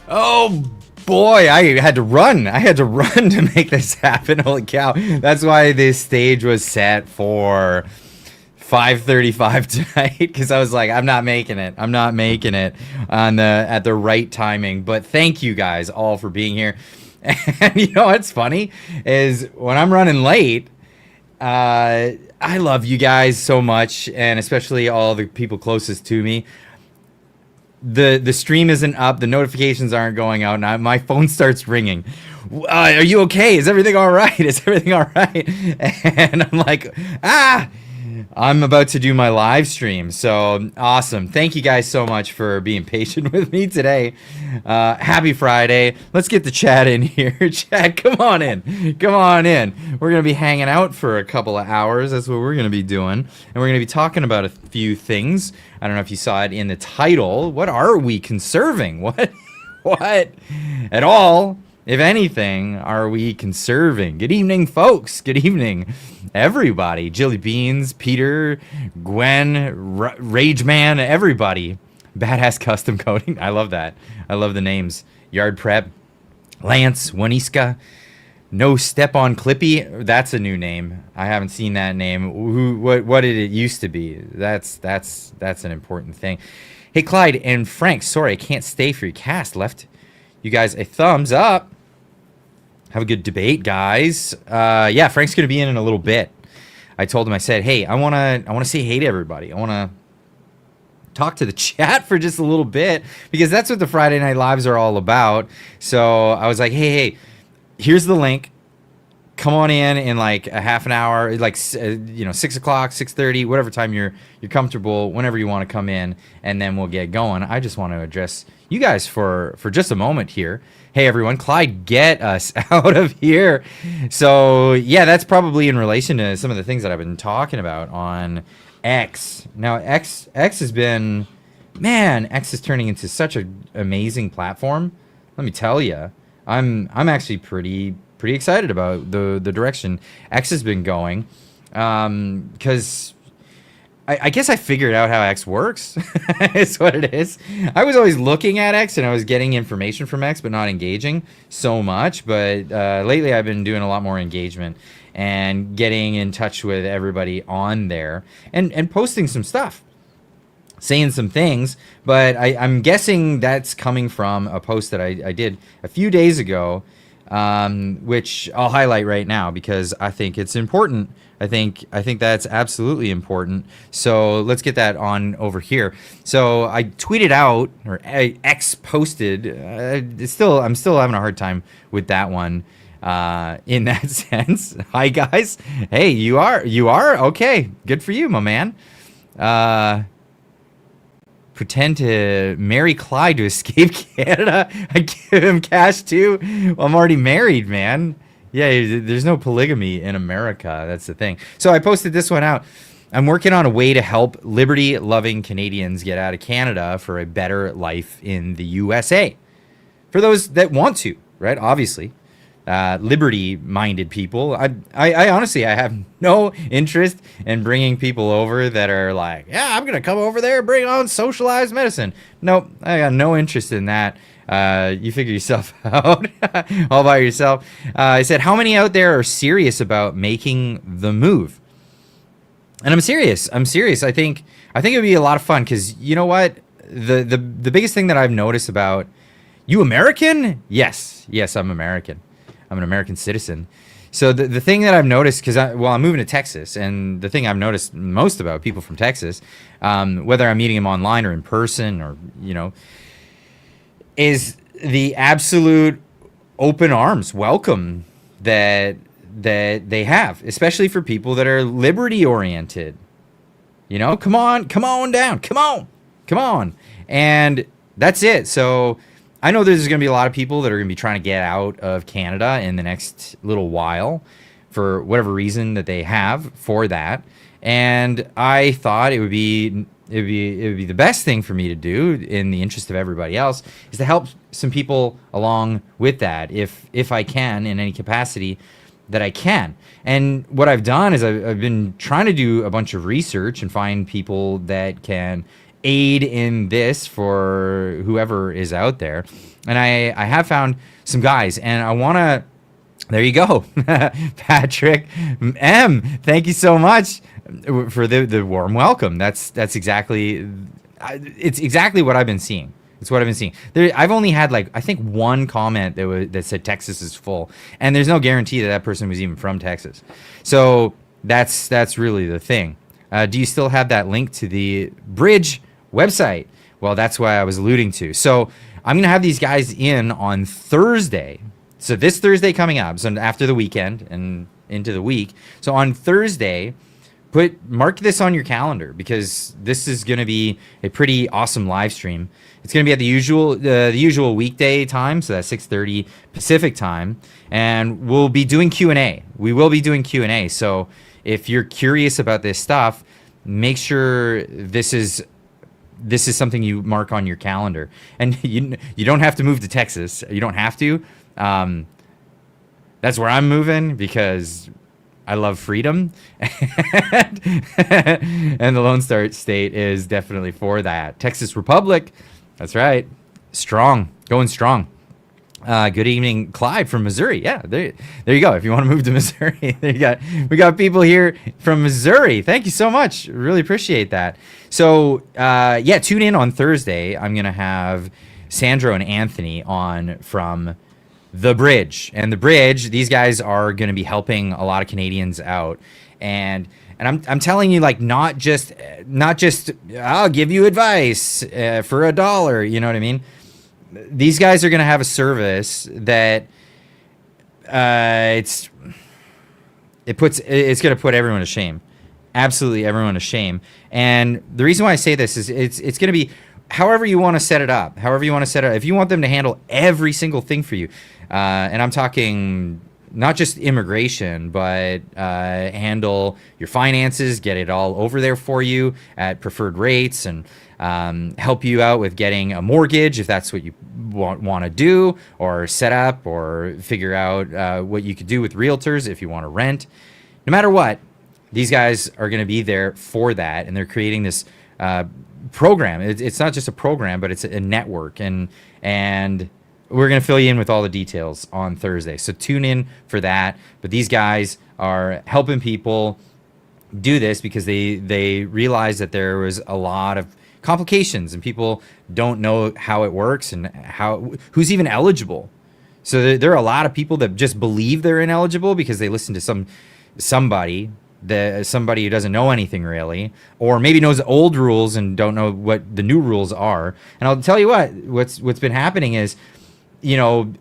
Oh boy, I had to run. I had to run to make this happen. Holy cow. That's why this stage was set for 5:35 tonight, because I was like, I'm not making it. I'm not making it at the right timing. But thank you guys all for being here. And you know what's funny is when I'm running late, I love you guys so much, and especially all the people closest to me. The stream isn't up, the notifications aren't going out, and my phone starts ringing. Are you okay? Is everything all right? Is everything all right? And I'm like, I'm about to do my live stream. So awesome. Thank you guys so much for being patient with me today. Happy Friday. Let's get the chat in here. Chat, come on in. Come on in. We're going to be hanging out for a couple of hours. That's what we're going to be doing. And we're going to be talking about a few things. I don't know if you saw it in the title. What are we conserving? What at all, if anything, are we conserving? Good evening, folks. Good evening, everybody. Jilly Beans, Peter, Gwen, Rage Man, everybody. Badass Custom Coating. I love that. I love the names. Yard Prep, Lance, Waniska, No Step on Clippy. That's a new name. I haven't seen that name. What did it used to be? That's an important thing. Hey, Clyde and Frank. Sorry, I can't stay for your cast. Left you guys a thumbs up. Have a good debate, guys. Yeah, Frank's gonna be in a little bit. I told him, I said, hey, I wanna say hey to everybody. I wanna talk to the chat for just a little bit, because that's what the Friday Night Lives are all about. So I was like, hey, here's the link. Come on in like a half an hour, like 6 o'clock, 6:30, whatever time you're comfortable, whenever you want to come in, and then we'll get going. I just want to address you guys for just a moment here. Hey everyone, Clyde, get us out of here. So yeah, that's probably in relation to some of the things that I've been talking about on X. Now X has been, man, X is turning into such an amazing platform. Let me tell you, I'm actually pretty excited about the direction X has been going, because I guess I figured out how X works. It's what it is. I was always looking at X and I was getting information from X, but not engaging so much. But lately I've been doing a lot more engagement and getting in touch with everybody on there and posting some stuff, saying some things. But I'm guessing that's coming from a post that I did a few days ago, which I'll highlight right now because I think it's important. I think that's absolutely important. So let's get that on over here. So I tweeted out, or X posted. I'm still having a hard time with that one. In that sense. Hi guys. Hey, you are okay. Good for you, my man. Pretend to marry Clyde to escape Canada. I give him cash too. Well, I'm already married, man. Yeah, there's no polygamy in America. That's the thing. So I posted this one out. I'm working on a way to help liberty-loving Canadians get out of Canada for a better life in the USA. For those that want to, right? Obviously. Liberty-minded people. I honestly, I have no interest in bringing people over that are like, yeah, I'm going to come over there and bring on socialized medicine. Nope, I got no interest in that. You figure yourself out all by yourself. I said, how many out there are serious about making the move? And I'm serious. I think it would be a lot of fun because you know what? The biggest thing that I've noticed about you American? Yes, I'm American. I'm an American citizen. So the thing that I've noticed, because I'm moving to Texas, and the thing I've noticed most about people from Texas, whether I'm meeting them online or in person, or is the absolute open arms welcome that they have, especially for people that are liberty oriented. Come on down, come on, and that's it. So I know there's going to be a lot of people that are going to be trying to get out of Canada in the next little while for whatever reason that they have for that. And I thought it would be the best thing for me to do in the interest of everybody else is to help some people along with that if I can in any capacity that I can. And what I've done is I've been trying to do a bunch of research and find people that can aid in this for whoever is out there. And I have found some guys, and I want to. There you go, Patrick M. Thank you so much for the warm welcome. That's exactly, it's exactly what I've been seeing. It's what I've been seeing. I've only had like, I think, one comment that said Texas is full, and there's no guarantee that person was even from Texas. So that's really the thing. Do you still have that link to the Bridge website? Well, that's what I was alluding to. So I'm gonna have these guys in on Thursday. So this Thursday coming up, so after the weekend and into the week. So on Thursday, mark this on your calendar, because this is going to be a pretty awesome live stream. It's going to be at the usual weekday time, so that's 6:30 Pacific time, and we'll be doing Q&A. We will be doing Q&A. So if you're curious about this stuff, make sure this is something you mark on your calendar. And you don't have to move to Texas. You don't have to. That's where I'm moving, because I love freedom, and the Lone Star State is definitely for that. Texas Republic, that's right, strong, going strong. Good evening, Clyde from Missouri. Yeah, there you go. If you want to move to Missouri, we got people here from Missouri. Thank you so much. Really appreciate that. So yeah, tune in on Thursday. I'm gonna have Sandro and Anthony on from The Bridge. And The Bridge, these guys are going to be helping a lot of Canadians out. And I'm telling you, like, not just I'll give you advice for $1, you know what I mean? These guys are going to have a service that it's going to put everyone to shame. Absolutely everyone to shame. And the reason why I say this is it's going to be however you want to set it up. If you want them to handle every single thing for you, and I'm talking not just immigration, but handle your finances, get it all over there for you at preferred rates, and help you out with getting a mortgage if that's what you want to do, or set up or figure out what you could do with realtors if you want to rent. No matter what, these guys are going to be there for that, and they're creating this program. It's not just a program, but it's a network, and we're going to fill you in with all the details on Thursday. So tune in for that. But these guys are helping people do this because they realize that there was a lot of complications, and people don't know how it works and who's even eligible. So there are a lot of people that just believe they're ineligible because they listen to somebody who doesn't know anything really, or maybe knows the old rules and don't know what the new rules are. And I'll tell you what's been happening is, you know,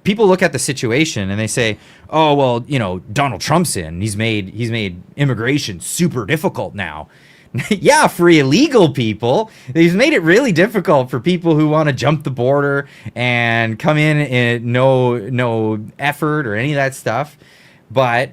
people look at the situation and they say, oh, well, you know, Donald Trump's in, he's made immigration super difficult now. Yeah, for illegal people. He's made it really difficult for people who want to jump the border and come in and no effort or any of that stuff. But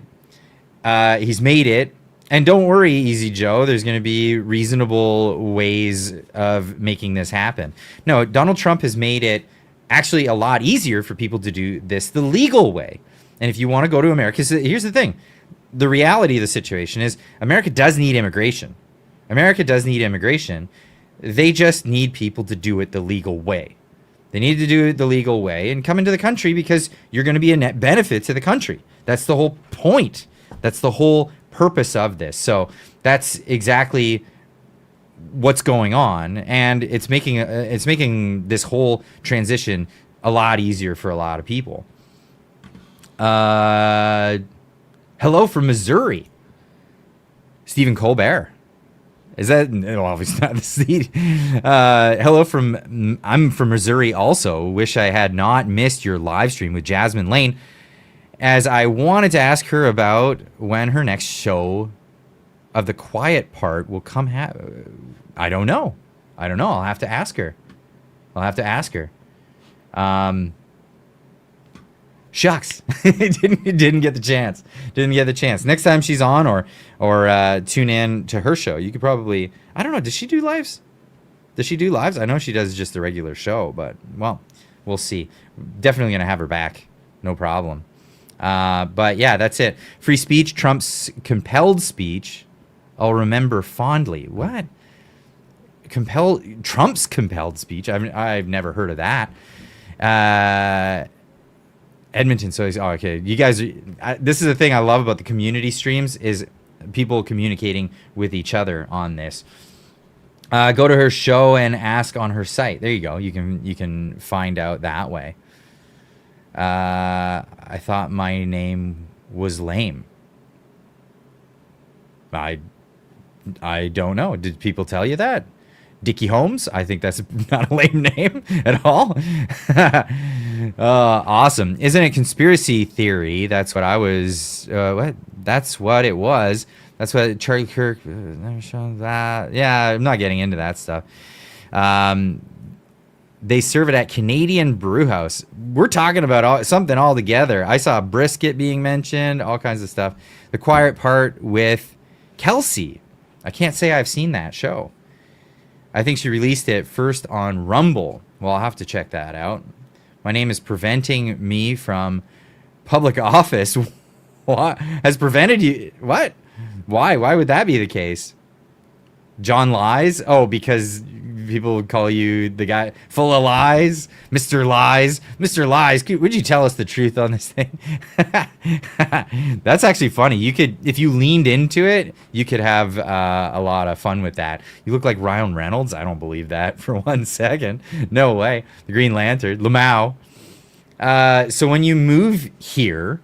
he's made it. And don't worry, Easy Joe, there's going to be reasonable ways of making this happen. No, Donald Trump has made it actually a lot easier for people to do this the legal way. And if you want to go to America, here's the thing. The reality of the situation is America does need immigration. America does need immigration. They just need people to do it the legal way. They need to do it the legal way and come into the country because you're going to be a net benefit to the country. That's the whole point. That's the whole purpose of this. So that's exactly what's going on, and it's making this whole transition a lot easier for a lot of people. Hello from Missouri, Stephen Colbert. Is that? No, obviously not the seed. Hello from, I'm from Missouri also. Wish I had not missed your live stream with Jasmine Lane, as I wanted to ask her about when her next show of The Quiet Part will come. I don't know. I'll have to ask her. Shucks, didn't get the chance. Next time she's on, or tune in to her show. You could probably, I don't know. Does she do lives? I know she does just the regular show, but well, we'll see. Definitely gonna have her back. No problem. But yeah, that's it. Free speech, Trump's compelled speech. I'll remember fondly. What? Trump's compelled speech. I've never heard of that. Edmonton. So okay, you guys. This is the thing I love about the community streams is people communicating with each other on this. Go to her show and ask on her site. There you go. You can find out that way. I thought my name was lame. I don't know. Did people tell you that? Dickie Holmes? I think that's not a lame name at all. Awesome. Isn't it conspiracy theory? That's what I was... what? That's what it was. That's what Charlie Kirk... never shown that. Yeah, I'm not getting into that stuff. They serve it at Canadian Brew House. We're talking about something altogether. I saw brisket being mentioned, all kinds of stuff. The Quiet Part with Kelsey. I can't say I've seen that show. I think she released it first on Rumble. Well, I'll have to check that out. My name is preventing me from public office. What? Has prevented you? What? Why? Why would that be the case? John Lies? Oh, because people would call you the guy full of lies, Mr. Lies. Mr. Lies, would you tell us the truth on this thing? That's actually funny. You could, if you leaned into it, you could have a lot of fun with that. You look like Ryan Reynolds. I don't believe that for 1 second. No way. The Green Lantern, Lamau. So when you move here,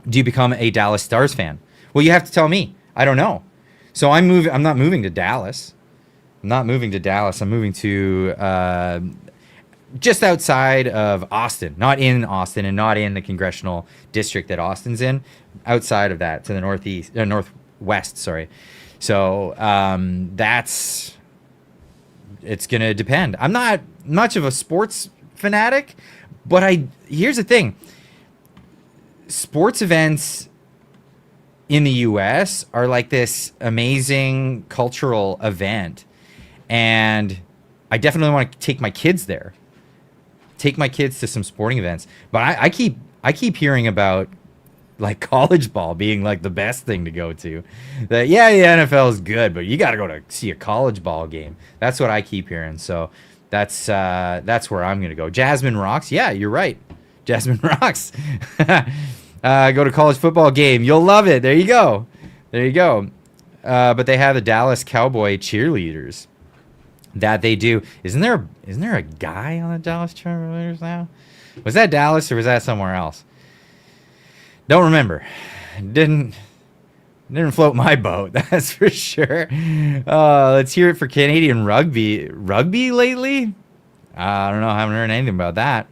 do you become a Dallas Stars fan? Well, you have to tell me. I don't know. So I'm not moving to Dallas. I'm not moving to Dallas. I'm moving to just outside of Austin, not in Austin and not in the congressional district that Austin's in, outside of that to the northwest, sorry. So it's going to depend. I'm not much of a sports fanatic, but here's the thing. Sports events in the US are like this amazing cultural event. And I definitely want to take my kids there. Take my kids to some sporting events. But I keep hearing about like college ball being like the best thing to go to. That the NFL is good, but you got to go to see a college ball game. That's what I keep hearing. So that's where I'm going to go. Jasmine Rocks. Yeah, you're right. Jasmine Rocks. Go to college football game. You'll love it. There you go. There you go. But they have the Dallas Cowboy cheerleaders. That they do. Isn't there a guy on the Dallas cheerleaders now? Was that Dallas or was that somewhere else? Don't remember. Didn't float my boat, that's for sure. Let's hear it for Canadian rugby. Rugby lately? I don't know. I haven't heard anything about that.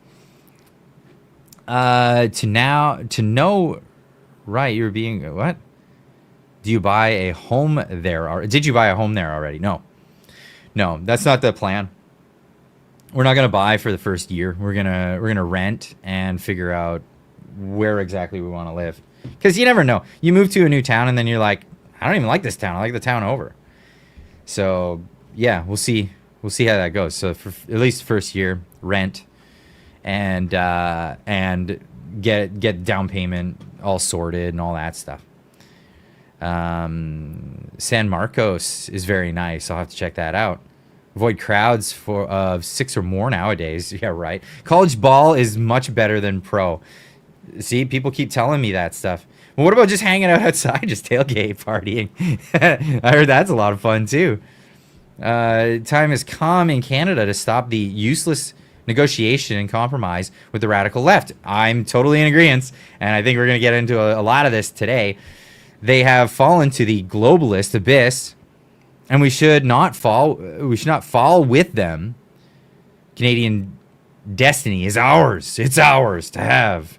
To know, right? You're being what? Do you buy a home there? Or did you buy a home there already? No, that's not the plan. We're not gonna buy for the first year. We're gonna rent and figure out where exactly we want to live. Because you never know. You move to a new town and then you're like, I don't even like this town. I like the town over. So yeah, we'll see. We'll see how that goes. So for at least first year, rent and get down payment all sorted and all that stuff. San Marcos is very nice. I'll have to check that out. Avoid crowds of 6 or more nowadays. Yeah, right. College ball is much better than pro. See, people keep telling me that stuff. Well, what about just hanging out outside, just tailgate partying? I heard that's a lot of fun too. Time has come in Canada to stop the useless negotiation and compromise with the radical left. I'm totally in agreement, and I think we're going to get into a lot of this today. They have fallen to the globalist abyss, and we should not fall. We should not fall with them. Canadian destiny is ours. It's ours to have.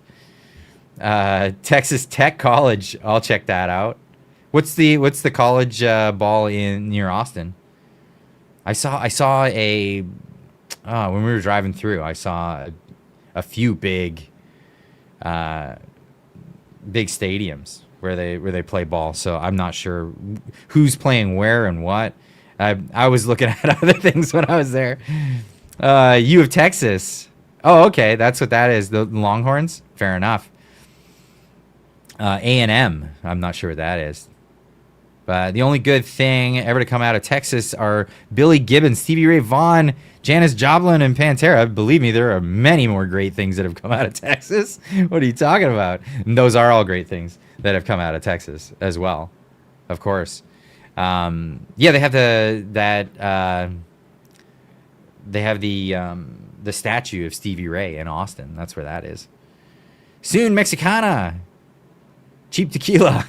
Texas Tech College. I'll check that out. What's the college ball near Austin? I saw a when we were driving through. I saw a few big stadiums where they play ball. So I'm not sure who's playing where and what. I was looking at other things when I was there. U of Texas. Oh, okay, that's what that is. The Longhorns. Fair enough. A&M. I'm not sure what that is. But the only good thing ever to come out of Texas are Billy Gibbons, Stevie Ray Vaughan, Janis Joplin, and Pantera. Believe me, there are many more great things that have come out of Texas. What are you talking about? And those are all great things that have come out of Texas as well, of course. Yeah, they have the statue of Stevie Ray in Austin. That's where that is. Soon Mexicana, cheap tequila.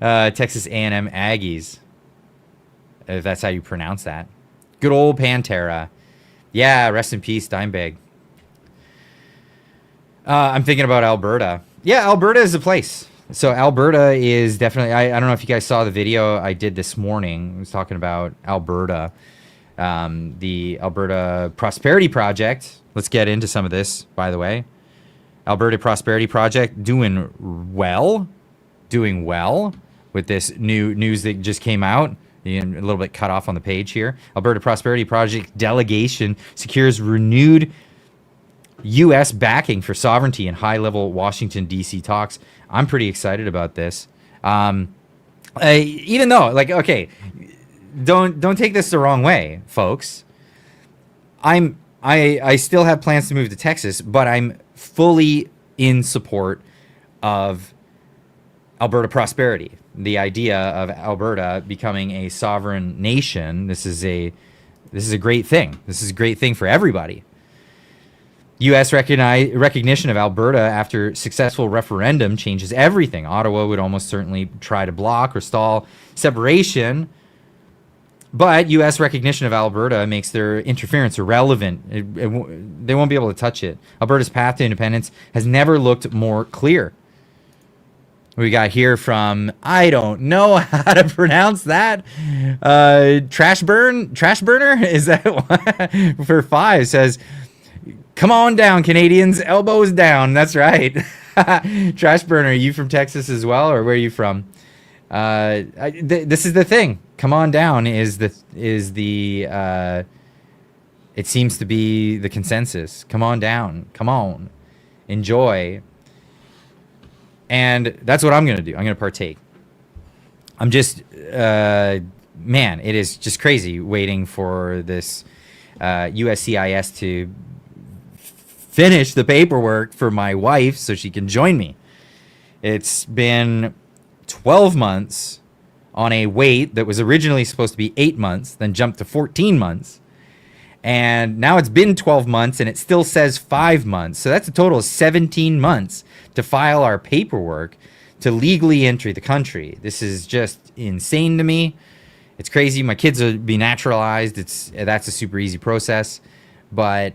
Texas A&M Aggies, if that's how you pronounce that. Good old Pantera. Yeah, rest in peace, Dimebag. I'm thinking about Alberta. Yeah, Alberta is a place. So Alberta is definitely, I don't know if you guys saw the video I did this morning. I was talking about Alberta, the Alberta Prosperity Project. Let's get into some of this, by the way. Alberta Prosperity Project doing well with this new news that just came out. A little bit cut off on the page here. Alberta Prosperity Project delegation secures renewed U.S. backing for sovereignty in high-level Washington, D.C. talks. I'm pretty excited about this. Even though, like, okay, don't take this the wrong way, folks. I still have plans to move to Texas, but I'm fully in support of Alberta prosperity. The idea of Alberta becoming a sovereign nation. This is a great thing. This is a great thing for everybody. U.S. recognition of Alberta after successful referendum changes everything. Ottawa would almost certainly try to block or stall separation, but U.S. recognition of Alberta makes their interference irrelevant. They won't be able to touch it. Alberta's path to independence has never looked more clear. We got here from, I don't know how to pronounce that. Trash burner? Is that one? For 5 says, come on down, Canadians, elbows down. That's right. Trash burner, are you from Texas as well, or where are you from? This is the thing. Come on down is the it seems to be the consensus. Come on down. Come on. Enjoy. And that's what I'm going to do. I'm going to partake. I'm just, man, it is just crazy waiting for this USCIS to finish the paperwork for my wife so she can join me. It's been 12 months on a wait that was originally supposed to be 8 months, then jumped to 14 months. And now it's been 12 months and it still says 5 months. So that's a total of 17 months to file our paperwork to legally enter the country. This is just insane to me. It's crazy. My kids will be naturalized. That's a super easy process. But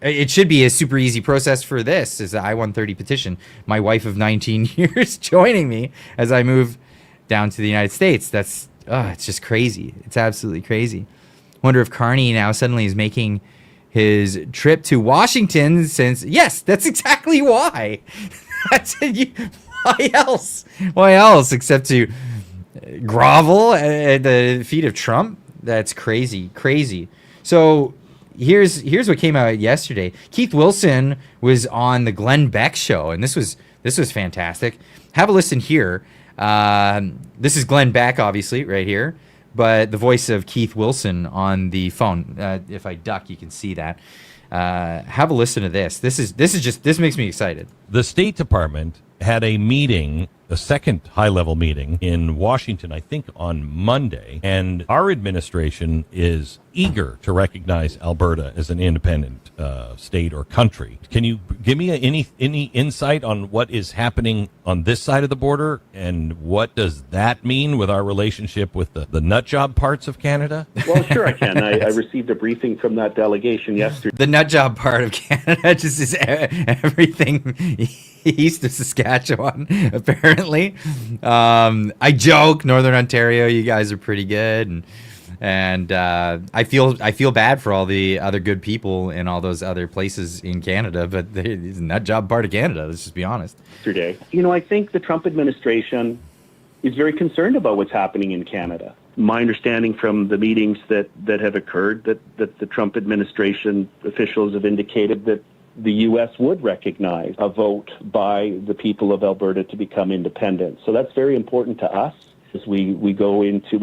it should be a super easy process for this, is the I-130 petition. My wife of 19 years joining me as I move down to the United States. That's, it's just crazy. It's absolutely crazy. Wonder if Carney now suddenly is making his trip to Washington since, yes, that's exactly why. Why else? Why else except to grovel at the feet of Trump? That's crazy, crazy. So here's what came out yesterday. Keith Wilson was on the Glenn Beck show, and this was fantastic. Have a listen here. This is Glenn Beck, obviously, right here. But the voice of Keith Wilson on the phone. If I duck, you can see that. Have a listen to this. This makes me excited. The State Department had a meeting, a second high-level meeting in Washington, I think on Monday, and our administration is eager to recognize Alberta as an independent state or country. Can you give me any insight on what is happening on this side of the border, and what does that mean with our relationship with the nut job parts of Canada? Well, sure I can. I received a briefing from that delegation yesterday. The nut job part of Canada just is everything east of Saskatchewan, apparently. I joke, Northern Ontario, you guys are pretty good, and I feel bad for all the other good people in all those other places in Canada, but it's a nut job part of Canada. Let's just be honest. Yesterday, I think the Trump administration is very concerned about what's happening in Canada. My understanding from the meetings that have occurred that the Trump administration officials have indicated that the U.S. would recognize a vote by the people of Alberta to become independent. So that's very important to us as we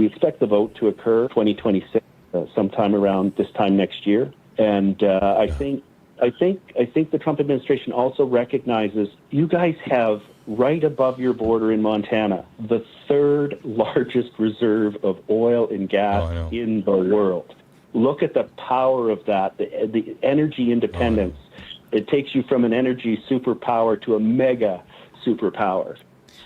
expect the vote to occur 2026, sometime around this time next year. And I think the Trump administration also recognizes you guys have right above your border in Montana the third largest reserve of oil and gas in the world. Look at the power of that, the energy independence. It takes you from an energy superpower to a mega superpower.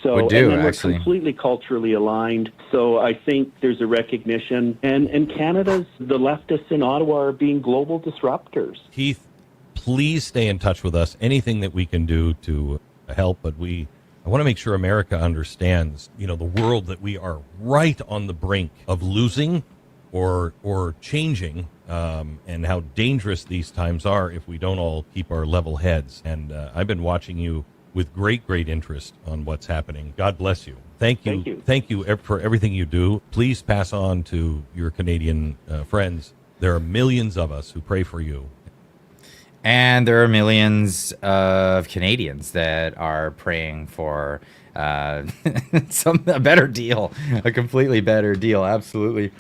So we're completely culturally aligned. So I think there's a recognition. And Canada's, the leftists in Ottawa are being global disruptors. Keith, please stay in touch with us. Anything that we can do to help, but I want to make sure America understands, the world that we are right on the brink of losing or changing, and how dangerous these times are if we don't all keep our level heads. And I've been watching you with great interest on what's happening. God bless you. Thank you. Thank you for everything you do. Please pass on to your Canadian friends. There are millions of us who pray for you. And there are millions of Canadians that are praying for a better deal, a completely better deal. Absolutely.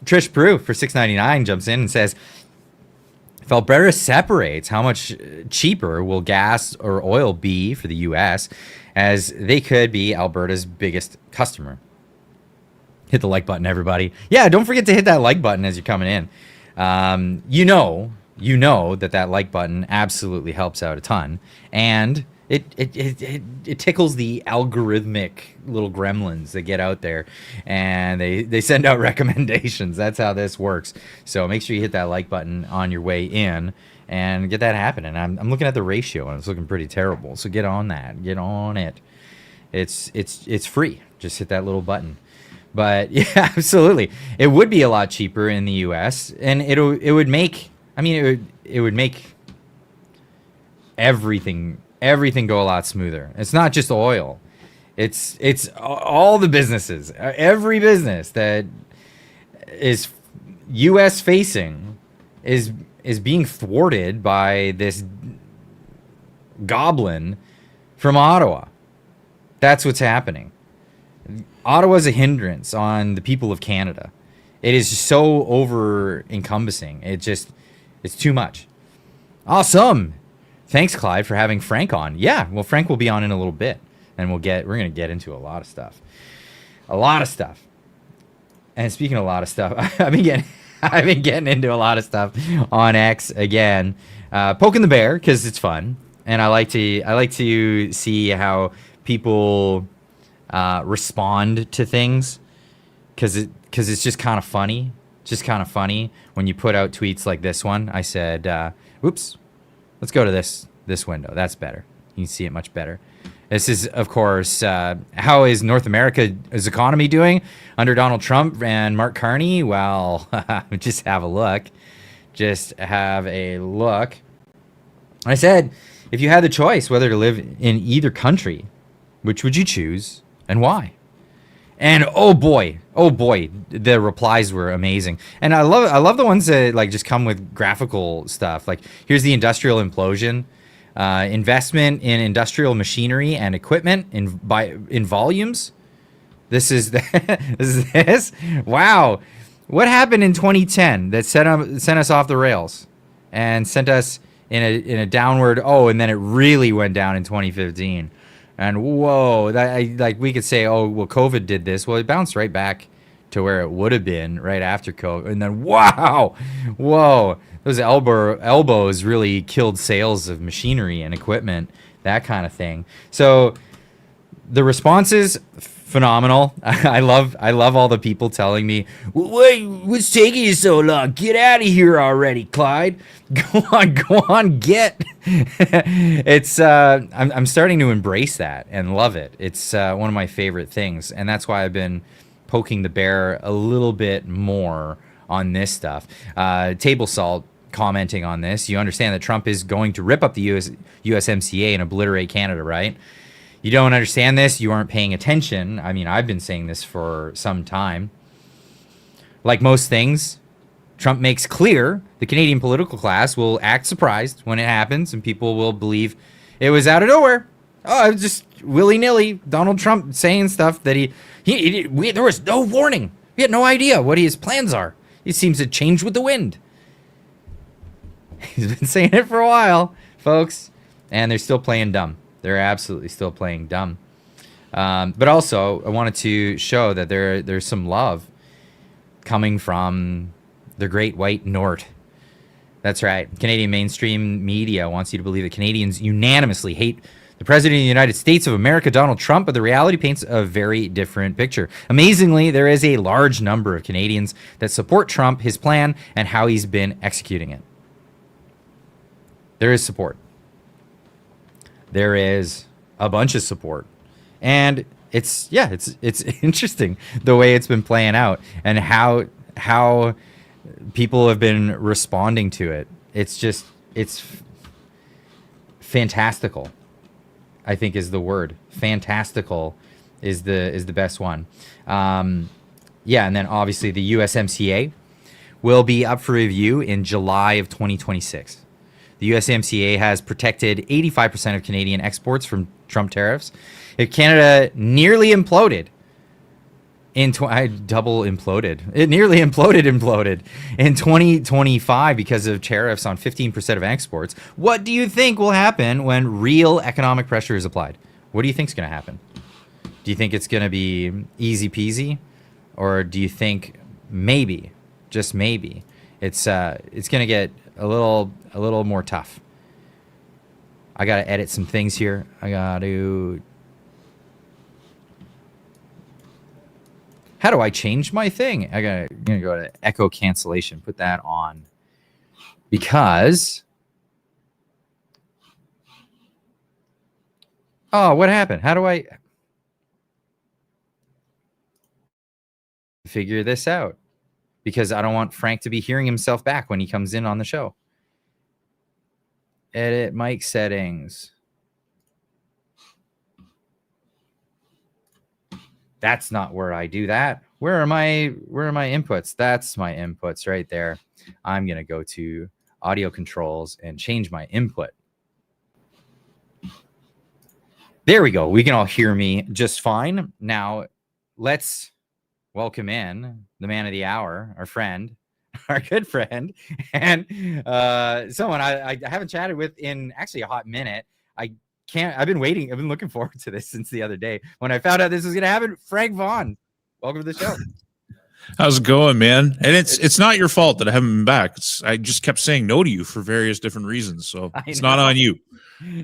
Trish Brew for $6.99 jumps in and says, if Alberta separates, how much cheaper will gas or oil be for the U.S., as they could be Alberta's biggest customer? Hit the like button, everybody. Yeah, don't forget to hit that like button as you're coming in. You know that like button absolutely helps out a ton, and it tickles the algorithmic little gremlins that get out there, and they send out recommendations. That's how this works. So make sure you hit that like button on your way in and get that happening. I'm looking at the ratio and it's looking pretty terrible. So get on that. Get on it. It's free. Just hit that little button. But yeah, absolutely, it would be a lot cheaper in the U.S. and it would make. I mean, it would make everything go a lot smoother. It's not just oil. It's all the businesses. Every business that is U.S. facing is being thwarted by this goblin from Ottawa. That's what's happening. Ottawa's a hindrance on the people of Canada. It is so over-encompassing. It's too much. Awesome. Thanks, Clyde, for having Frank on. Yeah, well, Frank will be on in a little bit, and we're going to get into a lot of stuff. And speaking of a lot of stuff, I've been getting into a lot of stuff on X again, poking the bear because it's fun, and I like to see how people respond to things because it's just kind of funny. Just kind of funny when you put out tweets like this one. I said, "Oops, let's go to this window. That's better. You can see it much better." This is, of course, how is North America's economy doing under Donald Trump and Mark Carney? Well, just have a look. I said, if you had the choice whether to live in either country, which would you choose and why? And oh boy, the replies were amazing. And I love the ones that like just come with graphical stuff. Like here's the industrial implosion, investment in industrial machinery and equipment in volumes. This is this. Wow, what happened in 2010 that sent us off the rails and sent us in a downward? Oh, and then it really went down in 2015. And whoa, we could say, oh, well, COVID did this. Well, it bounced right back to where it would have been right after COVID. And then, whoa, those elbows really killed sales of machinery and equipment, that kind of thing. So the responses, phenomenal. I love all the people telling me, wait, what's taking you so long? Get out of here already, Clyde. Go on, get. It's I'm starting to embrace that and love it. It's one of my favorite things, and that's why I've been poking the bear a little bit more on this stuff. Table Salt commenting on this. You understand that Trump is going to rip up the USMCA and obliterate Canada, right? You don't understand this, you aren't paying attention. I mean, I've been saying this for some time. Like most things, Trump makes clear the Canadian political class will act surprised when it happens, and people will believe it was out of nowhere. Oh, it was just willy-nilly Donald Trump saying stuff that there was no warning. We had no idea what his plans are. He seems to change with the wind. He's been saying it for a while, folks, and they're still playing dumb. They're absolutely still playing dumb. But also, I wanted to show that there's some love coming from the Great White North. That's right. Canadian mainstream media wants you to believe that Canadians unanimously hate the President of the United States of America, Donald Trump, but the reality paints a very different picture. Amazingly, there is a large number of Canadians that support Trump, his plan, and how he's been executing it. There is support. There is a bunch of support. And it's interesting the way it's been playing out and how people have been responding to it. It's fantastical, I think is the word. Fantastical is the best one. And then obviously the USMCA will be up for review in July of 2026. The USMCA has protected 85% of Canadian exports from Trump tariffs. If Canada nearly imploded in it nearly imploded in 2025 because of tariffs on 15% of exports. What do you think will happen when real economic pressure is applied? What do you think is going to happen? Do you think it's going to be easy peasy, or do you think maybe, just maybe, it's going to get a little more tough? I got to edit some things here. How do I change my thing? I'm gonna go to echo cancellation, put that on, because what happened? How do I figure this out? Because I don't want Frank to be hearing himself back when he comes in on the show. Edit mic settings. That's not where I do that. Where are my inputs? That's my inputs right there. I'm going to go to audio controls and change my input. There we go. We can all hear me just fine. Now, let's welcome in the man of the hour, our friend, our good friend, and someone I haven't chatted with in actually a hot minute. I've been waiting. I've been looking forward to this since the other day when I found out this was going to happen. Frank Vaughan, welcome to the show. How's it going, man? And it's not your fault that I haven't been back. I just kept saying no to you for various different reasons. So it's not on you.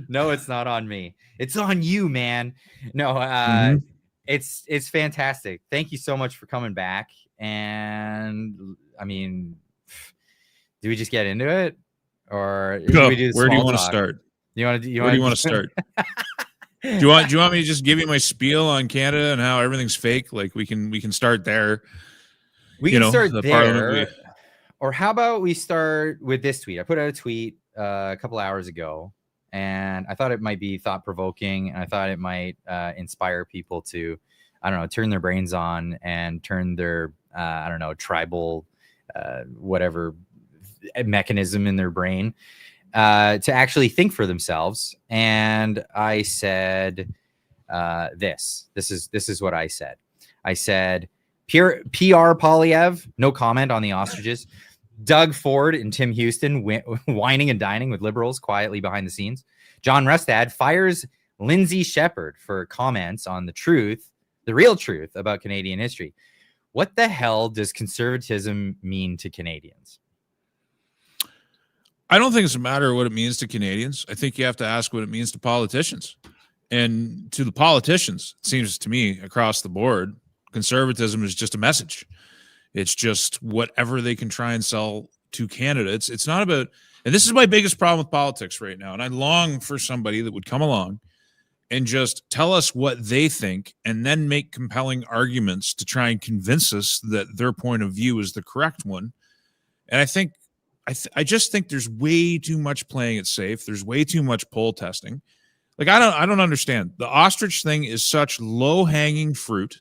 No, it's not on me. It's on you, man. No, it's fantastic. Thank you so much for coming back. And I mean, do we just get into it, or do we do where do you want talk? to start? Where do you want to start? Do you want me to just give you my spiel on Canada and how everything's fake? Like we can start there. We can start there. Or how about we start with this tweet? I put out a tweet a couple hours ago, and I thought it might be thought-provoking, and I thought it might inspire people to, I don't know, turn their brains on and turn their, tribal whatever mechanism in their brain to actually think for themselves. And I said this is what I said. I said, PR Polyev, no comment on the ostriches. Doug Ford and Tim Houston whining and dining with liberals quietly behind the scenes. John Rustad fires Lindsay Shepherd for comments on the real truth about Canadian history. What the hell does conservatism mean to Canadians? I don't think it's a matter of what it means to Canadians. I think you have to ask what it means to politicians. And to the politicians, it seems to me, across the board, conservatism is just a message. It's just whatever they can try and sell to Canada. It's not about, and this is my biggest problem with politics right now, and I long for somebody that would come along and just tell us what they think and then make compelling arguments to try and convince us that their point of view is the correct one. And I just think there's way too much playing it safe. There's way too much poll testing. Like, I don't understand. The ostrich thing is such low-hanging fruit.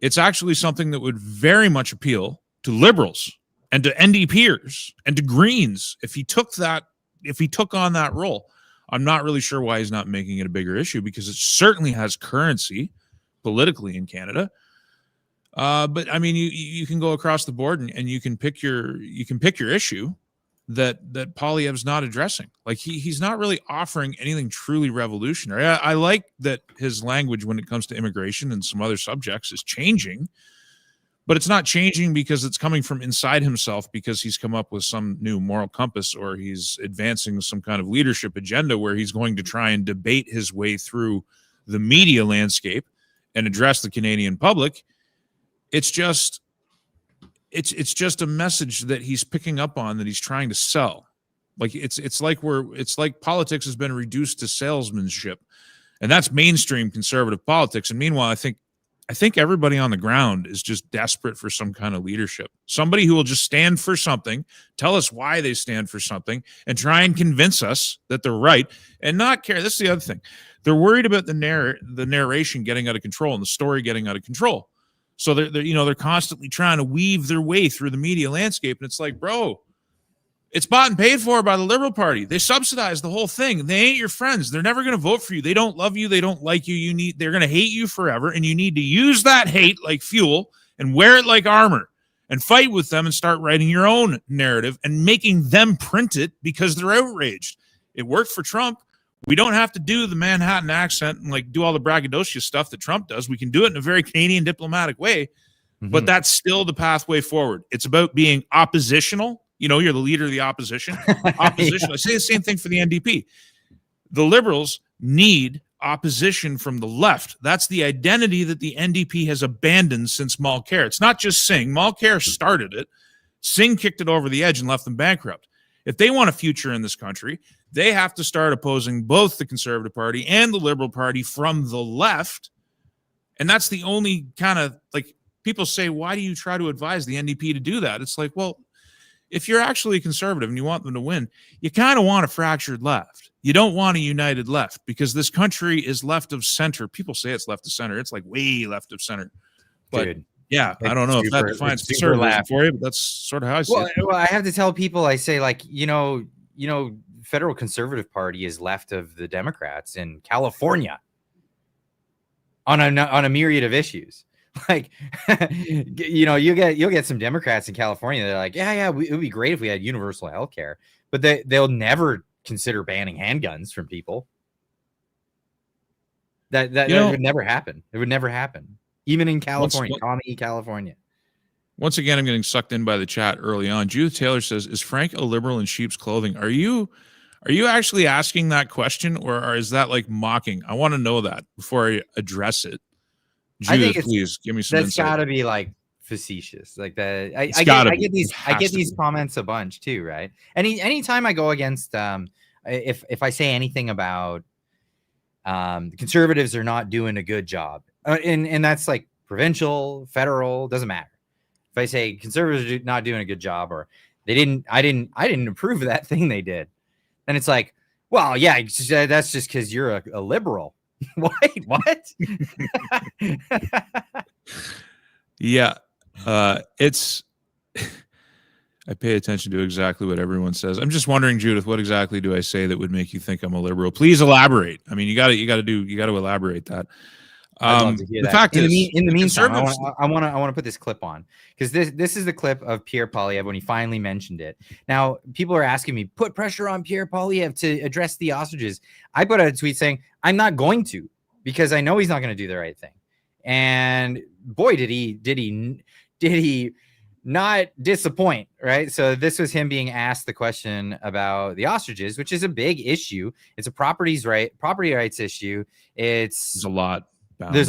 It's actually something that would very much appeal to liberals and to NDPers and to Greens if he took on that role. I'm not really sure why he's not making it a bigger issue, because it certainly has currency politically in Canada. But I mean, you can go across the board and you can pick your issue that Poilievre's not addressing. Like he's not really offering anything truly revolutionary. I like that his language when it comes to immigration and some other subjects is changing, but it's not changing because it's coming from inside himself, because he's come up with some new moral compass, or he's advancing some kind of leadership agenda where he's going to try and debate his way through the media landscape and address the Canadian public. It's just a message that he's picking up on, that he's trying to sell. Like it's like politics has been reduced to salesmanship, and that's mainstream conservative politics. And meanwhile, I think everybody on the ground is just desperate for some kind of leadership, somebody who will just stand for something, tell us why they stand for something, and try and convince us that they're right, and not care. This is the other thing. They're worried about the narration getting out of control and the story getting out of control. So they're constantly trying to weave their way through the media landscape. And it's like, bro, it's bought and paid for by the Liberal Party. They subsidize the whole thing. They ain't your friends. They're never going to vote for you. They don't love you. They don't like you. They're going to hate you forever. And you need to use that hate like fuel and wear it like armor and fight with them and start writing your own narrative and making them print it because they're outraged. It worked for Trump. We don't have to do the Manhattan accent and like do all the braggadocious stuff that Trump does. We can do it in a very Canadian diplomatic way, but that's still the pathway forward. It's about being oppositional. You know, you're the leader of the opposition. Opposition. Yeah. I say the same thing for the NDP. The Liberals need opposition from the left. That's the identity that the NDP has abandoned since Mulcair. It's not just Singh. Mulcair started it. Singh kicked it over the edge and left them bankrupt. If they want a future in this country, they have to start opposing both the Conservative Party and the Liberal Party from the left. And that's the only kind of, like, people say, why do you try to advise the NDP to do that? It's like, well, if you're actually a conservative and you want them to win, you kind of want a fractured left. You don't want a united left, because this country is left of center. People say it's left of center. It's like way left of center. But Dude, yeah, I don't know if that defines conservatism for you, but that's sort of how I see it. Well, I have to tell people, I say, like, you know, Federal Conservative Party is left of the Democrats in California on a myriad of issues. Like, you know, you'll get some Democrats in California that are like, yeah, it would be great if we had universal health care, but they'll never consider banning handguns from people. That would never happen. It would never happen, even in California, California. Once again, I'm getting sucked in by the chat early on. Judith Taylor says, "Is Frank a liberal in sheep's clothing?" Are you actually asking that question, or is that like mocking? I want to know that before I address it. Judith, please give me some insight. That's got to be like facetious, like that. I get these comments a bunch too, right? Anytime I go against, if I say anything about the Conservatives are not doing a good job, and that's like provincial, federal, doesn't matter. If I say Conservatives are not doing a good job, or I didn't approve of that thing they did, then it's like, well, yeah, that's just because you're a liberal. Wait, what? Yeah, it's. I pay attention to exactly what everyone says. I'm just wondering, Judith, what exactly do I say that would make you think I'm a liberal? Please elaborate. I mean, you got to elaborate that. I'd love to hear that. Fact is, in the meantime, I want to put this clip on, because this is the clip of Pierre Poilievre when he finally mentioned it. Now, people are asking me, put pressure on Pierre Poilievre to address the ostriches. I put out a tweet saying I'm not going to, because I know he's not going to do the right thing. And boy, did he not disappoint, right? So this was him being asked the question about the ostriches, which is a big issue. It's a property rights issue. There's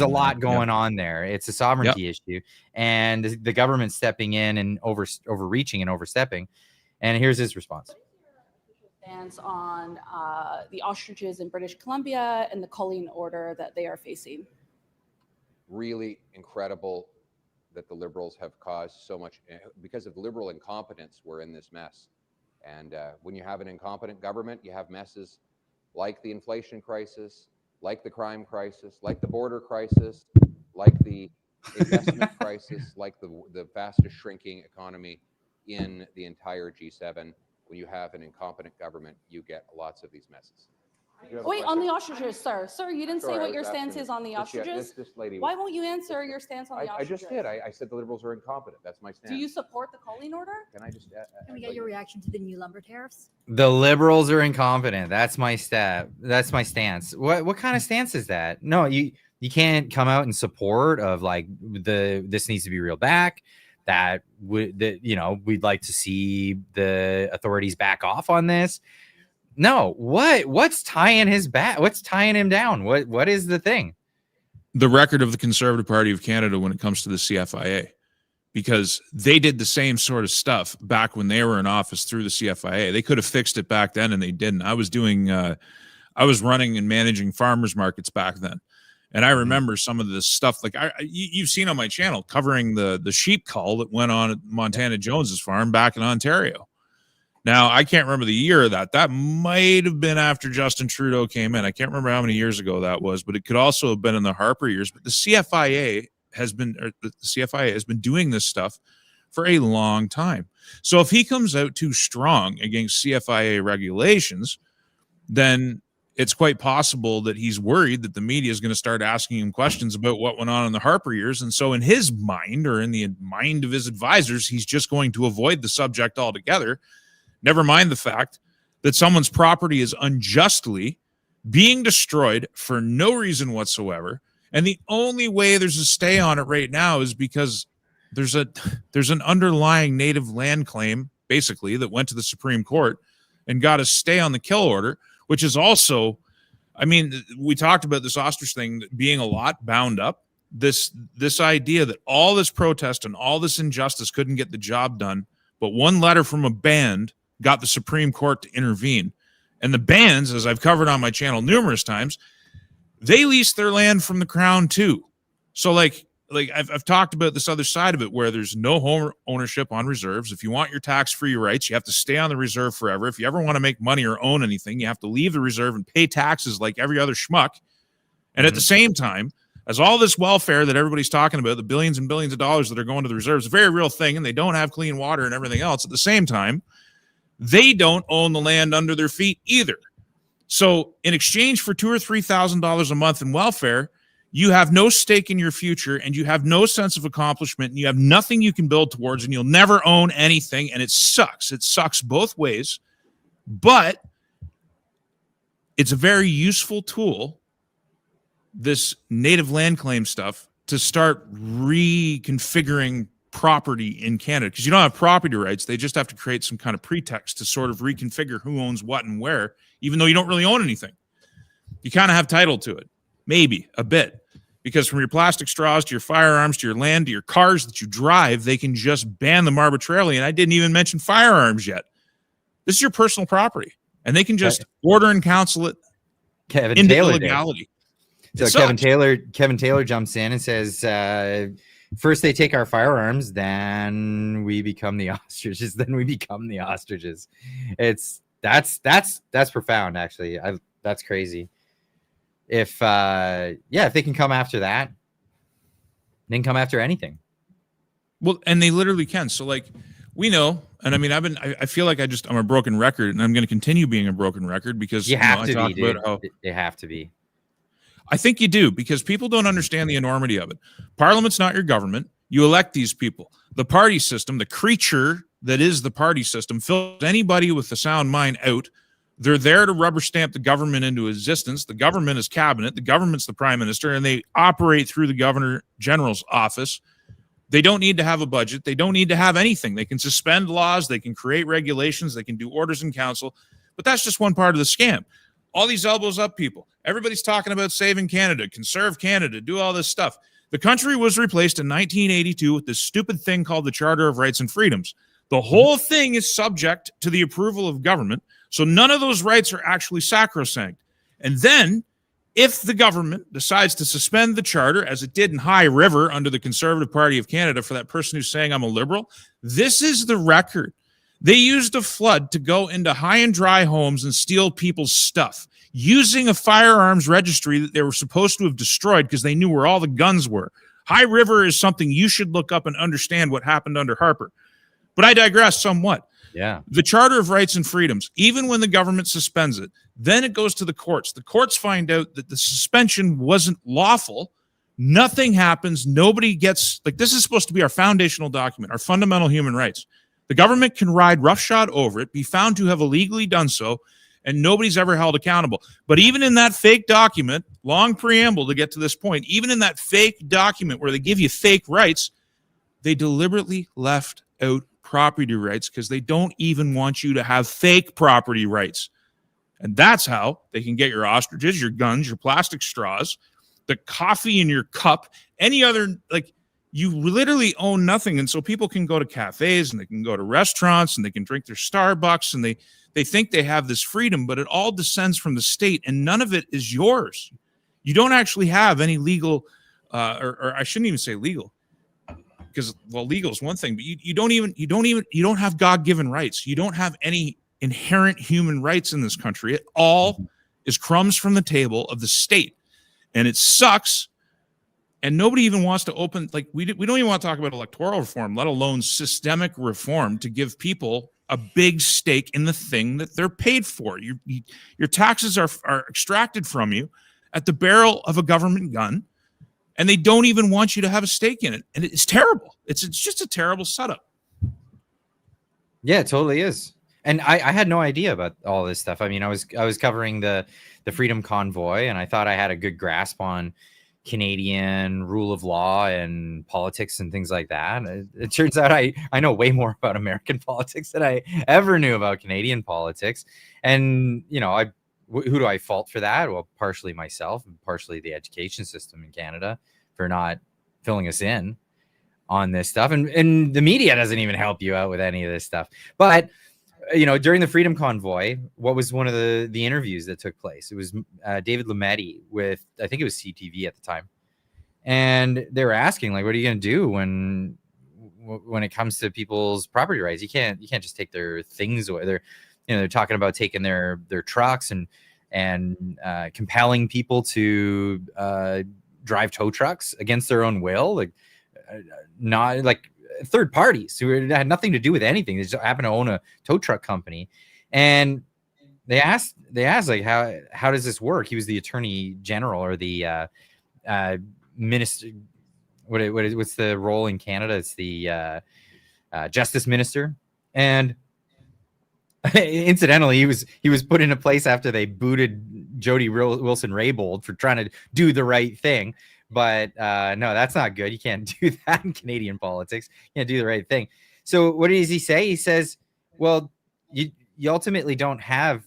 a lot going on there. It's a sovereignty issue, and the government stepping in and overreaching and overstepping. And here's his response. Stance on the ostriches in British Columbia and the culling order that they are facing. Really incredible that the Liberals have caused so much. Because of Liberal incompetence, we're in this mess. And when you have an incompetent government, you have messes like the inflation crisis, like the crime crisis, like the border crisis, like the investment crisis, like the fastest shrinking economy in the entire G7. When you have an incompetent government, you get lots of these messes. Wait, on the ostriches, sir. Sir, you didn't say Sorry, I what was your stance asking is on the this- yeah, ostriches. This lady. Why won't you answer your stance on the I ostriches? just did. I said the Liberals are incompetent. That's my stance. Do you support the culling order? Can I just? Can we get your reaction to the new lumber tariffs? The Liberals are incompetent. That's my step. That's my stance. What kind of stance is that? No, you can't come out in support of like this needs to be reeled back. That we'd like to see the authorities back off on this. No, what's tying his back? What's tying him down? What is the thing? The record of the Conservative Party of Canada when it comes to the CFIA, because they did the same sort of stuff back when they were in office through the CFIA. They could have fixed it back then, and they didn't. I was running and managing farmers markets back then, and I remember some of this stuff. Like you've seen on my channel covering the sheep cull that went on at Montana Jones's farm back in Ontario. Now, I can't remember the year of that. That might have been after Justin Trudeau came in. I can't remember how many years ago that was, but it could also have been in the Harper years. But the CFIA has been doing this stuff for a long time. So if he comes out too strong against CFIA regulations, then it's quite possible that he's worried that the media is going to start asking him questions about what went on in the Harper years. And so in his mind, or in the mind of his advisors, he's just going to avoid the subject altogether. Never mind the fact that someone's property is unjustly being destroyed for no reason whatsoever. And the only way there's a stay on it right now is because there's an underlying native land claim, basically, that went to the Supreme Court and got a stay on the kill order, which is also, I mean, we talked about this ostrich thing being a lot bound up. This idea that all this protest and all this injustice couldn't get the job done, but one letter from a band got the Supreme Court to intervene. And the bands, as I've covered on my channel numerous times, they lease their land from the Crown too. So like I've talked about this other side of it where there's no home ownership on reserves. If you want your tax-free rights, you have to stay on the reserve forever. If you ever want to make money or own anything, you have to leave the reserve and pay taxes like every other schmuck. And at the same time, as all this welfare that everybody's talking about, the billions and billions of dollars that are going to the reserves, a very real thing, and they don't have clean water and everything else. At the same time, they don't own the land under their feet either. So in exchange for $2,000 or $3,000 a month in welfare, you have no stake in your future and you have no sense of accomplishment and you have nothing you can build towards and you'll never own anything. And it sucks. It sucks both ways, but it's a very useful tool, this native land claim stuff, to start reconfiguring property in Canada, because you don't have property rights. They just have to create some kind of pretext to sort of reconfigure who owns what and where, even though you don't really own anything. You kind of have title to it, maybe a bit, because from your plastic straws to your firearms to your land to your cars that you drive, they can just ban them arbitrarily. And I didn't even mention firearms yet. This is your personal property, and they can just order and counsel it into illegality. So Kevin Taylor jumps in and says, first they take our firearms, then we become the ostriches. Then we become the ostriches. That's profound, actually. That's crazy. If they can come after that, they can come after anything. Well, and they literally can. So like we know, and I mean, I feel like I'm a broken record, and I'm going to continue being a broken record because you have to be, dude. They have to be. I think you do, because people don't understand the enormity of it. Parliament's not your government. You elect these people. The party system, the creature that is the party system, fills anybody with a sound mind out. They're there to rubber stamp the government into existence. The government is cabinet. The government's the prime minister, and they operate through the governor general's office. They don't need to have a budget. They don't need to have anything. They can suspend laws. They can create regulations. They can do orders in council. But that's just one part of the scam. All these elbows up people. Everybody's talking about saving Canada, conserve Canada, do all this stuff. The country was replaced in 1982 with this stupid thing called the Charter of Rights and Freedoms. The whole thing is subject to the approval of government, so none of those rights are actually sacrosanct. And then, if the government decides to suspend the charter, as it did in High River under the Conservative Party of Canada for that person who's saying I'm a liberal, this is the record. They used a flood to go into high and dry homes and steal people's stuff, using a firearms registry that they were supposed to have destroyed because they knew where all the guns were. High River is something you should look up and understand what happened under Harper. But I digress somewhat. Yeah. The Charter of Rights and Freedoms, even when the government suspends it, then it goes to the courts. The courts find out that the suspension wasn't lawful. Nothing happens. Nobody gets, like, this is supposed to be our foundational document, our fundamental human rights. The government can ride roughshod over it, be found to have illegally done so, and nobody's ever held accountable. But even in that fake document, long preamble to get to this point, even in that fake document where they give you fake rights, they deliberately left out property rights because they don't even want you to have fake property rights. And that's how they can get your ostriches, your guns, your plastic straws, the coffee in your cup, any other, like, you literally own nothing. And so people can go to cafes and they can go to restaurants and they can drink their Starbucks and they think they have this freedom, but it all descends from the state and none of it is yours. You don't actually have any legal, or I shouldn't even say legal, because, well, legal is one thing, but you don't have God-given rights. You don't have any inherent human rights in this country. It all is crumbs from the table of the state. And it sucks. And nobody even wants to open, like, we don't even want to talk about electoral reform, let alone systemic reform to give people a big stake in the thing that they're paid for. Your taxes are extracted from you at the barrel of a government gun, and they don't even want you to have a stake in it. And it's terrible. It's just a terrible setup. Yeah, it totally is. And I had no idea about all this stuff. I mean, I was covering the Freedom Convoy, and I thought I had a good grasp on Canadian rule of law and politics and things like that. It turns out I know way more about American politics than I ever knew about Canadian politics. And, you know, who do I fault for that? Well, partially myself and partially the education system in Canada for not filling us in on this stuff. And the media doesn't even help you out with any of this stuff. But, you know, during the Freedom Convoy, what was one of the interviews that took place? It was David Lametti with, I think it was CTV at the time. And they were asking, like, what are you going to do when it comes to people's property rights? You can't just take their things away. They're talking about taking their trucks and compelling people to drive tow trucks against their own will, like not like third parties who had nothing to do with anything. They just happen to own a tow truck company. And they asked like, how does this work? He was the attorney general or the minister. What's the role in Canada? It's the justice minister. And incidentally, he was put into place after they booted Jody Wilson-Raybould for trying to do the right thing. But no, that's not good. You can't do that in Canadian politics. You can't do the right thing. So what does he say? He says, well, you ultimately don't have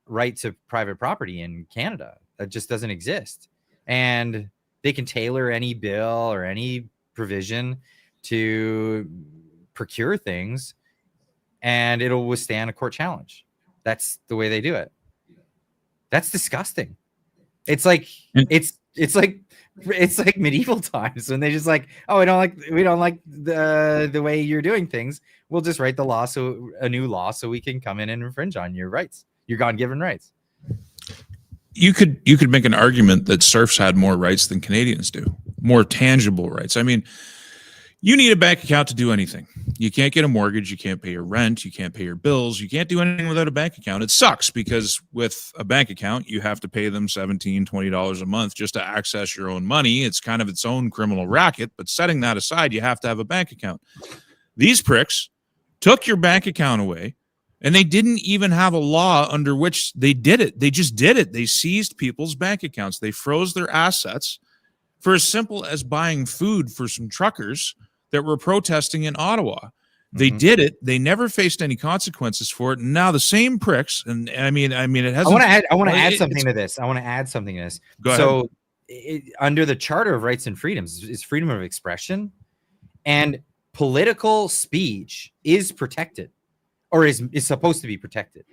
right to private property in Canada. That just doesn't exist. And they can tailor any bill or any provision to procure things, and it'll withstand a court challenge. That's the way they do it. That's disgusting. It's like medieval times when they just like, oh, we don't like the way you're doing things. We'll just write a new law so we can come in and infringe on your rights, your God-given rights. You could make an argument that serfs had more rights than Canadians do, more tangible rights. I mean, you need a bank account to do anything. You can't get a mortgage. You can't pay your rent. You can't pay your bills. You can't do anything without a bank account. It sucks because with a bank account, you have to pay them $17, $20 a month just to access your own money. It's kind of its own criminal racket. But setting that aside, you have to have a bank account. These pricks took your bank account away, and they didn't even have a law under which they did it. They just did it. They seized people's bank accounts. They froze their assets for as simple as buying food for some truckers that were protesting in Ottawa. They did it. They never faced any consequences for it. And now the same pricks, and I mean, it hasn't. I want to add something to this. Go ahead. So, under the Charter of Rights and Freedoms is freedom of expression, and political speech is protected, or is supposed to be protected.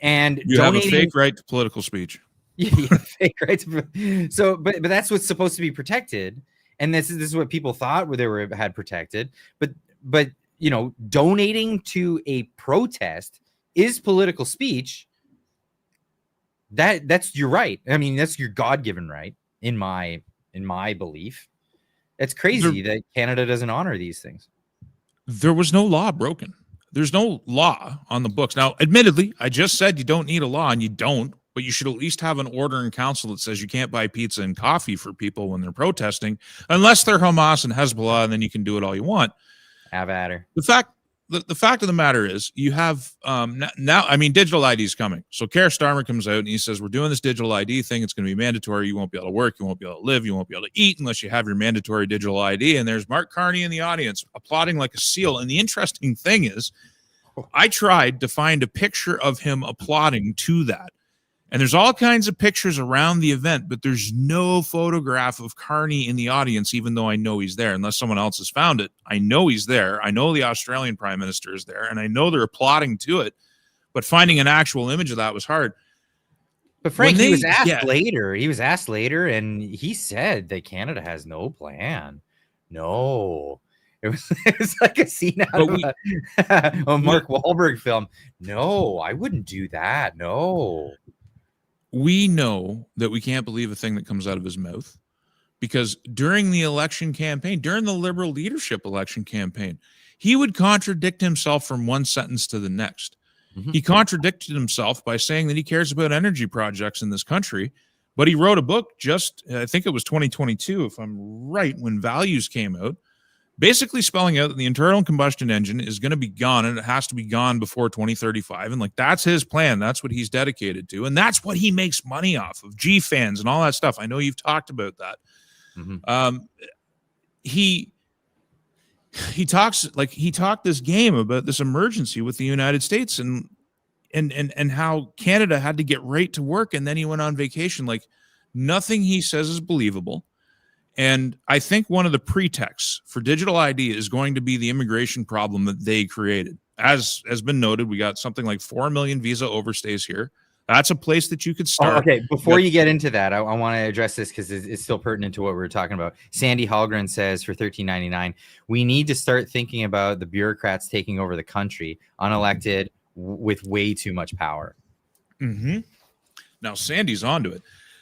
And you have a fake right to political speech. Yeah, fake right. So, but that's what's supposed to be protected. And this is what people thought had protected, but you know, donating to a protest is political speech. That's your right. I mean, that's your God-given right in my belief. It's crazy that Canada doesn't honor these things. There was no law broken. There's no law on the books. Now, admittedly, I just said you don't need a law, and you don't, but you should at least have an order in council that says you can't buy pizza and coffee for people when they're protesting, unless they're Hamas and Hezbollah, and then you can do it all you want. Have at her. The fact of the matter is, you have now. I mean, digital ID is coming. So Keir Starmer comes out and he says, "We're doing this digital ID thing. It's going to be mandatory. You won't be able to work. You won't be able to live. You won't be able to eat unless you have your mandatory digital ID." And there's Mark Carney in the audience applauding like a seal. And the interesting thing is, I tried to find a picture of him applauding to that. And there's all kinds of pictures around the event, but there's no photograph of Carney in the audience, even though I know he's there, unless someone else has found it. I know he's there. I know the Australian Prime Minister is there, and I know they're applauding to it, but finding an actual image of that was hard. But Frank, he was asked later. He was asked later, and he said that Canada has no plan. No. It was like a scene out of a Mark Wahlberg film. No, I wouldn't do that. No. We know that we can't believe a thing that comes out of his mouth, because during the election campaign, during the Liberal leadership election campaign, he would contradict himself from one sentence to the next. Mm-hmm. He contradicted himself by saying that he cares about energy projects in this country, but he wrote a book just, I think it was 2022, if I'm right, when Values came out, basically spelling out that the internal combustion engine is going to be gone, and it has to be gone before 2035. And like, that's his plan. That's what he's dedicated to. And that's what he makes money off of, G-fans and all that stuff. I know you've talked about that. Mm-hmm. He talked this game about this emergency with the United States and how Canada had to get right to work. And then he went on vacation. Like, nothing he says is believable. And I think one of the pretexts for digital ID is going to be the immigration problem that they created. As has been noted, we got something like 4 million visa overstays here. That's a place that you could start. Oh, okay, before you get into that, I want to address this because it's still pertinent to what we were talking about. Sandy Hallgren says for $13.99, we need to start thinking about the bureaucrats taking over the country, unelected, with way too much power. Mm-hmm. Now, Sandy's onto it.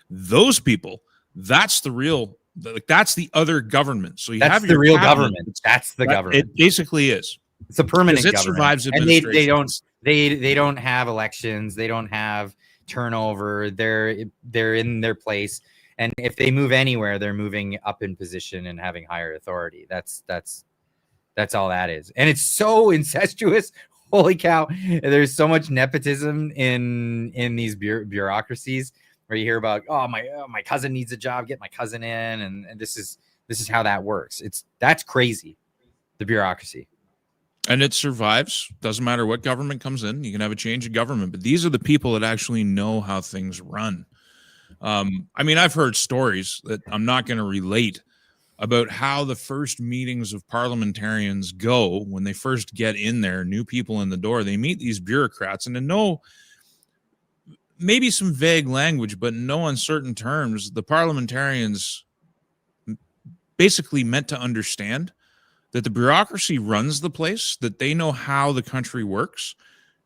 Those people, that's the real... Like, that's the other government. So that's have the real government. That's the government. It basically is. It's a permanent government. It survives administration. And they don't have elections. They don't have turnover. They're in their place. And if they move anywhere, they're moving up in position and having higher authority. That's all that is. And it's so incestuous. Holy cow! There's so much nepotism in these bureaucracies. Where you hear about, my cousin needs a job, get my cousin in, and this is how that works. That's crazy, the bureaucracy. And it survives. Doesn't matter what government comes in. You can have a change of government, but these are the people that actually know how things run. I mean, I've heard stories that I'm not going to relate about how the first meetings of parliamentarians go when they first get in there, new people in the door. They meet these bureaucrats, and to know maybe some vague language, but in no uncertain terms, the parliamentarians basically meant to understand that the bureaucracy runs the place, that they know how the country works,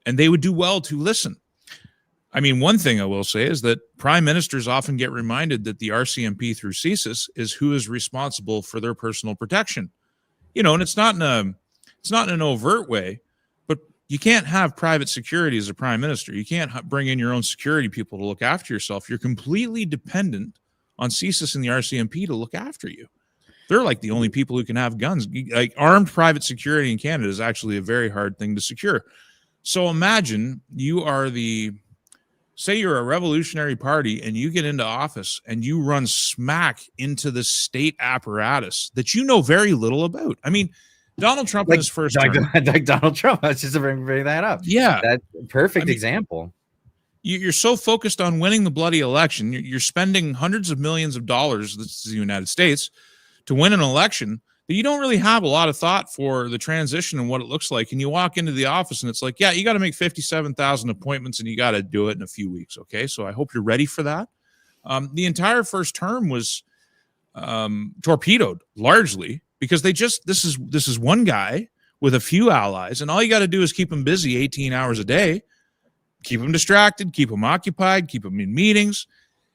and they would do well to listen. I mean, one thing I will say is that prime ministers often get reminded that the RCMP through CSIS is who is responsible for their personal protection. You know, and it's not in an overt way, you can't have private security as a prime minister. You can't bring in your own security people to look after yourself. You're completely dependent on CSIS and the RCMP to look after you. They're like the only people who can have guns. Like, armed private security in Canada is actually a very hard thing to secure. So imagine you are say you're a revolutionary party and you get into office and you run smack into the state apparatus that you know very little about. I mean, Donald Trump in his first term. Like Donald Trump. I was just bring that up. Yeah. That's a perfect example. You're so focused on winning the bloody election. You're spending hundreds of millions of dollars, this is the United States, to win an election that you don't really have a lot of thought for the transition and what it looks like. And you walk into the office and it's like, yeah, you got to make 57,000 appointments and you got to do it in a few weeks. Okay. So I hope you're ready for that. The entire first term was torpedoed largely, because this is one guy with a few allies, and all you got to do is keep him busy 18 hours a day, keep him distracted, keep him occupied, keep him in meetings,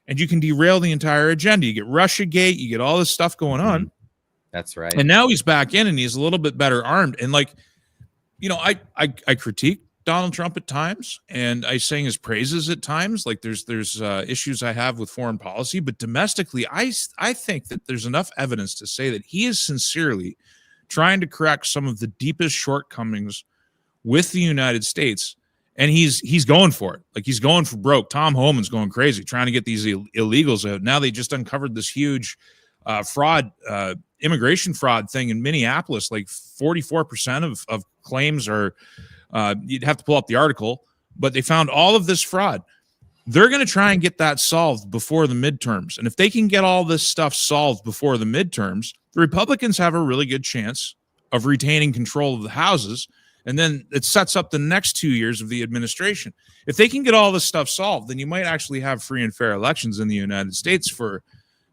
and you can derail the entire agenda. You get Russiagate, you get all this stuff going on, That's right. And now he's back in and he's a little bit better armed. And like, I critique Donald Trump at times, and I sing his praises at times. Like there's issues I have with foreign policy, but domestically, I think that there's enough evidence to say that he is sincerely trying to correct some of the deepest shortcomings with the United States, and he's going for it. Like he's going for broke. Tom Homan's going crazy trying to get these illegals out. Now they just uncovered this huge immigration fraud thing in Minneapolis. Like 44% of claims are, you'd have to pull up the article, but they found all of this fraud. They're going to try and get that solved before the midterms. And if they can get all this stuff solved before the midterms, the Republicans have a really good chance of retaining control of the houses. And then it sets up the next 2 years of the administration. If they can get all this stuff solved, then you might actually have free and fair elections in the United States for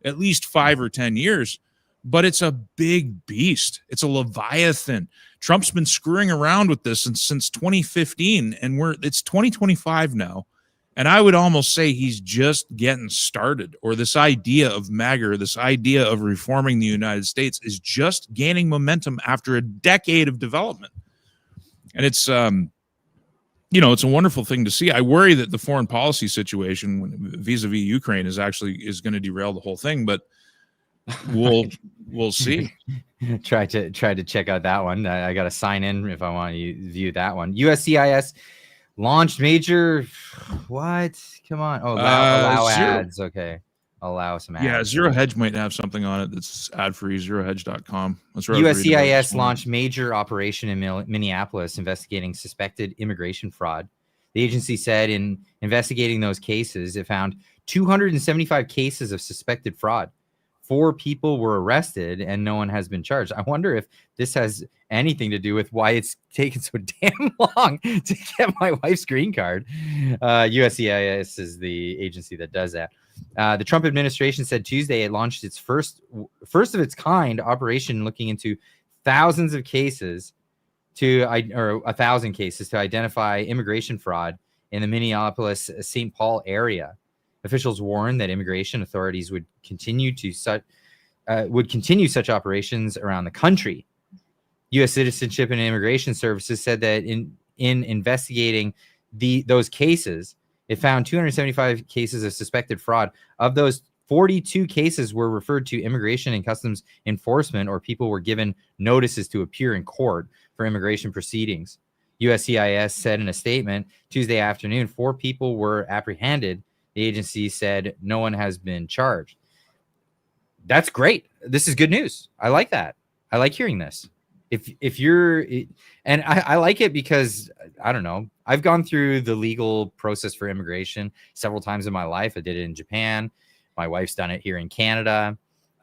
at least 5 or 10 years. But it's a big beast. It's a Leviathan. Trump's been screwing around with this since 2015, and it's 2025 now. And I would almost say he's just getting started, or this idea of MAGA, this idea of reforming the United States is just gaining momentum after a decade of development. And it's, it's a wonderful thing to see. I worry that the foreign policy situation vis-a-vis Ukraine is going to derail the whole thing, but we'll see. Try to check out that one. I got to sign in if I want to view that one. USCIS launched major. What? Come on. Oh, allow ads. Okay. Allow some ads. Yeah, Zero Hedge might have something on it that's ad-free, zerohedge.com. USCIS launched major operation in Minneapolis investigating suspected immigration fraud. The agency said in investigating those cases, it found 275 cases of suspected fraud. 4 people were arrested and no one has been charged. I wonder if this has anything to do with why it's taken so damn long to get my wife's green card. USCIS is the agency that does that. The Trump administration said Tuesday it launched its first of its kind operation looking into thousands of cases or 1,000 cases to identify immigration fraud in the Minneapolis-St. Paul area. Officials warned that immigration authorities would continue such operations around the country. U.S. Citizenship and Immigration Services said that in investigating those cases, it found 275 cases of suspected fraud. Of those, 42 cases were referred to Immigration and Customs Enforcement, or people were given notices to appear in court for immigration proceedings. USCIS said in a statement Tuesday afternoon, 4 people were apprehended. The agency said no one has been charged. That's great. This is good news. I like that. I like hearing this. If you're, and I like it because I don't know, I've gone through the legal process for immigration several times in my life. I did it in Japan. My wife's done it here in Canada.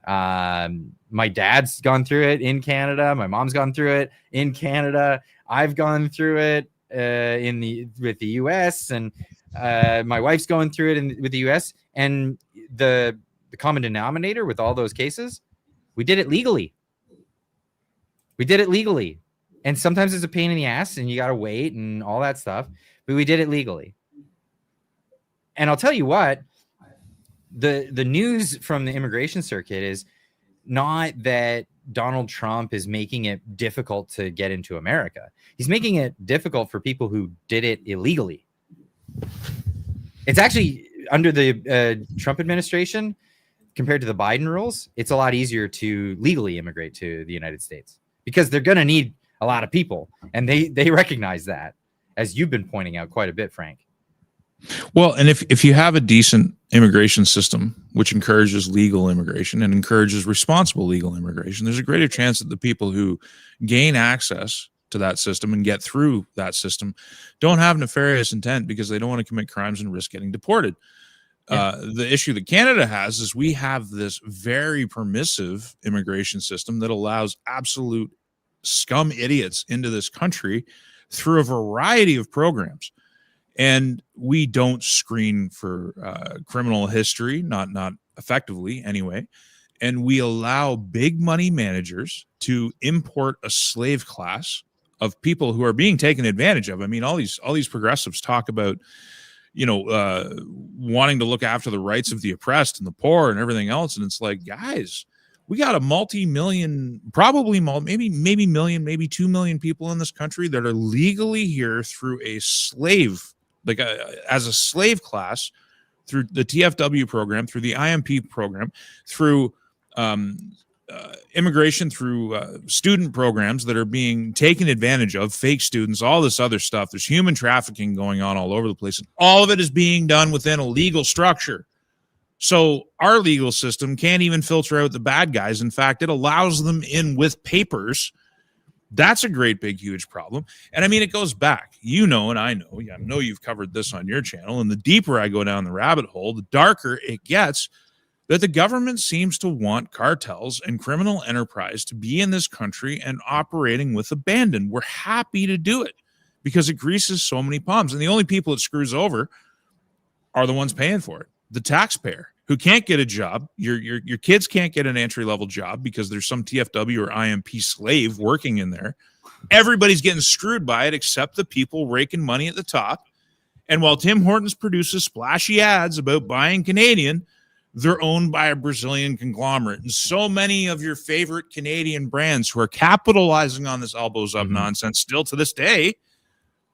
My dad's gone through it in Canada. My mom's gone through it in Canada. I've gone through it with the US, and my wife's going through it with the US. And the common denominator with all those cases, we did it legally. And sometimes it's a pain in the ass and you got to wait and all that stuff, but we did it legally. And I'll tell you what, the news from the immigration circuit is not that Donald Trump is making it difficult to get into America. He's making it difficult for people who did it illegally. It's actually under the Trump administration compared to the Biden rules, it's a lot easier to legally immigrate to the United States because they're going to need a lot of people. And they recognize that, as you've been pointing out quite a bit, Frank. Well, and if you have a decent immigration system, which encourages legal immigration and encourages responsible legal immigration, there's a greater chance that the people who gain access to that system and get through that system don't have nefarious intent because they don't want to commit crimes and risk getting deported. Yeah. The issue that Canada has is we have this very permissive immigration system that allows absolute scum idiots into this country through a variety of programs. And we don't screen for criminal history, not effectively anyway. And we allow big money managers to import a slave class of people who are being taken advantage of. I mean, all these progressives talk about, wanting to look after the rights of the oppressed and the poor and everything else. And it's like, guys, We got a multi-million, probably maybe million, maybe 2 million people in this country that are legally here through a slave, as a slave class, through the TFW program, through the IMP program, through immigration, through student programs that are being taken advantage of, fake students, all this other stuff. There's human trafficking going on all over the place. And all of it is being done within a legal structure. So our legal system can't even filter out the bad guys. In fact, it allows them in with papers. That's a great, big, huge problem. And I mean, it goes back, and I know you've covered this on your channel. And the deeper I go down the rabbit hole, the darker it gets, that the government seems to want cartels and criminal enterprise to be in this country and operating with abandon. We're happy to do it because it greases so many palms. And the only people it screws over are the ones paying for it. The taxpayer who can't get a job. Your kids can't get an entry-level job because there's some TFW or IMP slave working in there. Everybody's getting screwed by it except the people raking money at the top. And while Tim Hortons produces splashy ads about buying Canadian, they're owned by a Brazilian conglomerate. And so many of your favorite Canadian brands who are capitalizing on this elbows up nonsense still to this day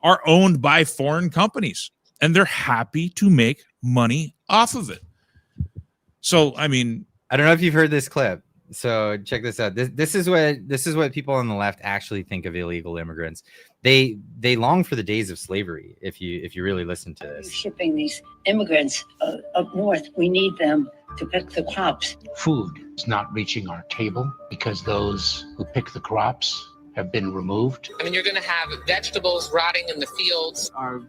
are owned by foreign companies. And they're happy to make money off of it. So, I mean, I don't know if you've heard this clip. So check this out. This is what people on the left actually think of illegal immigrants. They long for the days of slavery. If you really listen to this, shipping these immigrants up north, we need them to pick the crops. Food is not reaching our table because those who pick the crops have been removed. I mean, you're going to have vegetables rotting in the fields. Our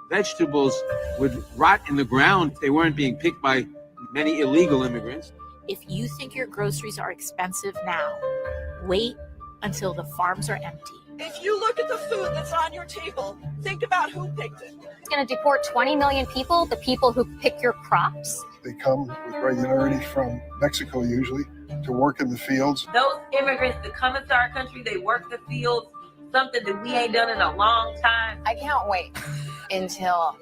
vegetables would rot in the ground if they weren't being picked by many illegal immigrants. If you think your groceries are expensive now, wait until the farms are empty. If you look at the food that's on your table, think about who picked it. It's going to deport 20 million people, the people who pick your crops. They come with regularity from Mexico usually to work in the fields. Those immigrants that come into our country, they work the fields, something that we ain't done in a long time. I can't wait until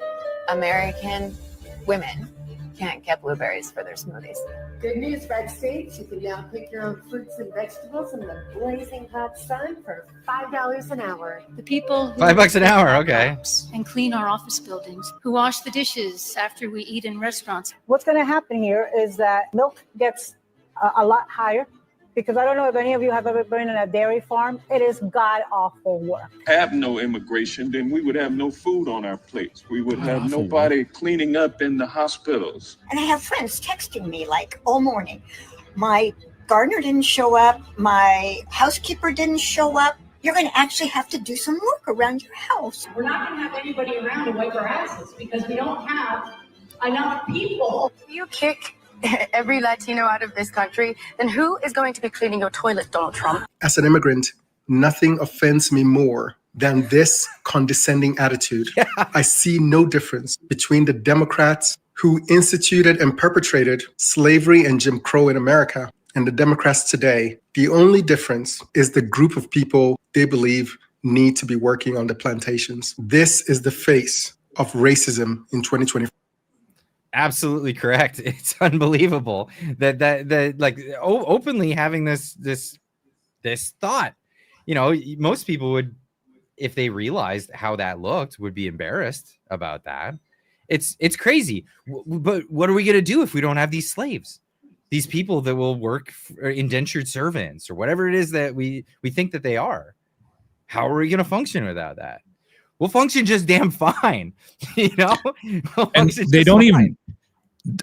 American women can't get blueberries for their smoothies. Good news, Red States. You can now pick your own fruits and vegetables in the blazing hot sun for $5 an hour. The people who $5 an hour, okay. And clean our office buildings, who wash the dishes after we eat in restaurants. What's going to happen here is that milk gets a lot higher, because I don't know if any of you have ever been in a dairy farm. It is god-awful work. Have no immigration, then we would have no food on our plates. We would have nobody cleaning up in the hospitals. And I have friends texting me like all morning. My gardener didn't show up. My housekeeper didn't show up. You're going to actually have to do some work around your house. We're not going to have anybody around to wipe our asses because we don't have enough people. If you kick every Latino out of this country, then who is going to be cleaning your toilet, Donald Trump? As an immigrant, nothing offends me more than this condescending attitude. I see no difference between the Democrats who instituted and perpetrated slavery and Jim Crow in America and the Democrats today. The only difference is the group of people they believe need to be working on the plantations. This is the face of racism in 2024. Absolutely correct. It's unbelievable that like openly having this thought. Most people would, if they realized how that looked, would be embarrassed about that. It's crazy. But what are we going to do if we don't have these slaves? These people that will work for indentured servants or whatever it is that we think that they are. How are we going to function without that? We'll function just damn fine, And they don't even,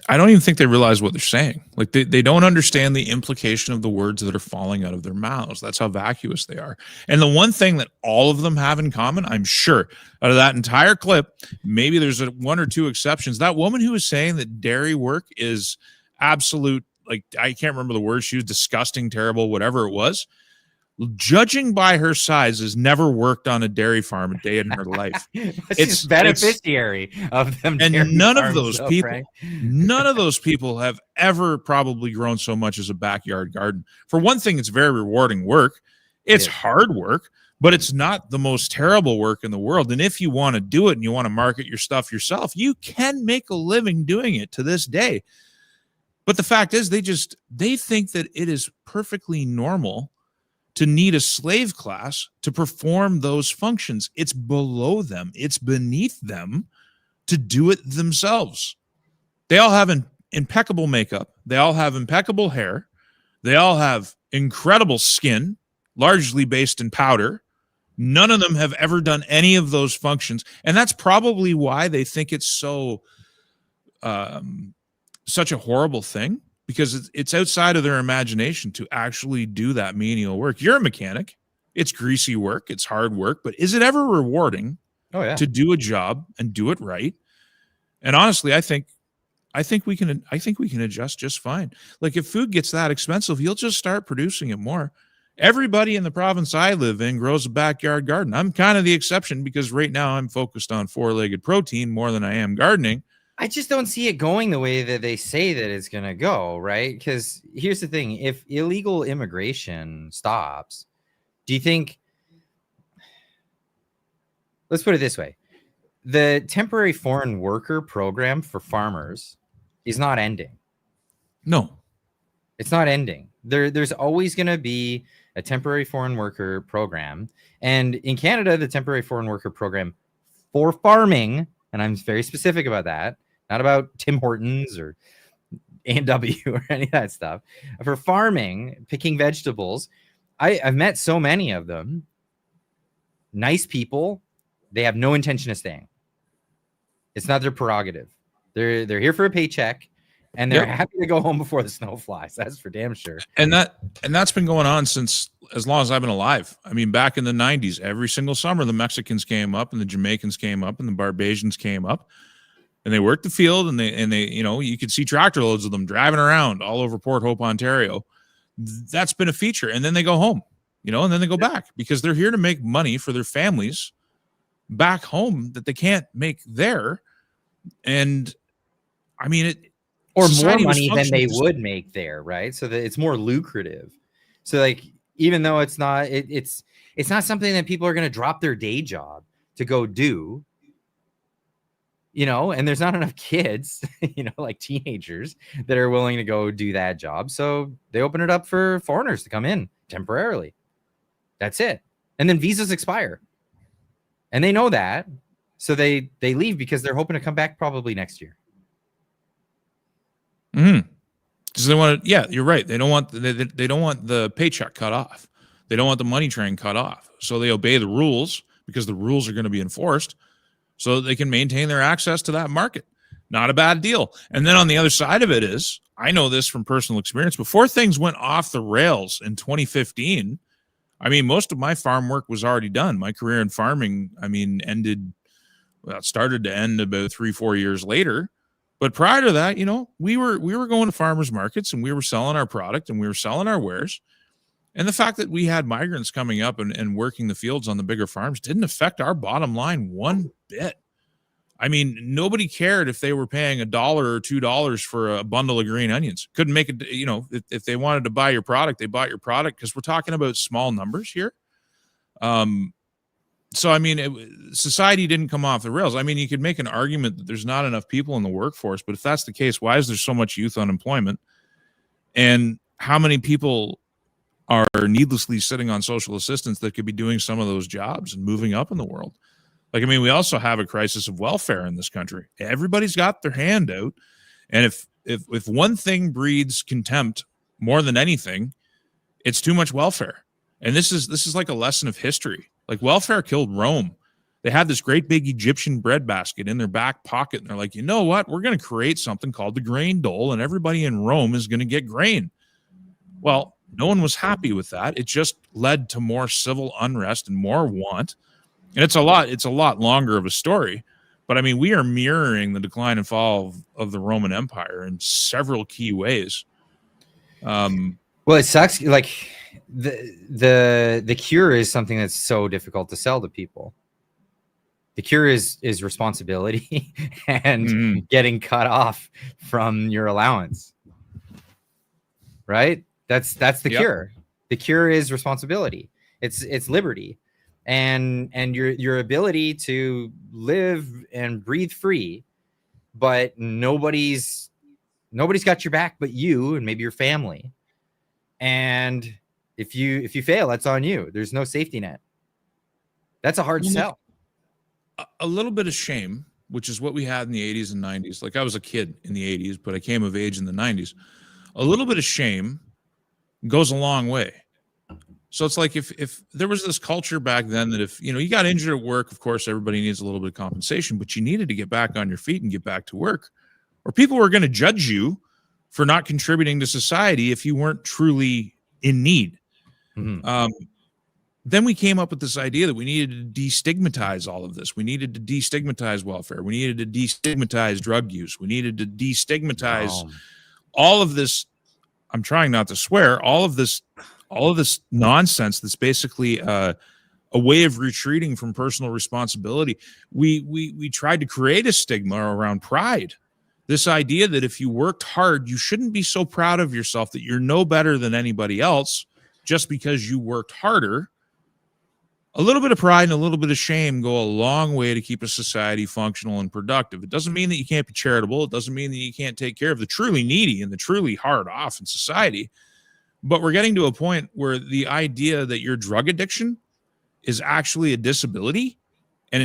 I don't even think they realize what they're saying. Like they don't understand the implication of the words that are falling out of their mouths. That's how vacuous they are. And the one thing that all of them have in common, I'm sure, out of that entire clip, maybe there's one or two exceptions. That woman who was saying that dairy work is absolute, like, I can't remember the word. She was disgusting, terrible, whatever it was. Judging by her size, has never worked on a dairy farm a day in her life. It's beneficiary of them. And none of those people have ever probably grown so much as a backyard garden. For one thing, it's very rewarding work. It's hard work, but it's not the most terrible work in the world. And if you want to do it and you want to market your stuff yourself, you can make a living doing it to this day. But the fact is, they think that it is perfectly normal to need a slave class to perform those functions. It's below them. It's beneath them to do it themselves. They all have impeccable makeup. They all have impeccable hair. They all have incredible skin, largely based in powder. None of them have ever done any of those functions. And that's probably why they think it's so such a horrible thing, because it's outside of their imagination to actually do that menial work. You're a mechanic. It's greasy work. It's hard work. But is it ever rewarding to do a job and do it right? And honestly, I think we can adjust just fine. Like, if food gets that expensive, you'll just start producing it more. Everybody in the province I live in grows a backyard garden. I'm kind of the exception because right now I'm focused on four-legged protein more than I am gardening. I just don't see it going the way that they say that it's going to go, right? Because here's the thing. If illegal immigration stops, do you think... Let's put it this way. The temporary foreign worker program for farmers is not ending. No. It's not ending. There's always going to be a temporary foreign worker program. And in Canada, the temporary foreign worker program for farming, and I'm very specific about that, not about Tim Hortons or A&W or any of that stuff. For farming, picking vegetables, I've met so many of them. Nice people. They have no intention of staying. It's not their prerogative. They're here for a paycheck, and they're happy to go home before the snow flies. That's for damn sure. And that's been going on since as long as I've been alive. I mean, back in the 90s, every single summer, the Mexicans came up and the Jamaicans came up and the Barbadians came up, and they worked the field, and they you could see tractor loads of them driving around all over Port Hope, Ontario. That's been a feature. And then they go home, and then they go back because they're here to make money for their families back home that they can't make there. And I mean, or more money than they would make there, right? So that it's more lucrative. So like, even though it's not, it's not something that people are going to drop their day job to go do, and there's not enough kids, like teenagers that are willing to go do that job. So they open it up for foreigners to come in temporarily. That's it. And then visas expire. And they know that. So they leave because they're hoping to come back probably next year. Because they want to, you're right. They don't want the paycheck cut off. They don't want the money train cut off. So they obey the rules because the rules are going to be enforced so that they can maintain their access to that market. Not a bad deal. And then on the other side of it is, I know this from personal experience, before things went off the rails in 2015, I mean, most of my farm work was already done. My career in farming, it started to end about 3-4 years later. But prior to that, we were going to farmers markets and we were selling our product and we were selling our wares. And the fact that we had migrants coming up and working the fields on the bigger farms didn't affect our bottom line one bit. I mean, nobody cared if they were paying $1 or $2 for a bundle of green onions. Couldn't make it, if they wanted to buy your product, they bought your product because we're talking about small numbers here. So, I mean, society didn't come off the rails. I mean, you could make an argument that there's not enough people in the workforce, but if that's the case, why is there so much youth unemployment? And how many people are needlessly sitting on social assistance that could be doing some of those jobs and moving up in the world? Like, I mean, we also have a crisis of welfare in this country. Everybody's got their hand out. And if one thing breeds contempt more than anything, it's too much welfare. And this is like a lesson of history. Like, welfare killed Rome. They had this great big Egyptian breadbasket in their back pocket. And they're like, you know what? We're going to create something called the grain dole, and everybody in Rome is going to get grain. Well, no one was happy with that. It just led to more civil unrest and more want. And it's a lot longer of a story. But I mean, we are mirroring the decline and fall of the Roman Empire in several key ways. Well, it sucks. Like, the cure is something that's so difficult to sell to people. The cure is responsibility and getting cut off from your allowance. Right? That's the cure. The cure is responsibility. It's liberty. And your ability to live and breathe free, but nobody's Nobody's got your back but you and maybe your family. And if you fail, that's on you. There's no safety net. That's a hard sell. A little bit of shame, which is what we had in the 80s and 90s. Like, I was a kid in the 80s, but I came of age in the 90s. A little bit of shame goes a long way. So it's like if there was this culture back then that if, you got injured at work, of course, everybody needs a little bit of compensation, but you needed to get back on your feet and get back to work, or people were going to judge you for not contributing to society if you weren't truly in need. Then we came up with this idea that we needed to destigmatize all of this. We needed to destigmatize welfare. We needed to destigmatize drug use. We needed to destigmatize all of this. I'm trying not to swear. All of this nonsense that's basically a way of retreating from personal responsibility. We tried to create a stigma around pride. This idea that if you worked hard, you shouldn't be so proud of yourself that you're no better than anybody else just because you worked harder. A little bit of pride and a little bit of shame go a long way to keep a society functional and productive. It doesn't mean that you can't be charitable. It doesn't mean that you can't take care of the truly needy and the truly hard off in society. But we're getting to a point where the idea that your drug addiction is actually a disability and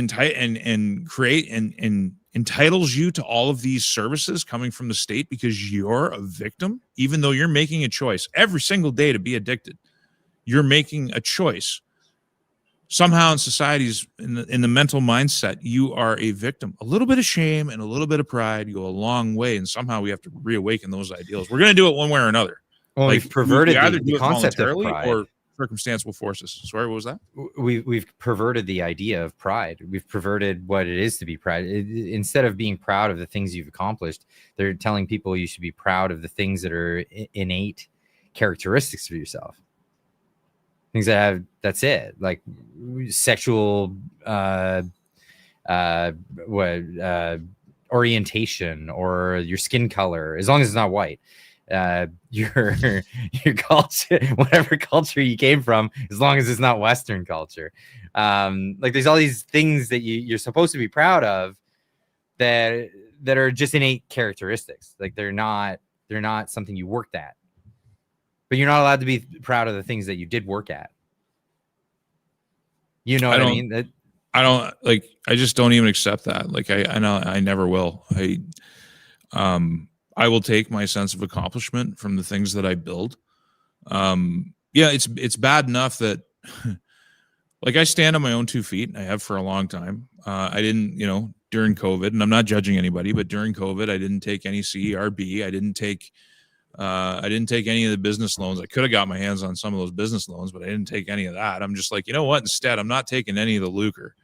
entitles you to all of these services coming from the state because you're a victim, even though you're making a choice every single day to be addicted. You're making a choice. Somehow in society's in the mental mindset, you are a victim. A little bit of shame and a little bit of pride go a long way, and somehow we have to reawaken those ideals. We're going to do it one way or another. Well, we've perverted the concept of pride, or circumstantial forces. Sorry, what was that? We've perverted the idea of pride. We've perverted what it is to be proud. Instead of being proud of the things you've accomplished, they're telling people you should be proud of the things that are innate characteristics for yourself. Things that have, that's it, like sexual orientation or your skin color, as long as it's not white. Your culture, whatever culture you came from, as long as it's not Western culture. Like there's all these things that you're supposed to be proud of that are just innate characteristics. Like they're not something you worked at. But you're not allowed to be proud of the things that you did work at. You know what I mean? I just don't even accept that. Like I know I never will. I will take my sense of accomplishment from the things that I build. It's bad enough that like I stand on my own 2 feet. I have for a long time. I didn't, during COVID, and I'm not judging anybody, but during COVID, I didn't take any CERB. I didn't take any of the business loans. I could have got my hands on some of those business loans, but I didn't take any of that. I'm just like, you know what? Instead, I'm not taking any of the lucre.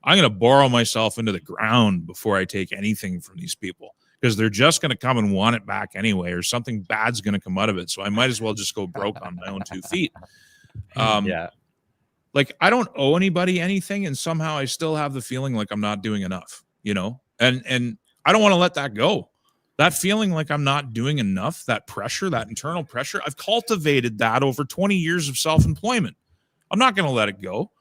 I'm going to borrow myself into the ground before I take anything from these people, because they're just going to come and want it back anyway, or something bad's going to come out of it. So I might as well just go broke on my own 2 feet. Like I don't owe anybody anything, and somehow I still have the feeling like I'm not doing enough, and I don't want to let that go. That feeling like I'm not doing enough, that pressure, that internal pressure, I've cultivated that over 20 years of self-employment. I'm not going to let it go.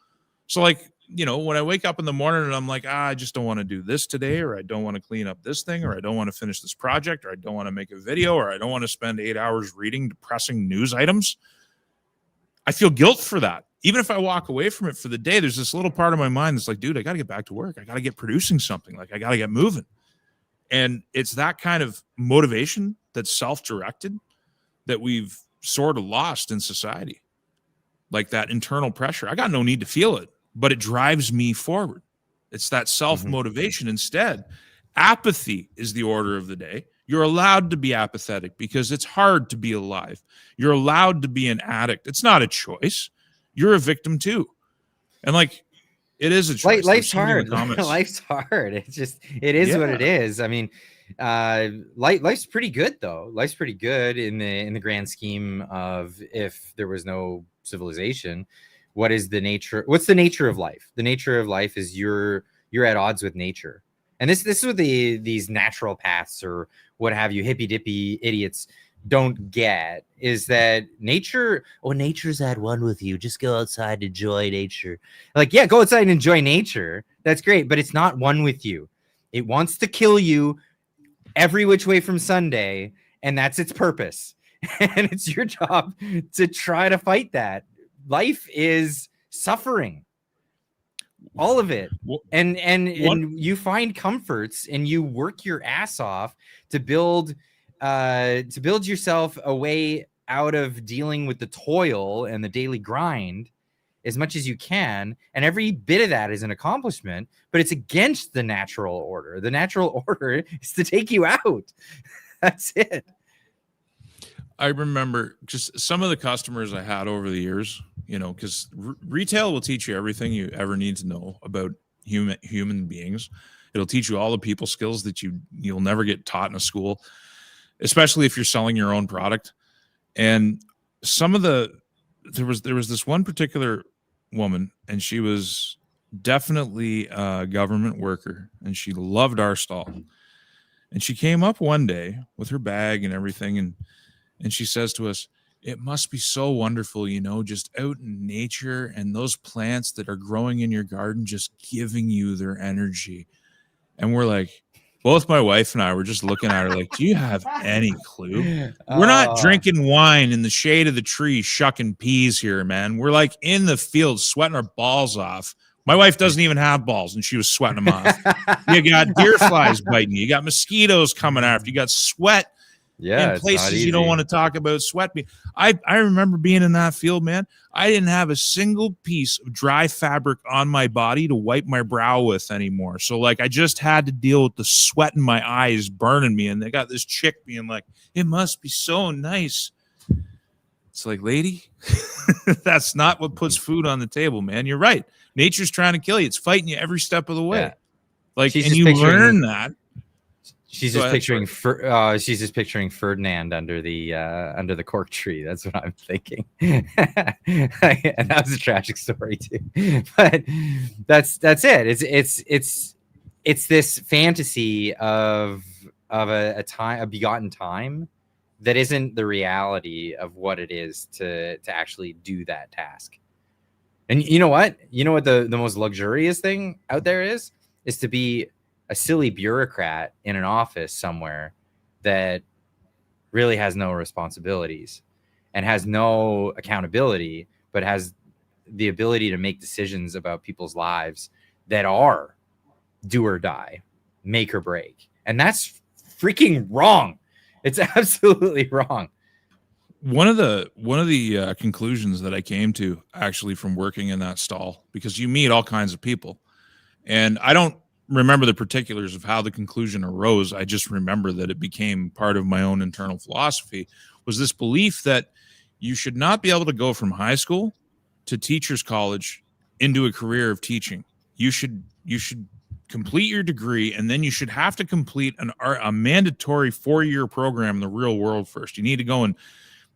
So like, when I wake up in the morning and I'm like, I just don't want to do this today, or I don't want to clean up this thing, or I don't want to finish this project, or I don't want to make a video, or I don't want to spend 8 hours reading depressing news items, I feel guilt for that. Even if I walk away from it for the day, there's this little part of my mind that's like, dude, I got to get back to work. I got to get producing something. Like I got to get moving. And it's that kind of motivation that's self-directed that we've sort of lost in society. Like that internal pressure. I got no need to feel it, but it drives me forward. It's that self-motivation. Instead, apathy is the order of the day. You're allowed to be apathetic because it's hard to be alive. You're allowed to be an addict. It's not a choice. You're a victim too. And like, it is a choice. Life's hard. Life's hard. It's just, it is what it is. I mean, life's pretty good though. Life's pretty good in the grand scheme of, if there was no civilization, what's the nature of life? The nature of life is you're at odds with nature. And this is what these natural paths or what have you, hippy dippy idiots don't get, is that nature's at one with you. Just go outside, enjoy nature. Like, yeah, go outside and enjoy nature. That's great, but it's not one with you. It wants to kill you every which way from Sunday, and that's its purpose. And it's your job to try to fight that. Life is suffering, all of it. And you find comforts and you work your ass off to build yourself a way out of dealing with the toil and the daily grind as much as you can. And every bit of that is an accomplishment, but it's against the natural order. The natural order is to take you out. That's it. I remember just some of the customers I had over the years, you know, because retail will teach you everything you ever need to know about human beings. It'll teach you all the people skills that you'll never get taught in a school, especially if you're selling your own product. And there was this one particular woman, and she was definitely a government worker, and she loved our stall. And she came up one day with her bag and everything, and she says to us, "It must be so wonderful, you know, just out in nature and those plants that are growing in your garden just giving you their energy." And we're like, both my wife and I were just looking at her like, do you have any clue? We're not drinking wine in the shade of the tree shucking peas here, man. We're like in the field sweating our balls off. My wife doesn't even have balls, and she was sweating them off. You got deer flies biting you. You got mosquitoes coming after you. You got sweat. Yeah, in places you don't want to talk about sweat. I remember being in that field, man. I didn't have a single piece of dry fabric on my body to wipe my brow with anymore. So like I just had to deal with the sweat in my eyes burning me. And they got this chick being like, "It must be so nice." It's like, lady, that's not what puts food on the table, man. You're right. Nature's trying to kill you. It's fighting you every step of the way. Yeah. Like, and you learn that. She's just picturing Ferdinand under the cork tree. That's what I'm thinking. And that was a tragic story too. But that's it. It's this fantasy of a begotten time that isn't the reality of what it is to actually do that task. And you know what? You know what the most luxurious thing out there is to be a silly bureaucrat in an office somewhere that really has no responsibilities and has no accountability, but has the ability to make decisions about people's lives that are do or die, make or break. And that's freaking wrong. It's absolutely wrong. One of the conclusions that I came to actually from working in that stall, because you meet all kinds of people, and I don't remember the particulars of how the conclusion arose. I just remember that it became part of my own internal philosophy, was this belief that you should not be able to go from high school to teacher's college into a career of teaching. You should complete your degree, and then you should have to complete a mandatory 4-year program in the real world first. You need to go and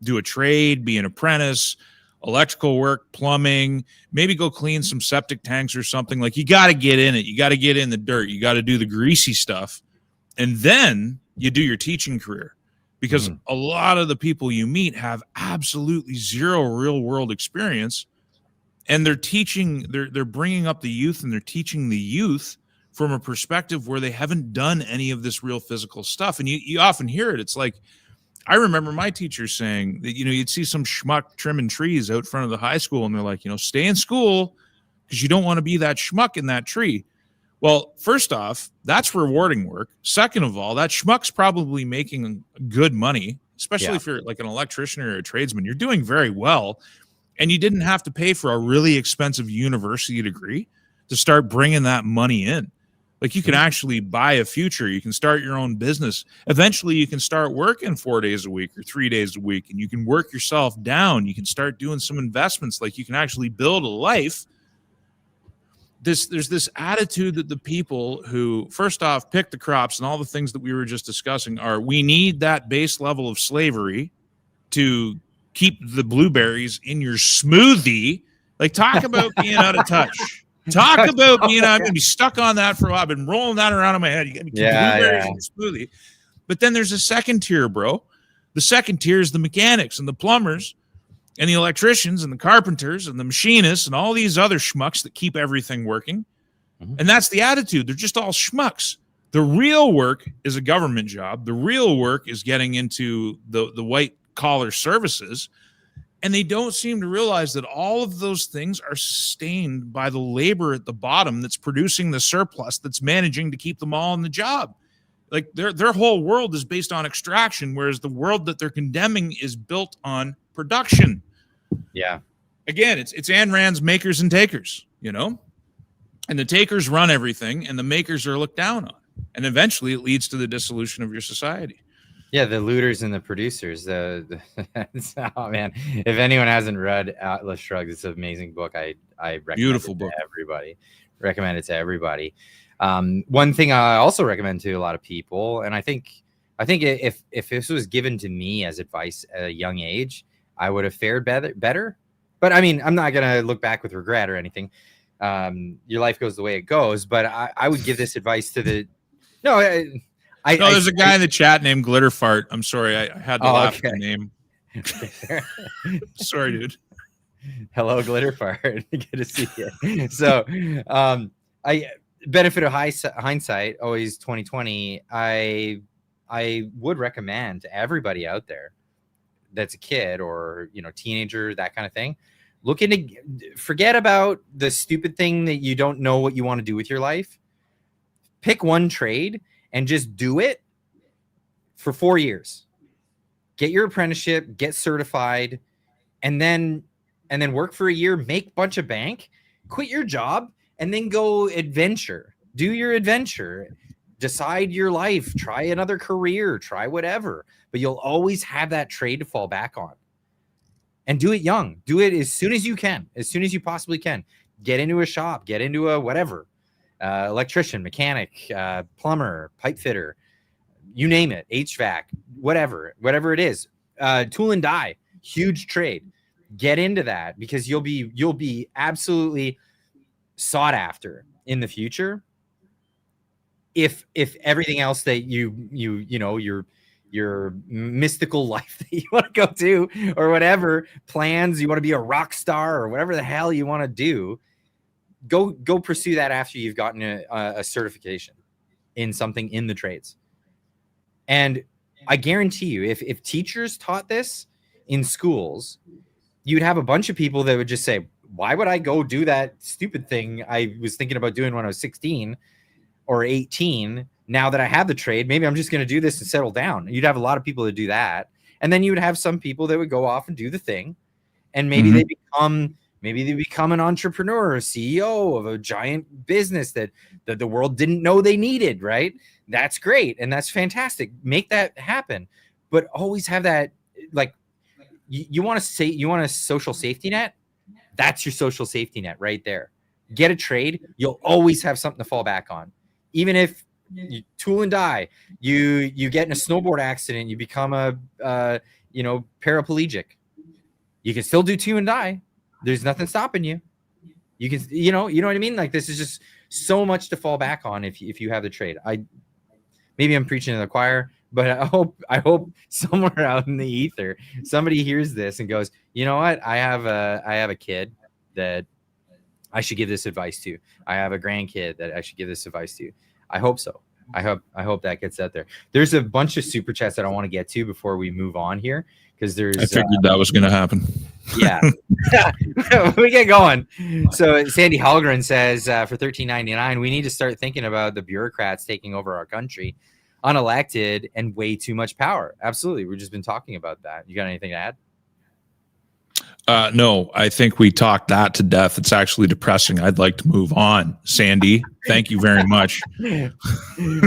do a trade, be an apprentice, electrical work, plumbing, maybe go clean some septic tanks or something. Like, you got to get in it. You got to get in the dirt. You got to do the greasy stuff. And then you do your teaching career, because a lot of the people you meet have absolutely zero real world experience. And they're teaching, they're bringing up the youth, and they're teaching the youth from a perspective where they haven't done any of this real physical stuff. And you often hear it. It's like, I remember my teacher saying that, you know, you'd see some schmuck trimming trees out front of the high school, and they're like, you know, stay in school because you don't want to be that schmuck in that tree. Well, first off, that's rewarding work. Second of all, that schmuck's probably making good money, especially if you're like an electrician or a tradesman. You're doing very well, and you didn't have to pay for a really expensive university degree to start bringing that money in. Like, you can actually buy a future. You can start your own business. Eventually, you can start working 4 days a week or 3 days a week, and you can work yourself down. You can start doing some investments. Like, you can actually build a life. There's this attitude that the people who, first off, pick the crops and all the things that we were just discussing are, we need that base level of slavery to keep the blueberries in your smoothie. Like, talk about being out of touch. Talk about being out and be stuck on that for a while. I've been rolling that around in my head. You got to keep blueberries in your smoothie. But then there's a second tier, bro. The second tier is the mechanics and the plumbers and the electricians and the carpenters and the machinists and all these other schmucks that keep everything working. And that's the attitude. They're just all schmucks. The real work is a government job. The real work is getting into the white collar services. And they don't seem to realize that all of those things are sustained by the labor at the bottom that's producing the surplus, that's managing to keep them all in the job. Like their whole world is based on extraction, whereas the world that they're condemning is built on production. Yeah. Again, it's Ayn Rand's makers and takers, you know? And the takers run everything, and the makers are looked down on. And eventually it leads to the dissolution of your society. Yeah, the looters and the producers. Oh man, if anyone hasn't read Atlas Shrugged, it's an amazing book. I recommend Beautiful it book. to everybody. Recommend it to everybody. One thing I also recommend to a lot of people, and I think if this was given to me as advice at a young age, I would have fared better. But I mean, I'm not gonna look back with regret or anything. Your life goes the way it goes. But I would give this advice to the there's a guy in the chat named Glitterfart. I'm sorry, I had to laugh at the name. Sorry, dude. Hello, Glitterfart. Good to see you. So, I benefit of hindsight, always 2020. I would recommend to everybody out there that's a kid or teenager, that kind of thing. Forget about the stupid thing that you don't know what you want to do with your life. Pick one trade and just do it for 4 years. Get your apprenticeship, get certified, and then work for a year, make a bunch of bank, quit your job, and then go adventure. Do your adventure. Decide your life. Try another career. Try whatever. But you'll always have that trade to fall back on. And do it young. Do it as soon as you can, as soon as you possibly can. Get into a shop. Get into a whatever. Electrician, mechanic, plumber, pipe fitter, you name it, HVAC, whatever it is. Tool and die, huge trade. Get into that because you'll be absolutely sought after in the future. If everything else that your mystical life that you want to go to or whatever plans, you want to be a rock star or whatever the hell you want to do. Go pursue that after you've gotten a certification in something in the trades. And I guarantee you, if teachers taught this in schools, you'd have a bunch of people that would just say, why would I go do that stupid thing I was thinking about doing when I was 16 or 18? Now that I have the trade, maybe I'm just going to do this and settle down. You'd have a lot of people that do that. And then you would have some people that would go off and do the thing. And maybe they become an entrepreneur or CEO of a giant business that the world didn't know they needed, right? That's great. And that's fantastic. Make that happen. But always have that, like, you want a social safety net? That's your social safety net right there. Get a trade. You'll always have something to fall back on. Even if you tool and die, you get in a snowboard accident, you become a paraplegic. You can still do tool and die. There's nothing stopping you. You can, you know what I mean? Like, this is just so much to fall back on if you have the trade. Maybe I'm preaching to the choir, but I hope somewhere out in the ether, somebody hears this and goes, you know what? I have a kid that I should give this advice to. I have a grandkid that I should give this advice to. I hope so. I hope that gets out there. There's a bunch of super chats that I want to get to before we move on here. Because I figured that was going to happen. Yeah. We get going. So Sandy Halgren says for $13.99, we need to start thinking about the bureaucrats taking over our country, unelected and way too much power. Absolutely. We've just been talking about that. You got anything to add? No, I think we talked that to death. It's actually depressing. I'd like to move on. Sandy, thank you very much.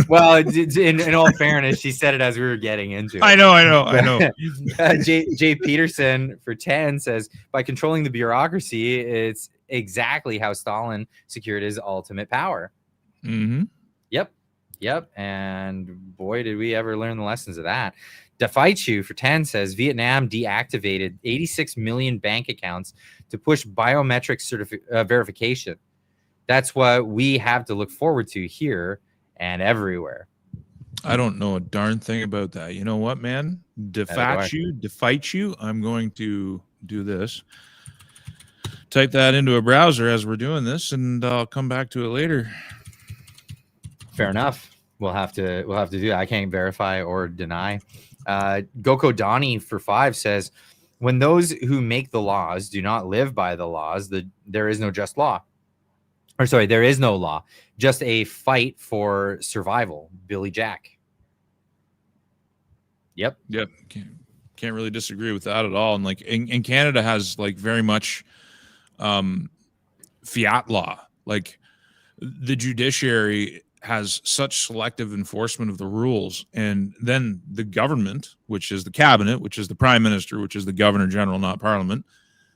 Well, in all fairness, she said it as we were getting into it. I know. Jay Peterson for 10 says, by controlling the bureaucracy, it's exactly how Stalin secured his ultimate power. Mm-hmm. Yep. And boy, did we ever learn the lessons of that. Defaichu for 10 says Vietnam deactivated 86 million bank accounts to push biometric verification. That's what we have to look forward to here and everywhere. I don't know a darn thing about that. You know what, man? Defaichu. I'm going to do this. Type that into a browser as we're doing this, and I'll come back to it later. Fair enough. we'll have to do that. I can't verify or deny. Goko Donnie for 5 says, when those who make the laws do not live by the laws, there is no just law. Or sorry, there is no law, just a fight for survival. Billy Jack. Yep. Can't really disagree with that at all. And like, in Canada has like very much fiat law. Like the judiciary has such selective enforcement of the rules, and then the government, which is the cabinet, which is the prime minister, which is the governor general, not parliament,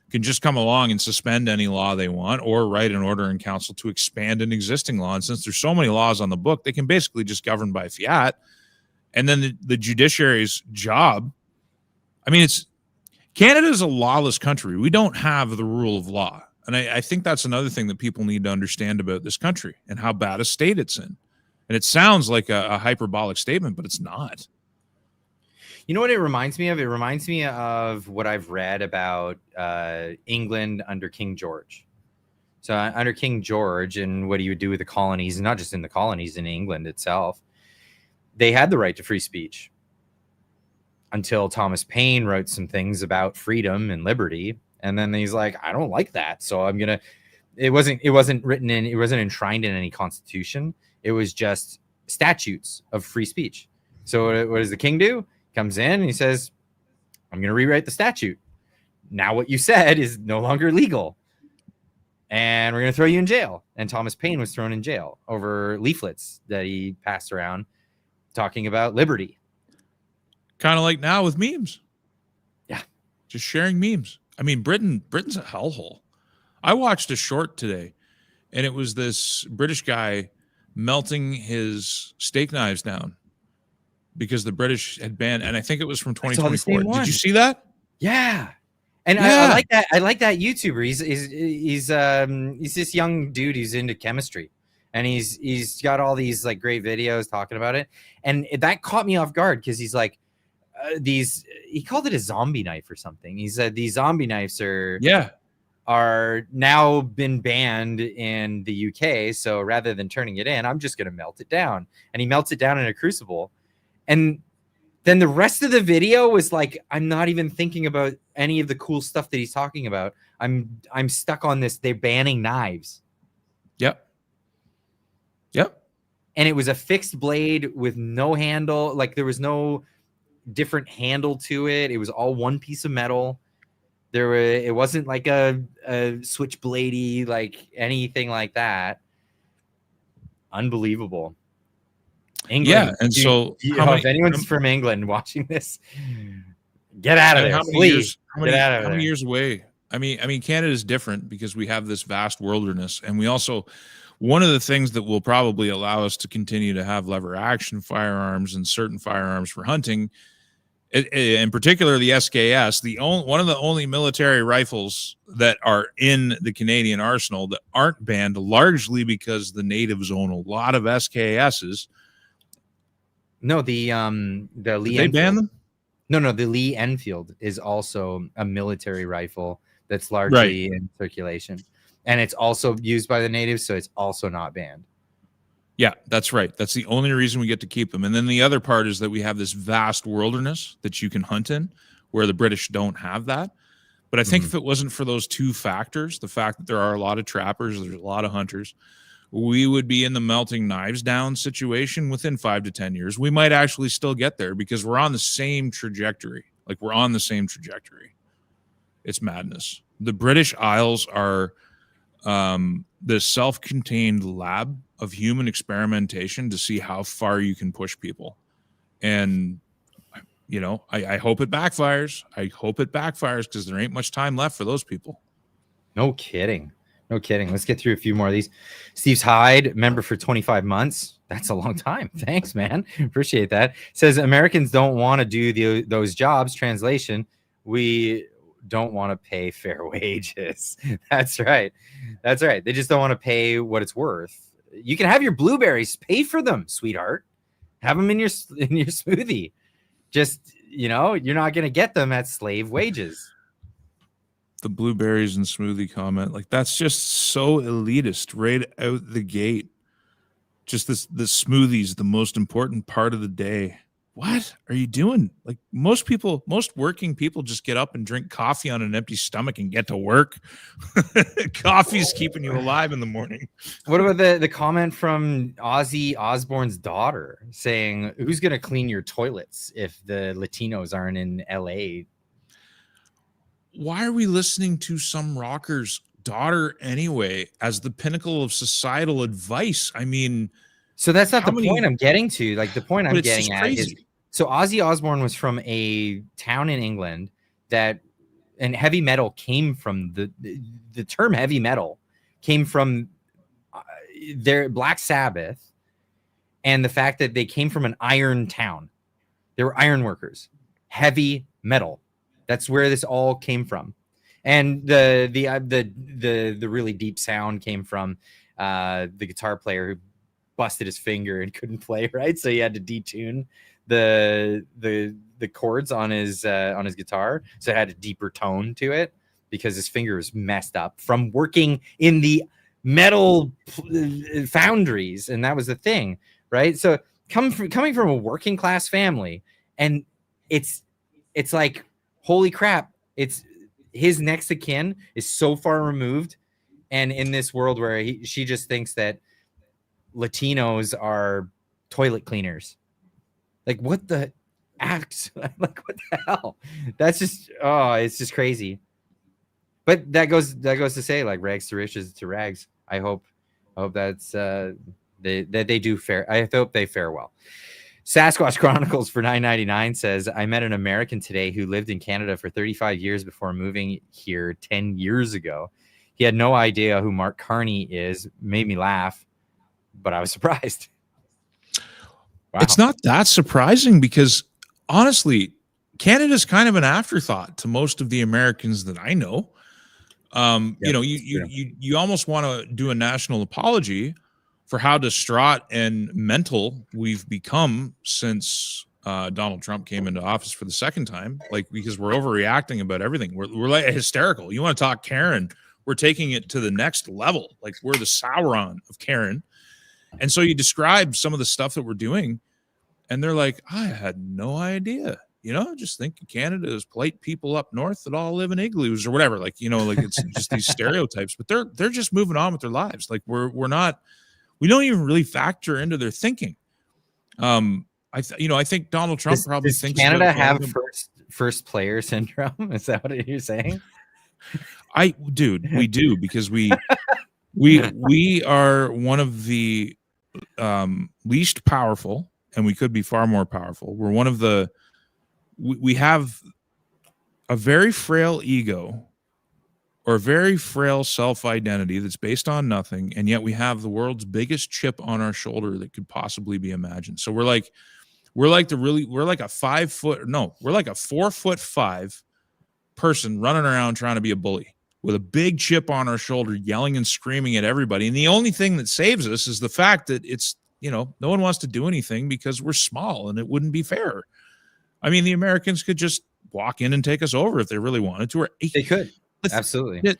can just come along and suspend any law they want or write an order in council to expand an existing law. And since there's so many laws on the book, they can basically just govern by fiat. And then the judiciary's job, I mean, Canada is a lawless country. We don't have the rule of law. And I think that's another thing that people need to understand about this country and how bad a state it's in. And it sounds like a hyperbolic statement, but it's not. You know what it reminds me of? It reminds me of what I've read about England under King George. So under King George and what he would do with the colonies, and not just in the colonies, in England itself, they had the right to free speech until Thomas Paine wrote some things about freedom and liberty. And then he's like, I don't like that. So I'm going to, it wasn't enshrined in any constitution. It was just statutes of free speech. So what does the king do? Comes in and he says, I'm going to rewrite the statute. Now what you said is no longer legal. And we're going to throw you in jail. And Thomas Paine was thrown in jail over leaflets that he passed around talking about liberty. Kind of like now with memes. Yeah. Just sharing memes. I mean, Britain's a hellhole. I watched a short today, and it was this British guy melting his steak knives down because the British had banned, and I think it was from 2024. Did you see that? Yeah. And Yeah. I like that. I like that YouTuber. He's this young dude who's into chemistry, and he's got all these like great videos talking about it. And that caught me off guard because he's like, he called it a zombie knife or something. He said these zombie knives are now been banned in the UK. So rather than turning it in, I'm just going to melt it down. And he melts it down in a crucible. And then the rest of the video was like, I'm not even thinking about any of the cool stuff that he's talking about. I'm stuck on this. They're banning knives. Yep. And it was a fixed blade with no handle. Like there was no different handle to it. It was all one piece of metal. It wasn't like a switchbladey, like anything like that. Unbelievable. England. Yeah, and if anyone's from England watching this, get out of there, please. How many years away? I mean, Canada is different because we have this vast wilderness, and we also, one of the things that will probably allow us to continue to have lever action firearms and certain firearms for hunting, in particular the SKS, one of the only military rifles that are in the Canadian arsenal that aren't banned, largely because the natives own a lot of SKSs. No, the Lee. They ban them? No, the Lee Enfield is also a military rifle that's largely in circulation, and it's also used by the natives, so it's also not banned. Yeah, that's right. That's the only reason we get to keep them. And then the other part is that we have this vast wilderness that you can hunt in, where the British don't have that. But I think if it wasn't for those two factors, the fact that there are a lot of trappers, there's a lot of hunters, we would be in the melting knives down situation within 5 to 10 years. We might actually still get there because we're on the same trajectory. It's madness. The British Isles are the self-contained lab of human experimentation to see how far you can push people. And, you know, I hope it backfires. Because there ain't much time left for those people. No kidding. Let's get through a few more of these. Steve's Hyde, member for 25 months. That's a long time. Thanks, man. Appreciate that. Says Americans don't want to do those jobs. Translation, we don't want to pay fair wages. That's right. They just don't want to pay what it's worth. You can have your blueberries. Pay for them, sweetheart. Have them in your smoothie. Just, you know, you're not going to get them at slave wages. The blueberries and smoothie comment, like, that's just so elitist right out the gate. Just the smoothies, the most important part of the day. What are you doing? Like most working people just get up and drink coffee on an empty stomach and get to work. Coffee's keeping you alive in the morning. What about the comment from Ozzy Osbourne's daughter saying, who's going to clean your toilets if the Latinos aren't in LA? Why are we listening to some rocker's daughter anyway as the pinnacle of societal advice? I mean, so that's not the point I'm getting to. Like the point I'm getting at is, so Ozzy Osbourne was from a town in England and heavy metal came from the term heavy metal came from their Black Sabbath, and the fact that they came from an iron town. They were iron workers. Heavy metal. That's where this all came from. And the really deep sound came from the guitar player who busted his finger and couldn't play, right? So he had to detune the chords on his guitar, so it had a deeper tone to it because his finger was messed up from working in the metal foundries, and that was the thing, right? So coming from a working class family, and it's like, holy crap, it's his next of kin is so far removed, and in this world where she just thinks that Latinos are toilet cleaners. Like what the act? Like what the hell? That's just it's just crazy. But that goes to say, like, rags to riches to rags. I hope that's that they do fare. I hope they fare well. Sasquatch Chronicles for $9.99 says, I met an American today who lived in Canada for 35 years before moving here 10 years ago. He had no idea who Mark Carney is. Made me laugh, but I was surprised. Wow. It's not that surprising because honestly, Canada's kind of an afterthought to most of the Americans that I know. You almost want to do a national apology for how distraught and mental we've become since Donald Trump came into office for the second time, like, because we're overreacting about everything. We're like hysterical. You want to talk Karen, we're taking it to the next level. Like we're the Sauron of Karen. And so you describe some of the stuff that we're doing and they're like, I had no idea. Just think Canada is polite people up north that all live in igloos or whatever. Like, like it's just these stereotypes, but they're just moving on with their lives. Like we don't even really factor into their thinking. I think Donald Trump probably thinks Canada have first player syndrome. Is that what you're saying? We do, because we are one of the least powerful, and we could be far more powerful. We're one of the we have a very frail ego or a very frail self-identity that's based on nothing, and yet we have the world's biggest chip on our shoulder that could possibly be imagined. So we're like a 4'5" person running around trying to be a bully with a big chip on our shoulder, yelling and screaming at everybody. And the only thing that saves us is the fact that it's, no one wants to do anything because we're small and it wouldn't be fair. I mean, the Americans could just walk in and take us over if they really wanted to. Or they could. Absolutely.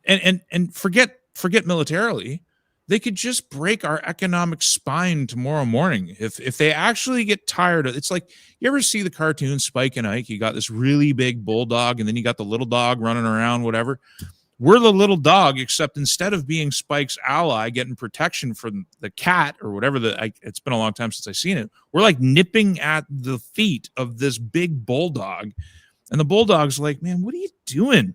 And forget militarily. They could just break our economic spine tomorrow morning. If they actually get tired of it's like, you ever see the cartoon Spike and Ike? You got this really big bulldog, and then you got the little dog running around, whatever. We're the little dog, except instead of being Spike's ally, getting protection from the cat or whatever, it's been a long time since I've seen it. We're like nipping at the feet of this big bulldog. And the bulldog's like, man, what are you doing?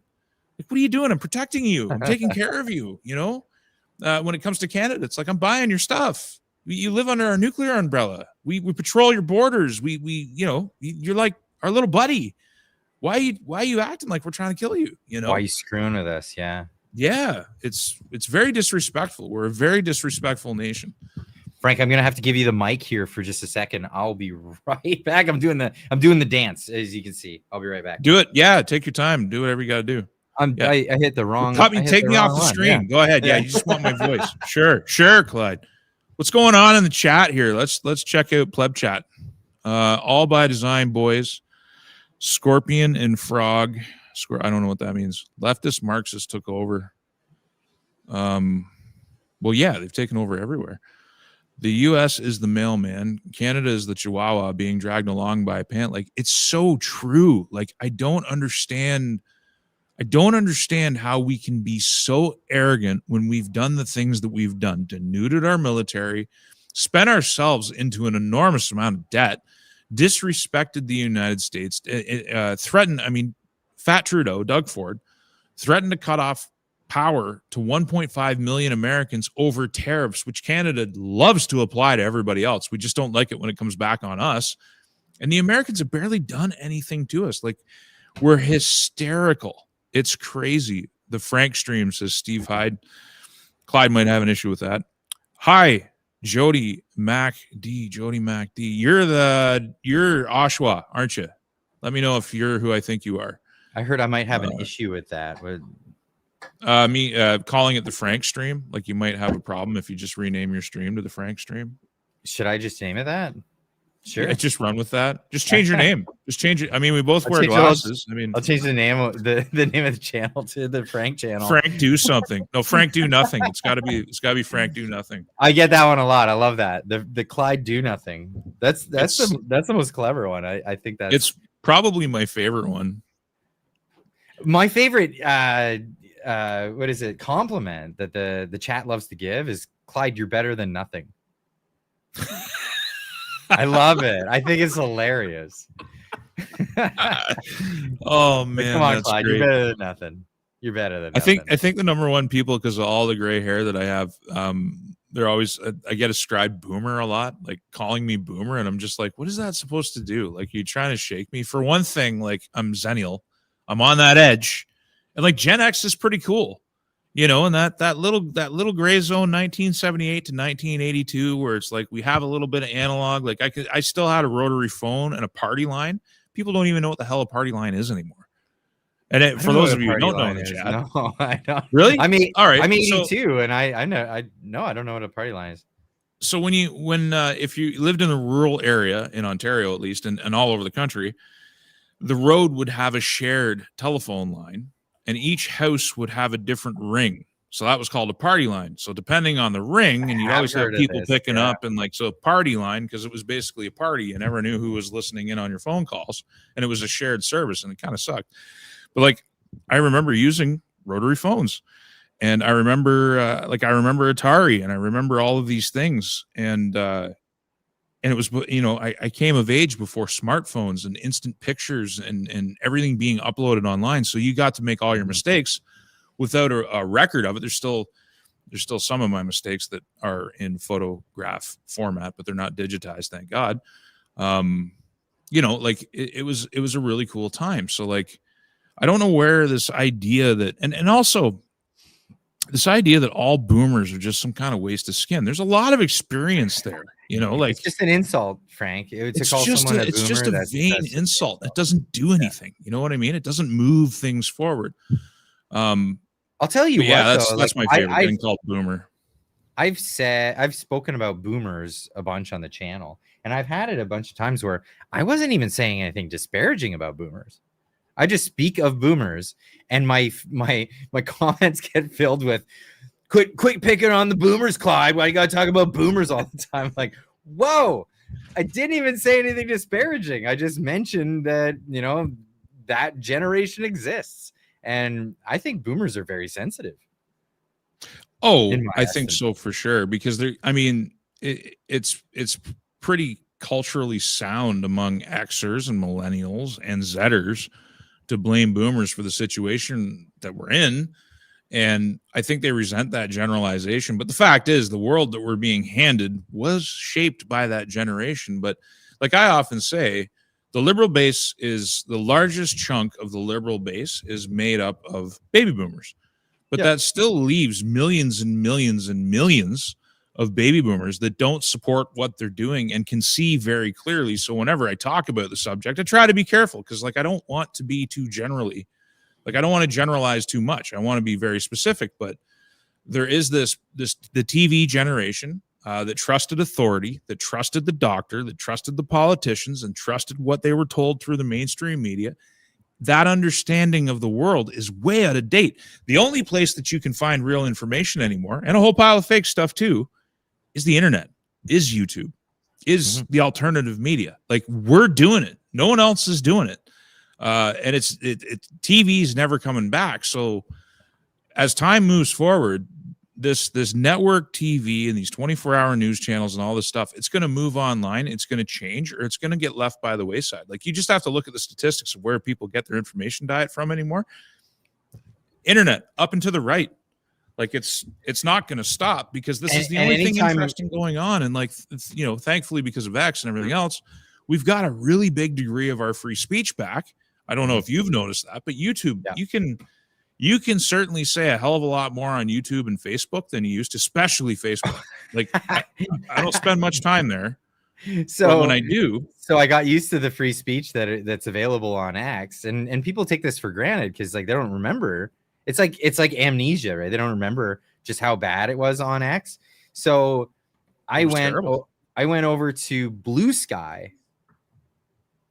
Like, what are you doing? I'm protecting you. I'm taking care of you, When it comes to Canada, it's like, I'm buying your stuff. You live under our nuclear umbrella. We patrol your borders. You're like our little buddy. Why are you acting like we're trying to kill you? Why are you screwing with us? Yeah. Yeah. It's very disrespectful. We're a very disrespectful nation. Frank, I'm gonna have to give you the mic here for just a second. I'll be right back. I'm doing the dance, as you can see. I'll be right back. Do it. Yeah. Take your time. Do whatever you got to do. I hit the wrong. Take me off the screen. Yeah. Go ahead. Yeah, you just want my voice. Sure, Clyde. What's going on in the chat here? Let's check out Pleb Chat. All by design, boys. Scorpion and Frog. I don't know what that means. Leftist Marxists took over. Well, yeah, they've taken over everywhere. The U.S. is the mailman. Canada is the chihuahua being dragged along by a pant. Like, it's so true. Like, I don't understand how we can be so arrogant when we've done the things that we've done, denuded our military, spent ourselves into an enormous amount of debt, disrespected the United States, threatened, Fat Trudeau, Doug Ford, threatened to cut off power to 1.5 million Americans over tariffs, which Canada loves to apply to everybody else. We just don't like it when it comes back on us. And the Americans have barely done anything to us. Like, we're hysterical. It's crazy. The Frank stream, says Steve Hyde. Clyde might have an issue with that. Hi, Jody Mac D. You're Oshawa, aren't you? Let me know if you're who I think you are. I heard I might have an issue with that. Calling it the Frank stream, like you might have a problem if you just rename your stream to the Frank stream. Should I just name it that? Sure. Yeah, just run with that. Just change your name. Just change it. We both wear glasses. I'll change the name of the name of the channel to the Frank channel. Frank do something. No, Frank do nothing. It's gotta be Frank do nothing. I get that one a lot. I love that. The Clyde do nothing. That's the most clever one. I think that's it's probably my favorite one. My favorite what is it? Compliment that the chat loves to give is Clyde, you're better than nothing. I love it. I think it's hilarious. Oh man, come on, that's Clyde. great. You're better than nothing. You're better than nothing. I think the number one people, because of all the gray hair that I have, they're always I get ascribed boomer a lot, like calling me boomer, and I'm just like, what is that supposed to do? Like, you trying to shake me? For one thing, like, I'm Zennial, I'm on that edge, and like Gen X is pretty cool. And that little gray zone, 1978 to 1982, where it's like we have a little bit of analog. Like I still had a rotary phone and a party line. People don't even know what the hell a party line is anymore. And for those of you who don't know in the chat, no, I don't. Really? All right. I'm so, 82, and I don't know what a party line is. So if you lived in a rural area in Ontario, at least, and all over the country, the road would have a shared telephone line. And each house would have a different ring. So that was called a party line. So depending on the ring, and you'd always have people picking up, and so party line, because it was basically a party. You never knew who was listening in on your phone calls. And it was a shared service, and it kind of sucked. But I remember using rotary phones. And I remember Atari, and I remember all of these things. And it was, I came of age before smartphones and instant pictures and everything being uploaded online. So you got to make all your mistakes without a record of it. There's still some of my mistakes that are in photograph format, but they're not digitized, thank God. It was a really cool time. So I don't know where this idea that, and also this idea that all boomers are just some kind of waste of skin. There's a lot of experience there. It's just an insult, Frank. It's just a vain insult. It doesn't do anything. You know what I mean? It doesn't move things forward. I'll tell you what. Yeah, that's my favorite. Getting called boomer. I've spoken about boomers a bunch on the channel, and I've had it a bunch of times where I wasn't even saying anything disparaging about boomers. I just speak of boomers, and my comments get filled with quit picking on the boomers, Clyde. Why you gotta talk about boomers all the time? Like, whoa, I didn't even say anything disparaging. I just mentioned that that generation exists, and I think boomers are very sensitive. Oh, I think so for sure, because it's pretty culturally sound among Xers and millennials and Zers to blame boomers for the situation that we're in. And I think they resent that generalization. But the fact is, the world that we're being handed was shaped by that generation. But like I often say, the liberal base is the largest chunk of the liberal base is made up of baby boomers. But that still leaves millions and millions and millions of baby boomers that don't support what they're doing and can see very clearly. So whenever I talk about the subject, I try to be careful, because I don't want to be too generally, I don't want to generalize too much. I want to be very specific. But there is the TV generation that trusted authority, that trusted the doctor, that trusted the politicians, and trusted what they were told through the mainstream media. That understanding of the world is way out of date. The only place that you can find real information anymore, and a whole pile of fake stuff too, is the internet. is YouTube, is the alternative media. Like, we're doing it. No one else is doing it. And TV is never coming back. So as time moves forward, this network TV and these 24-hour news channels and all this stuff, it's going to move online. It's going to change, or it's going to get left by the wayside. Like, you just have to look at the statistics of where people get their information diet from anymore. Internet up and to the right. Like, it's not going to stop, because this is the only thing interesting going on. And like, you know, thankfully, because of X and everything else, we've got a really big degree of our free speech back. I don't know if you've noticed that, but YouTube, you can certainly say a hell of a lot more on YouTube and Facebook than you used to, especially Facebook. Like, I don't spend much time there. So but when I do, so I got used to the free speech that's available on X, and people take this for granted because like they don't remember. It's like amnesia, right? They don't remember just how bad it was on X. So I went over to Blue Sky,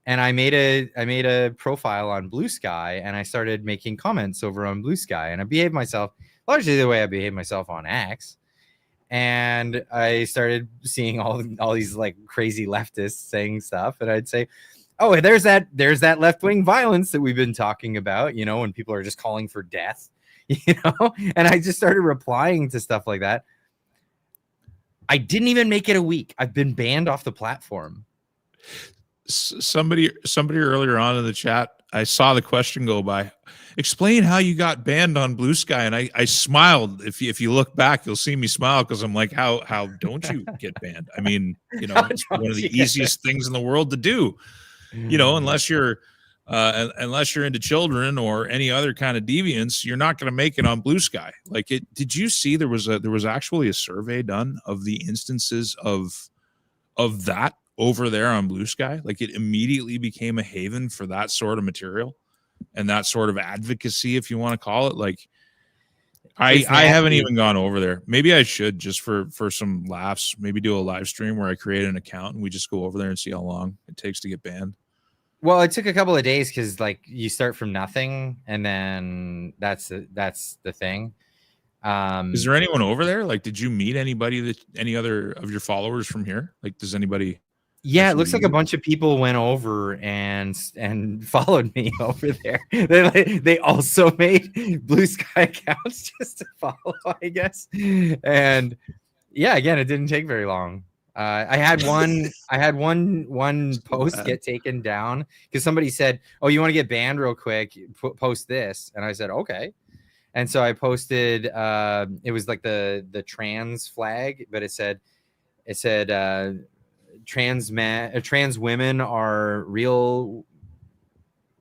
and I made a profile on Blue Sky, and I started making comments over on Blue Sky, and I behaved myself largely the way I behaved myself on X. And I started seeing all these like crazy leftists saying stuff, and I'd say, oh, there's that left-wing violence that we've been talking about, you know, when people are just calling for death, you know, and I just started replying to stuff like that. I didn't even make it a week. I've been banned off the platform. Somebody earlier on in the chat, I saw the question go by, explain how you got banned on Blue Sky. And I smiled. If you look back, you'll see me smile, because I'm like, how don't you get banned? I mean, you know, it's one of the easiest things in the world to do. You know, unless you're into children or any other kind of deviance, you're not going to make it on Blue Sky. Like, did you see there was actually a survey done of the instances of that over there on Blue Sky? Like, it immediately became a haven for that sort of material and that sort of advocacy, if you want to call it. Like, I haven't even gone over there. Maybe I should, just for some laughs, maybe do a live stream where I create an account and we just go over there and see how long it takes to get banned. Well, it took a couple of days, because like you start from nothing, and then that's the thing. Is there anyone over there? Like, did you meet any other of your followers from here? Like, does anybody? Yeah, it looks like a bunch of people went over and followed me over there. They also made Blue Sky accounts just to follow, I guess. And yeah, again, it didn't take very long. I had one post get taken down because somebody said, "Oh, you want to get banned real quick? Post this," and I said, "Okay." And so I posted. It was like the trans flag, but it said trans women are real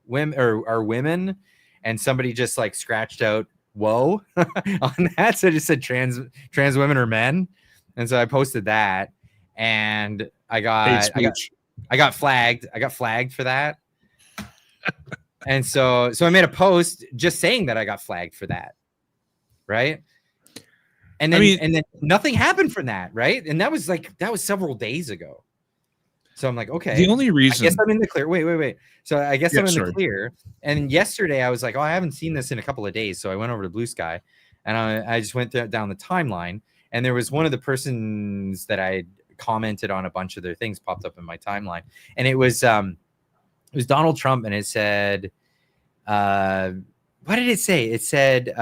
women, or are women, and somebody just like scratched out "whoa" on that, so it just said trans women are men, and so I posted that. And I got flagged. I got flagged for that. And so I made a post just saying that I got flagged for that. Right. And then nothing happened from that. Right. And that was several days ago. So I'm like, okay, the only reason, I guess I'm in the clear. Wait. So I guess I'm in the clear. And yesterday I was like, oh, I haven't seen this in a couple of days. So I went over to Blue Sky, and I just went down the timeline, and there was one of the persons that I commented on a bunch of their things popped up in my timeline, and it was Donald Trump, and it said, what did it say? It said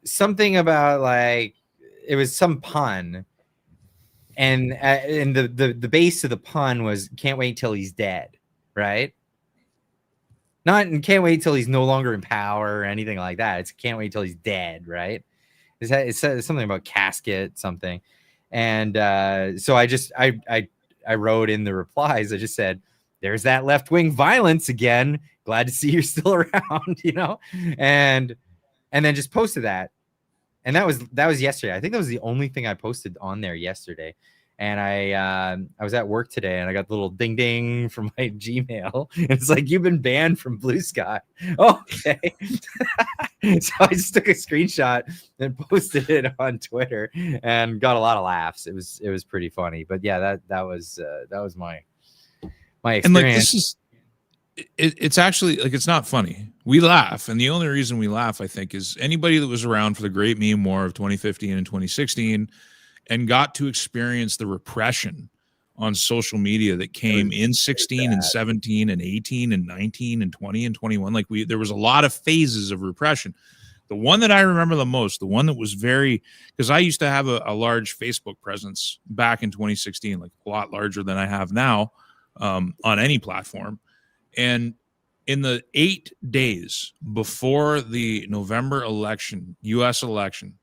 something about, like, it was some pun, and the base of the pun was "can't wait till he's dead," right? Not "can't wait till he's no longer in power" or anything like that. It's "can't wait till he's dead," right? It says something about casket something. And so I wrote in the replies, I just said, "There's that left-wing violence again. Glad to see you're still around," you know, and then just posted that. And that was yesterday. I think that was the only thing I posted on there yesterday. And I was at work today, and I got the little ding ding from my Gmail. It's like, "You've been banned from Blue Sky." Okay. So I just took a screenshot and posted it on Twitter, and got a lot of laughs. It was pretty funny. But yeah, that was my experience. And like, this is, it's actually, like, it's not funny. We laugh, and the only reason we laugh, I think, is anybody that was around for the great meme war of 2015 and 2016. and got to experience the repression on social media that came in 16 and 17 and 18 and 19 and 20 and 21. Like there was a lot of phases of repression. The one that I remember the most, the one that was because I used to have a large Facebook presence back in 2016, like a lot larger than I have now on any platform. And in the 8 days before the November election, U.S. election,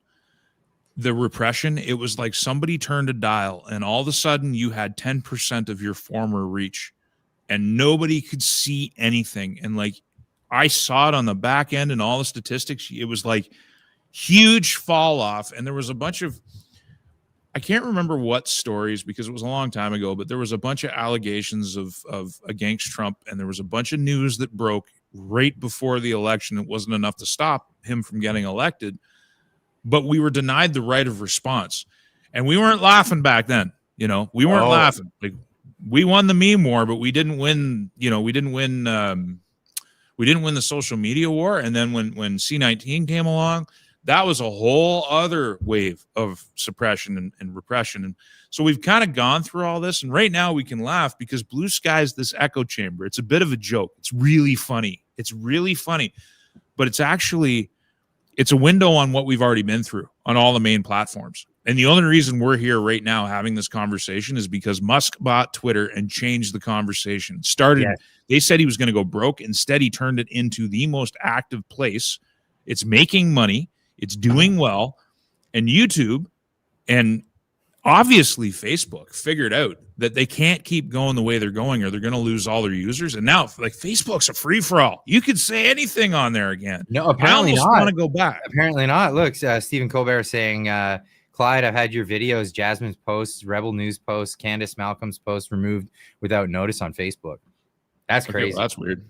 the repression, it was like somebody turned a dial and all of a sudden you had 10% of your former reach and nobody could see anything. And like, I saw it on the back end and all the statistics. It was like huge fall off. And there was a bunch of, I can't remember what stories because it was a long time ago, but there was a bunch of allegations of against Trump. And there was a bunch of news that broke right before the election. It wasn't enough to stop him from getting elected, but we were denied the right of response. And we weren't laughing back then. We weren't laughing. Like, we won the meme war, but we didn't win, we didn't win the social media war. And then when C-19 came along, that was a whole other wave of suppression and repression. And so we've kind of gone through all this. And right now we can laugh because Blue Sky is this echo chamber. It's a bit of a joke. It's really funny. But it's a window on what we've already been through on all the main platforms. And the only reason we're here right now having this conversation is because Musk bought Twitter and changed the conversation. They said he was going to go broke. Instead, he turned it into the most active place. It's making money. It's doing well. And YouTube and obviously Facebook figured out that they can't keep going the way they're going or they're going to lose all their users. And now, like, Facebook's a free-for-all. You could say anything on there again. No, apparently not. I almost want to go back. Apparently not. Look, Stephen Colbert saying, Clyde, I've had your videos, Jasmine's posts, Rebel News posts, Candace Malcolm's posts removed without notice on Facebook. That's crazy. Well, that's weird.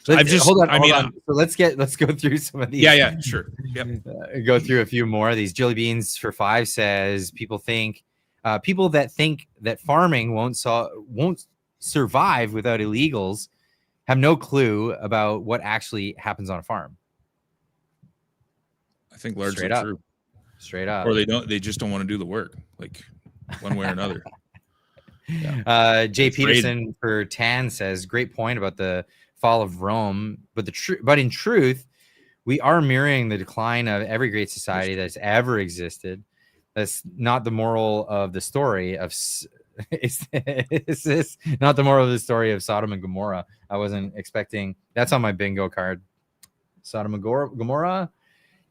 Hold on. So let's go through some of these. Yeah, sure. Yep. Go through a few more of these. Jilly Beans for 5 says people that think that farming won't survive without illegals have no clue about what actually happens on a farm. I think largely true. Straight up. Or they just don't want to do the work, like one way or another. Yeah. Jay Peterson for Tan says, great point about the fall of Rome, but in truth, we are mirroring the decline of every great society that's ever existed. That's not the moral of the story of is this not the moral of the story of Sodom and Gomorrah? I wasn't expecting that's on my bingo card. Sodom and Gomorrah,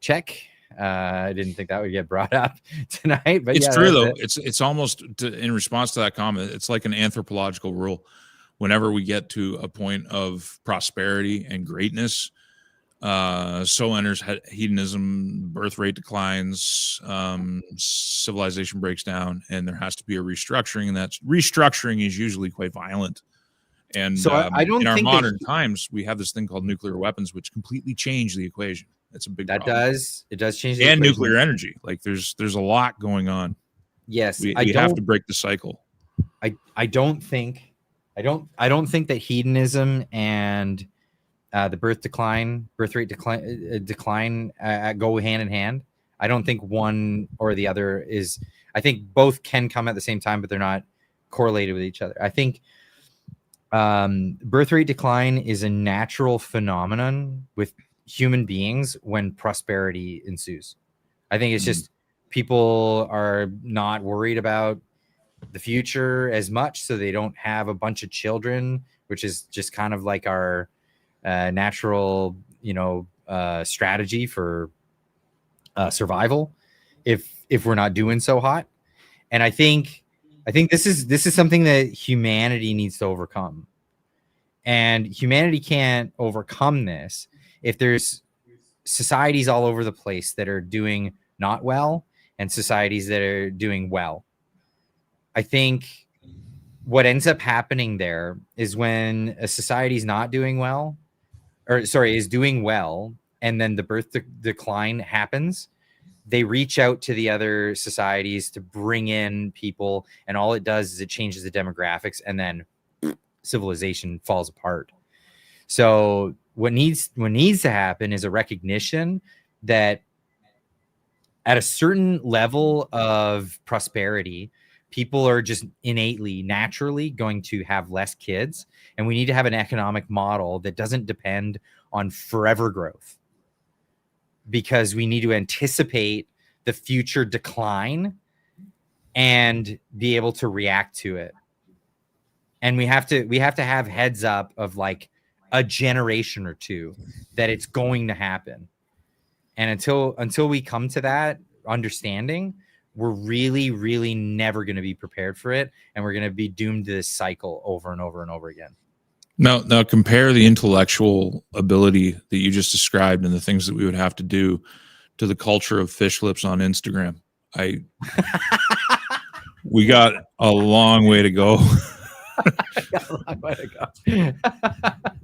check. I didn't think that would get brought up tonight, but it's true though. It's almost in response to that comment. It's like an anthropological rule. Whenever we get to a point of prosperity and greatness, so enters hedonism, birth rate declines, civilization breaks down, and there has to be a restructuring. And that restructuring is usually quite violent. And so I don't in our think modern times, we have this thing called nuclear weapons, which completely change the equation. It's a big problem. It does change the and equation. Nuclear energy. Like there's a lot going on. Yes, we have to break the cycle. I don't think that hedonism and the birth rate decline go hand in hand. I don't think one or the other is. I think both can come at the same time, but they're not correlated with each other. I think birth rate decline is a natural phenomenon with human beings when prosperity ensues. I think it's just people are not worried about the future as much, so they don't have a bunch of children, which is just kind of like our natural, strategy for survival. If we're not doing so hot, and I think this is something that humanity needs to overcome, and humanity can't overcome this if there's societies all over the place that are doing not well and societies that are doing well. I think what ends up happening there is when a society is not doing well, is doing well, and then the birth decline happens, they reach out to the other societies to bring in people, and all it does is it changes the demographics, and then civilization falls apart. So what needs to happen is a recognition that at a certain level of prosperity, people are just innately, naturally going to have less kids. And we need to have an economic model that doesn't depend on forever growth, because we need to anticipate the future decline and be able to react to it. And we have to have heads up of like a generation or two that it's going to happen. And until we come to that understanding, we're really, really never going to be prepared for it. And we're going to be doomed to this cycle over and over and over again. Now compare the intellectual ability that you just described and the things that we would have to do to the culture of fish lips on Instagram. We got a long way to go.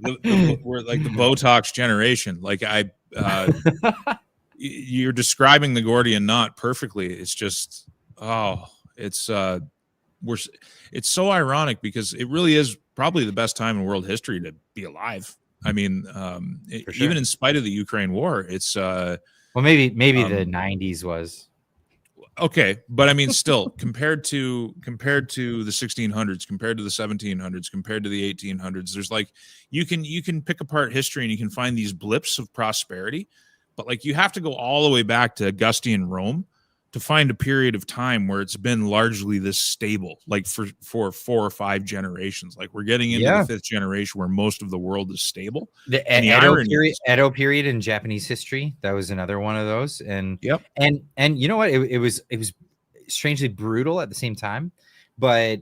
We're like the Botox generation. Like you're describing the Gordian knot perfectly. It's just, it's so ironic because it really is probably the best time in world history to be alive. I mean, sure. Even in spite of the Ukraine war, it's well, maybe the 90s was okay, but I mean, still compared to the 1600s, compared to the 1700s, compared to the 1800s, there's like you can pick apart history and you can find these blips of prosperity, but like you have to go all the way back to Augustan Rome to find a period of time where it's been largely this stable, like for 4 or 5 generations. Like we're getting into the 5th generation where most of the world is stable. The Edo period in Japanese history, that was another one of those. And and you know what? It was strangely brutal at the same time, but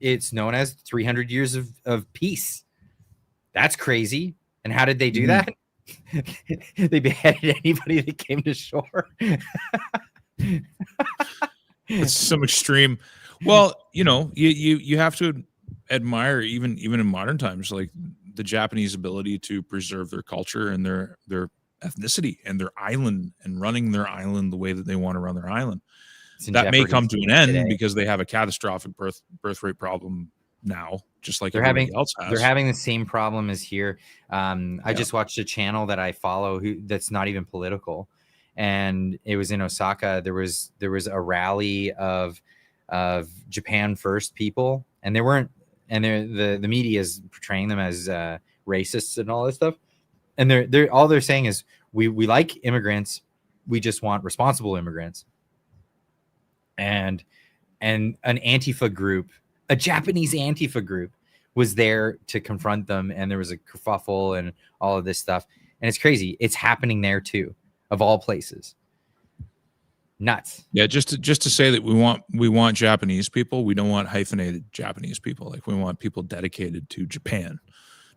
it's known as 300 years of peace. That's crazy. And how did they do that? They beheaded anybody that came to shore. It's some extreme. Well, you have to admire even in modern times, like the Japanese ability to preserve their culture and their ethnicity and their island and running their island the way that they want to run their island. That may come to an end because they have a catastrophic birth rate problem now, just like everybody else has. They're having the same problem as here. I just watched a channel that I follow that's not even political, and it was in Osaka. There was a rally of Japan First people, and they weren't, and the media is portraying them as racists and all this stuff. And they're all they're saying is we like immigrants, we just want responsible immigrants. And an Antifa group, a Japanese Antifa group, was there to confront them, and there was a kerfuffle and all of this stuff. And it's crazy. It's happening there too, of all places. Nuts. Yeah, just to say that we want Japanese people. We don't want hyphenated Japanese people. Like we want people dedicated to Japan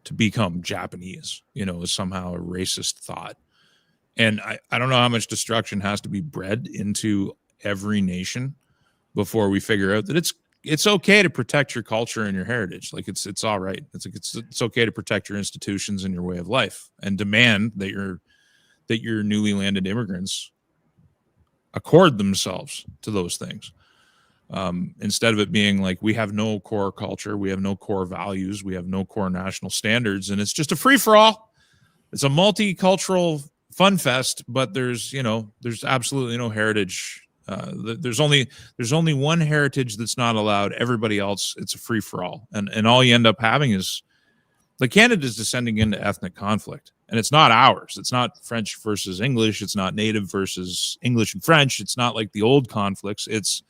to become Japanese, is somehow a racist thought. And I don't know how much destruction has to be bred into every nation before we figure out that it's okay to protect your culture and your heritage. Like it's all right. It's like it's okay to protect your institutions and your way of life, and demand that your newly landed immigrants accord themselves to those things. Instead of it being like we have no core culture, we have no core values, we have no core national standards, and it's just a free-for-all. It's a multicultural fun fest, but there's absolutely no heritage. There's only one heritage that's not allowed. Everybody else, it's a free-for-all, and all you end up having is like Canada's descending into ethnic conflict, and it's not ours. It's not French versus English. It's not Native versus English and French. It's not like the old conflicts. It's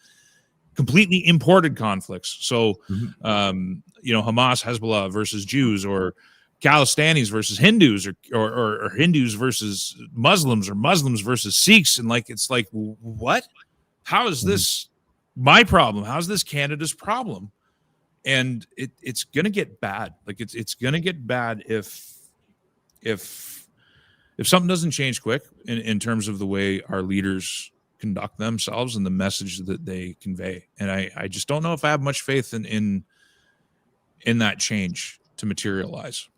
completely imported conflicts. So, Hamas, Hezbollah versus Jews, or Khalistanis versus Hindus, or Hindus versus Muslims, or Muslims versus Sikhs. And like, it's like, what? How is this my problem? How's this Canada's problem? And it's going to get bad. Like it's going to get bad if something doesn't change quick in terms of the way our leaders conduct themselves and the message that they convey. And I just don't know if I have much faith in that change to materialize.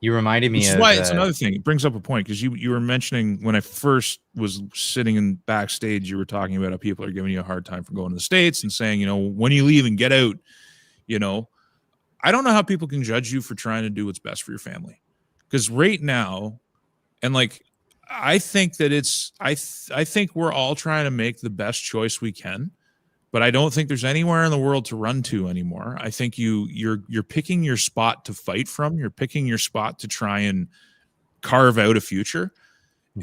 You reminded me Which is of why it's another thing. It brings up a point, because you were mentioning when I first was sitting in backstage, you were talking about how people are giving you a hard time for going to the States and saying, when you leave and get out, I don't know how people can judge you for trying to do what's best for your family. Because right now, and like, I think that I think we're all trying to make the best choice we can, but I don't think there's anywhere in the world to run to anymore. I think you're picking your spot to fight from. You're picking your spot to try and carve out a future,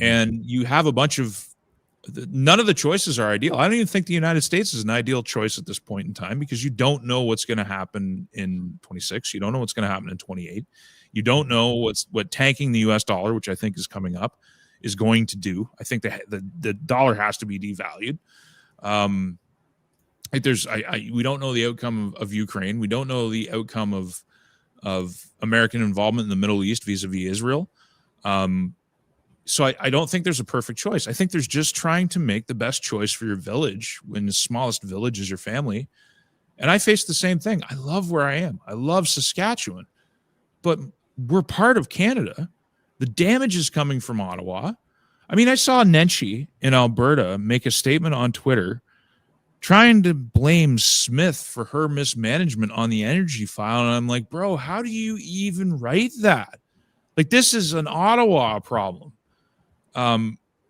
and you have a bunch of. None of the choices are ideal. I don't even think the United States is an ideal choice at this point in time, because you don't know what's going to happen in 26. You don't know what's going to happen in 28. You don't know what tanking the US dollar, which I think is coming up, is going to do. I think the dollar has to be devalued. We don't know the outcome of Ukraine. We don't know the outcome of American involvement in the Middle East vis-a-vis Israel. So I don't think there's a perfect choice. I think there's just trying to make the best choice for your village, when the smallest village is your family. And I face the same thing. I love where I am. I love Saskatchewan, but we're part of Canada. The damage is coming from Ottawa. I mean, I saw Nenshi in Alberta make a statement on Twitter trying to blame Smith for her mismanagement on the energy file. And I'm like, bro, how do you even write that? Like, this is an Ottawa problem.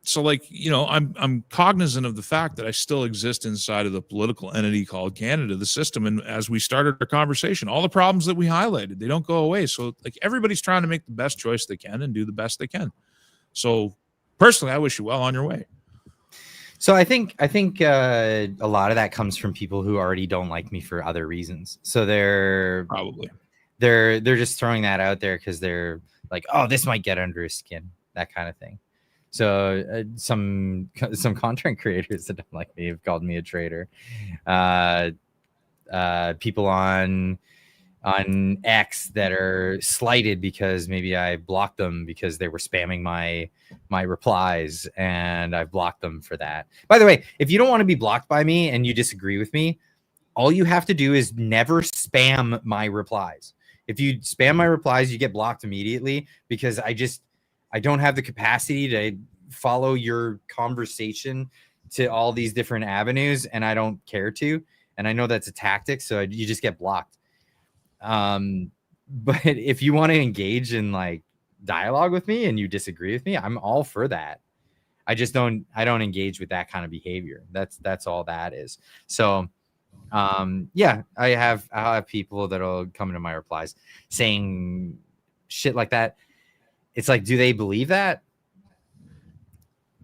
So like, you know, I'm cognizant of the fact that I still exist inside of the political entity called Canada, the system. And as we started our conversation, all the problems that we highlighted, they don't go away. So like, everybody's trying to make the best choice they can and do the best they can. So personally, I wish you well on your way. So I think a lot of that comes from people who already don't like me for other reasons. So they're just throwing that out there because they're like, oh, this might get under his skin, that kind of thing. So some content creators that don't like me have called me a traitor. People on X that are slighted because maybe I blocked them because they were spamming my replies, and I've blocked them for that. By the way, if you don't want to be blocked by me and you disagree with me, all you have to do is never spam my replies. If you spam my replies, you get blocked immediately, because I don't have the capacity to follow your conversation to all these different avenues, and I don't care to. And I know that's a tactic, so you just get blocked. But if you want to engage in like dialogue with me and you disagree with me, I'm all for that. I don't engage with that kind of behavior. That's all that is. So yeah, I'll have people that'll come into my replies saying shit like that. It's like, do they believe that?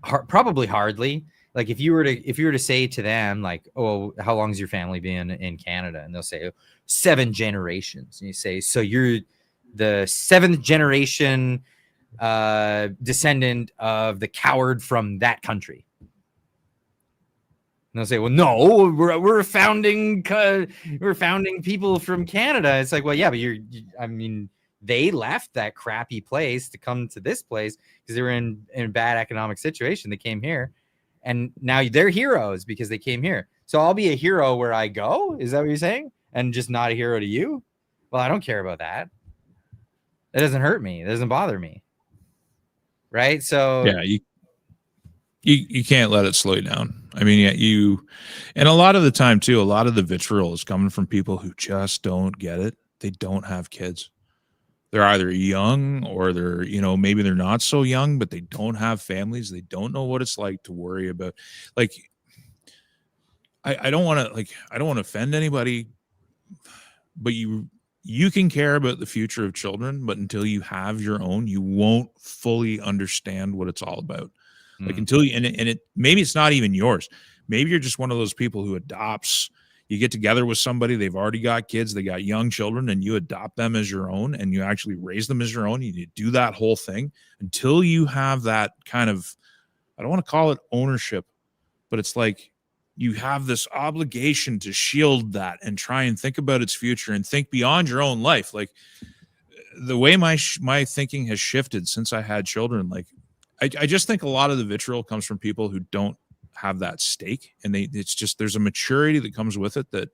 Probably hardly. Like if you were to say to them like, oh, how long has your family been in Canada? And they'll say 7 generations. And you say, so you're the 7th generation descendant of the coward from that country. And they'll say, well, no, we're founding people from Canada. It's like, well, yeah, but I mean, they left that crappy place to come to this place because they were in a bad economic situation. They came here, and now they're heroes because they came here. So I'll be a hero where I go. Is that what you're saying? And just not a hero to you? Well, I don't care about that. It doesn't hurt me. It doesn't bother me. Right? So yeah, you can't let it slow you down. I mean, yeah, and a lot of the time too, a lot of the vitriol is coming from people who just don't get it. They don't have kids. They're either young or they're, you know, maybe they're not so young, but they don't have families. They don't know what it's like to worry about. Like, I don't want to offend anybody, but you can care about the future of children, but until you have your own, you won't fully understand what it's all about. Like until you, and it maybe it's not even yours. Maybe you're just one of those people who adopts. You get together with somebody, they've already got kids, they got young children, and you adopt them as your own, and you actually raise them as your own. You do that whole thing until you have that kind of, I don't want to call it ownership, but it's like you have this obligation to shield that and try and think about its future and think beyond your own life. Like the way my thinking has shifted since I had children, like I just think a lot of the vitriol comes from people who don't have that stake, and it's just, there's a maturity that comes with it that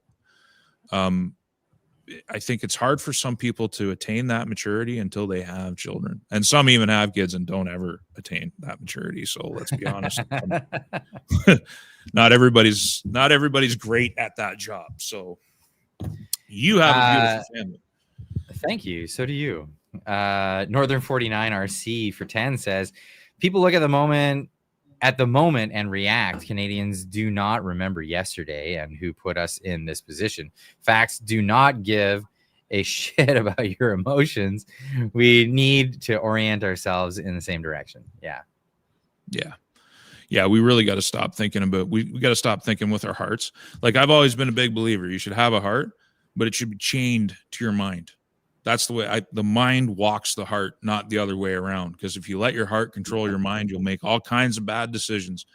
I think it's hard for some people to attain that maturity until they have children, and some even have kids and don't ever attain that maturity. So let's be honest. Not everybody's great at that job. So you have a beautiful family. Thank you. So do you. Northern 49 RC for 10 says, people look at the moment and react. Canadians do not remember yesterday and who put us in this position. Facts do not give a shit about your emotions. We need to orient ourselves in the same direction. Yeah, we really got to stop thinking about, we got to stop thinking with our hearts. Like, I've always been a big believer. You should have a heart, but it should be chained to your mind. That's the way the mind walks the heart, not the other way around. Because if you let your heart control your mind, you'll make all kinds of bad decisions.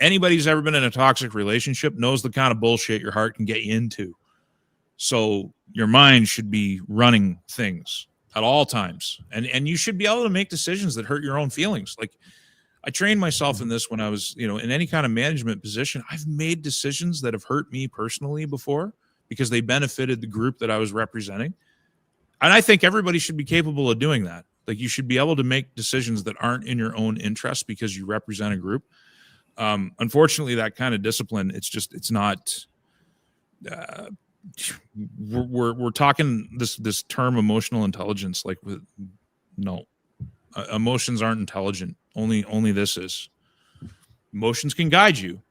Anybody who's ever been in a toxic relationship knows the kind of bullshit your heart can get you into. So your mind should be running things at all times. And you should be able to make decisions that hurt your own feelings. Like, I trained myself in this when I was, in any kind of management position. I've made decisions that have hurt me personally before because they benefited the group that I was representing. And I think everybody should be capable of doing that. Like, you should be able to make decisions that aren't in your own interest because you represent a group. Unfortunately, that kind of discipline, it's not, we're talking this term emotional intelligence, like, no, emotions aren't intelligent. Only this is. Emotions can guide you,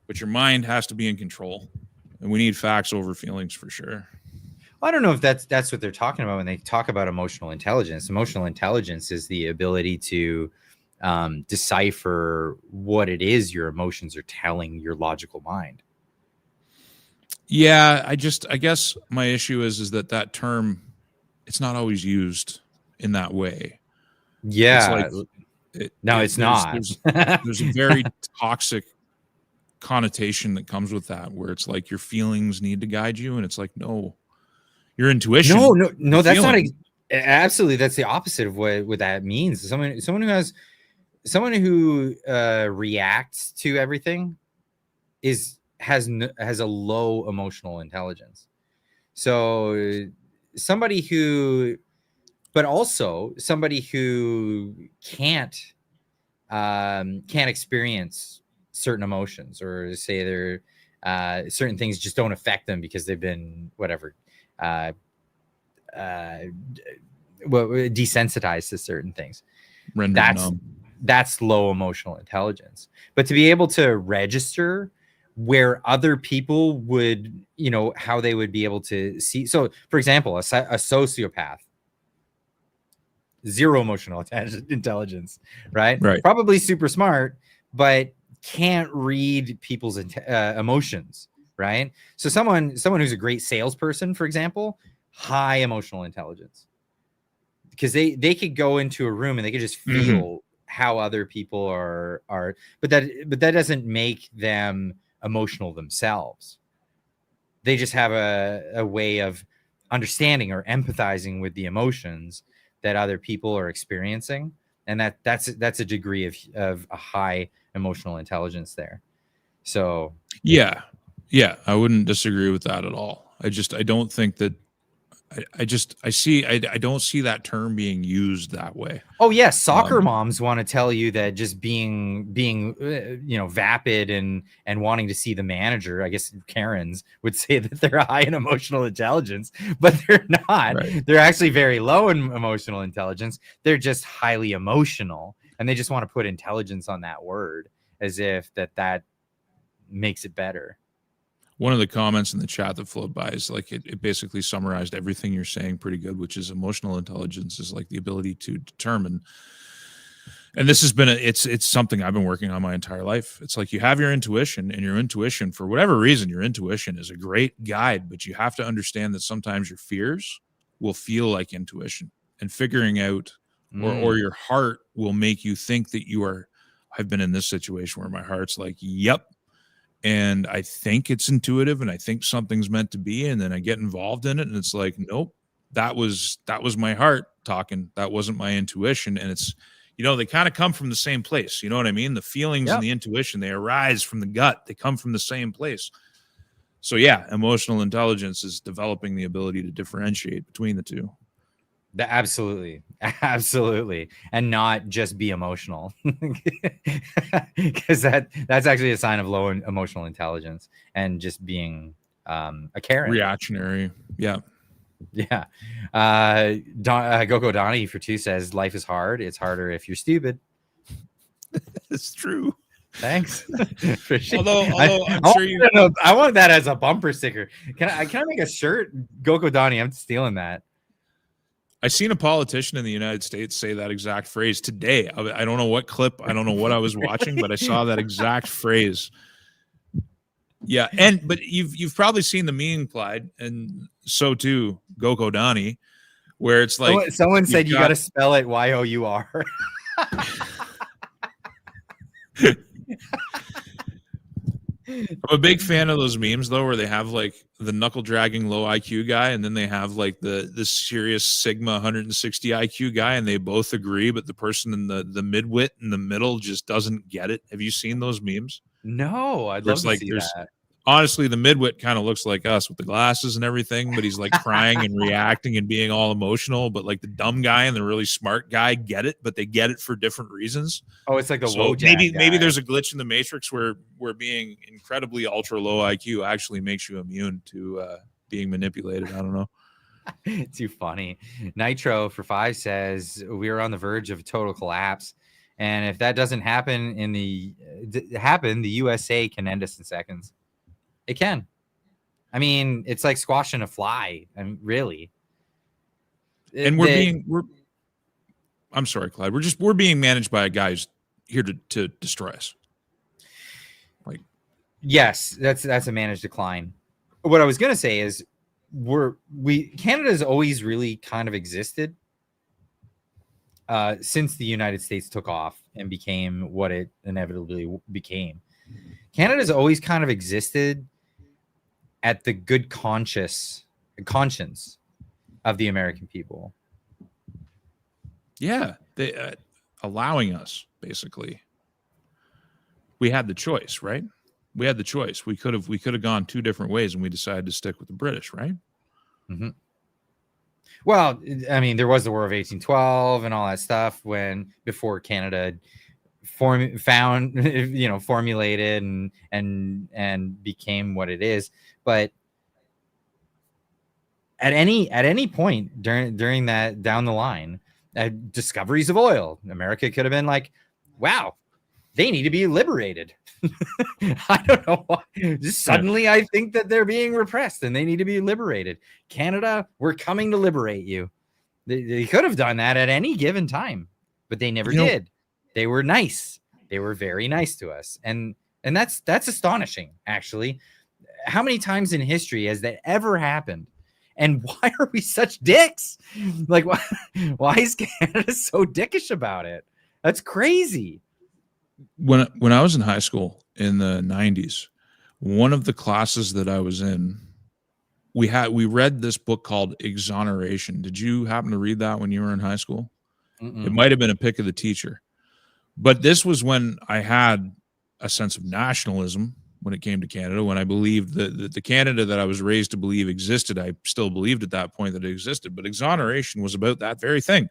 but your mind has to be in control. And we need facts over feelings for sure. I don't know if that's what they're talking about when they talk about emotional intelligence. Emotional intelligence is the ability to decipher what it is your emotions are telling your logical mind. Yeah, I guess my issue is that term, it's not always used in that way. Yeah. It's like, it's not. There's a very toxic connotation that comes with that, where it's like your feelings need to guide you, and it's like, no, your intuition. No, that's not absolutely. That's the opposite of what that means. Someone who reacts to everything has a low emotional intelligence. So somebody who can't experience certain emotions, or say they're certain things just don't affect them because they've been desensitized to certain things. That's low emotional intelligence. But to be able to register where other people would, how they would be able to see. So, for example, a sociopath, zero emotional intelligence, right? Probably super smart, but can't read people's emotions, right? So someone who's a great salesperson, for example, high emotional intelligence, because they could go into a room and they could just feel how other people are, but that doesn't make them emotional themselves. They just have a way of understanding or empathizing with the emotions that other people are experiencing, and that's a degree of a high emotional intelligence there. So yeah, I wouldn't disagree with that at all. I don't think that I don't see that term being used that way. Oh yes, soccer moms want to tell you that just being vapid and wanting to see the manager. I guess Karens would say that they're high in emotional intelligence, but they're not. Right. They're actually very low in emotional intelligence. They're just highly emotional, and they just want to put intelligence on that word as if that makes it better. One of the comments in the chat that flowed by is like, it basically summarized everything you're saying pretty good, which is emotional intelligence is like the ability to determine. And this has been it's something I've been working on my entire life. It's like you have your intuition, and your intuition, for whatever reason, your intuition is a great guide, but you have to understand that sometimes your fears will feel like intuition, and figuring out, or your heart will make you think that I've been in this situation where my heart's like, yep. And I think it's intuitive, and I think something's meant to be, and then I get involved in it, and it's like, nope, that was my heart talking. That wasn't my intuition. And it's, they kind of come from the same place. You know what I mean? The feelings and the intuition, they arise from the gut. They come from the same place. So yeah, emotional intelligence is developing the ability to differentiate between the two. Absolutely, and not just be emotional, because that's actually a sign of low emotional intelligence, and just being a Karen, reactionary. Yeah. Goko Donnie for 2 says life is hard. It's harder if you're stupid. It's true. Thanks. Although I'm sure you know, I want that as a bumper sticker. Can I make a shirt? Goko Donnie, I'm stealing that. I seen a politician in the United States say that exact phrase today. I don't know what clip, I don't know what I was watching, but I saw that exact phrase. Yeah, but you've probably seen the meme, Clyde, and so too Goko Donnie, where it's like someone said you got to spell it Y-O-U-R. I'm a big fan of those memes though, where they have like the knuckle dragging low IQ guy, and then they have like the serious Sigma 160 IQ guy, and they both agree, but the person in the midwit in the middle just doesn't get it. Have you seen those memes? No, I'd love to see that. Honestly, the midwit kind of looks like us with the glasses and everything, but he's like crying and reacting and being all emotional. But like the dumb guy and the really smart guy get it, but they get it for different reasons. Oh, it's like the maybe there's a glitch in the matrix where being incredibly ultra low IQ actually makes you immune to being manipulated. I don't know. Too funny. Nitro for 5 says we are on the verge of total collapse, and if that doesn't happen the USA can end us in seconds. It can. I mean, it's like squashing a fly. I mean, really. And I'm sorry, Clyde. We're being managed by a guy who's here to destroy us. Like, yes, that's a managed decline. What I was gonna say is Canada's always really kind of existed since the United States took off and became what it inevitably became. Canada's always kind of existed at the good conscience of the American people. Yeah, they allowing us, basically. We had the choice, right? We had the choice. We could have gone two different ways, and we decided to stick with the British, right? Mm-hmm. Well, I mean, there was the War of 1812 and all that stuff before Canada formulated and became what it is. But at any point during that down the line, discoveries of oil, America could have been like, wow, they need to be liberated. I don't know why. Just suddenly I think that they're being repressed and they need to be liberated. Canada, we're coming to liberate you. They could have done that at any given time, but they never did. They were nice. They were very nice to us. And that's astonishing, actually. How many times in history has that ever happened? And why are we such dicks? Like, why is Canada so dickish about it? That's crazy. When I was in high school in the 90s, one of the classes that I was in, we read this book called Exoneration. Did you happen to read that when you were in high school? Mm-mm. It might have been a pick of the teacher. But this was when I had a sense of nationalism when it came to Canada, when I believed that the Canada that I was raised to believe existed. I still believed at that point that it existed. But Exoneration was about that very thing.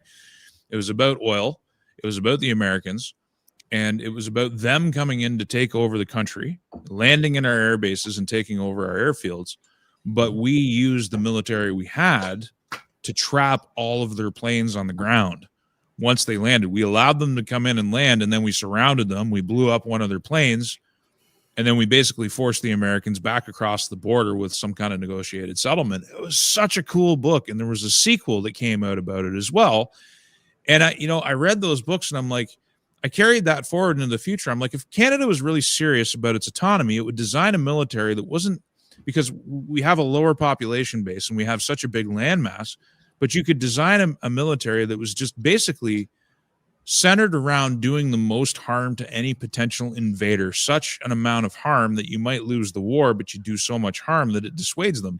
It was about oil. It was about the Americans. And it was about them coming in to take over the country, landing in our air bases and taking over our airfields. But we used the military we had to trap all of their planes on the ground. Once they landed, we allowed them to come in and land, and then we surrounded them. We blew up one of their planes, and then we basically forced the Americans back across the border with some kind of negotiated settlement. It was such a cool book, and there was a sequel that came out about it as well. And I read those books, and I'm like, I carried that forward into the future. I'm like, if Canada was really serious about its autonomy, it would design a military that wasn't, because we have a lower population base and we have such a big landmass, but you could design a military that was just basically centered around doing the most harm to any potential invader, such an amount of harm that you might lose the war, but you do so much harm that it dissuades them.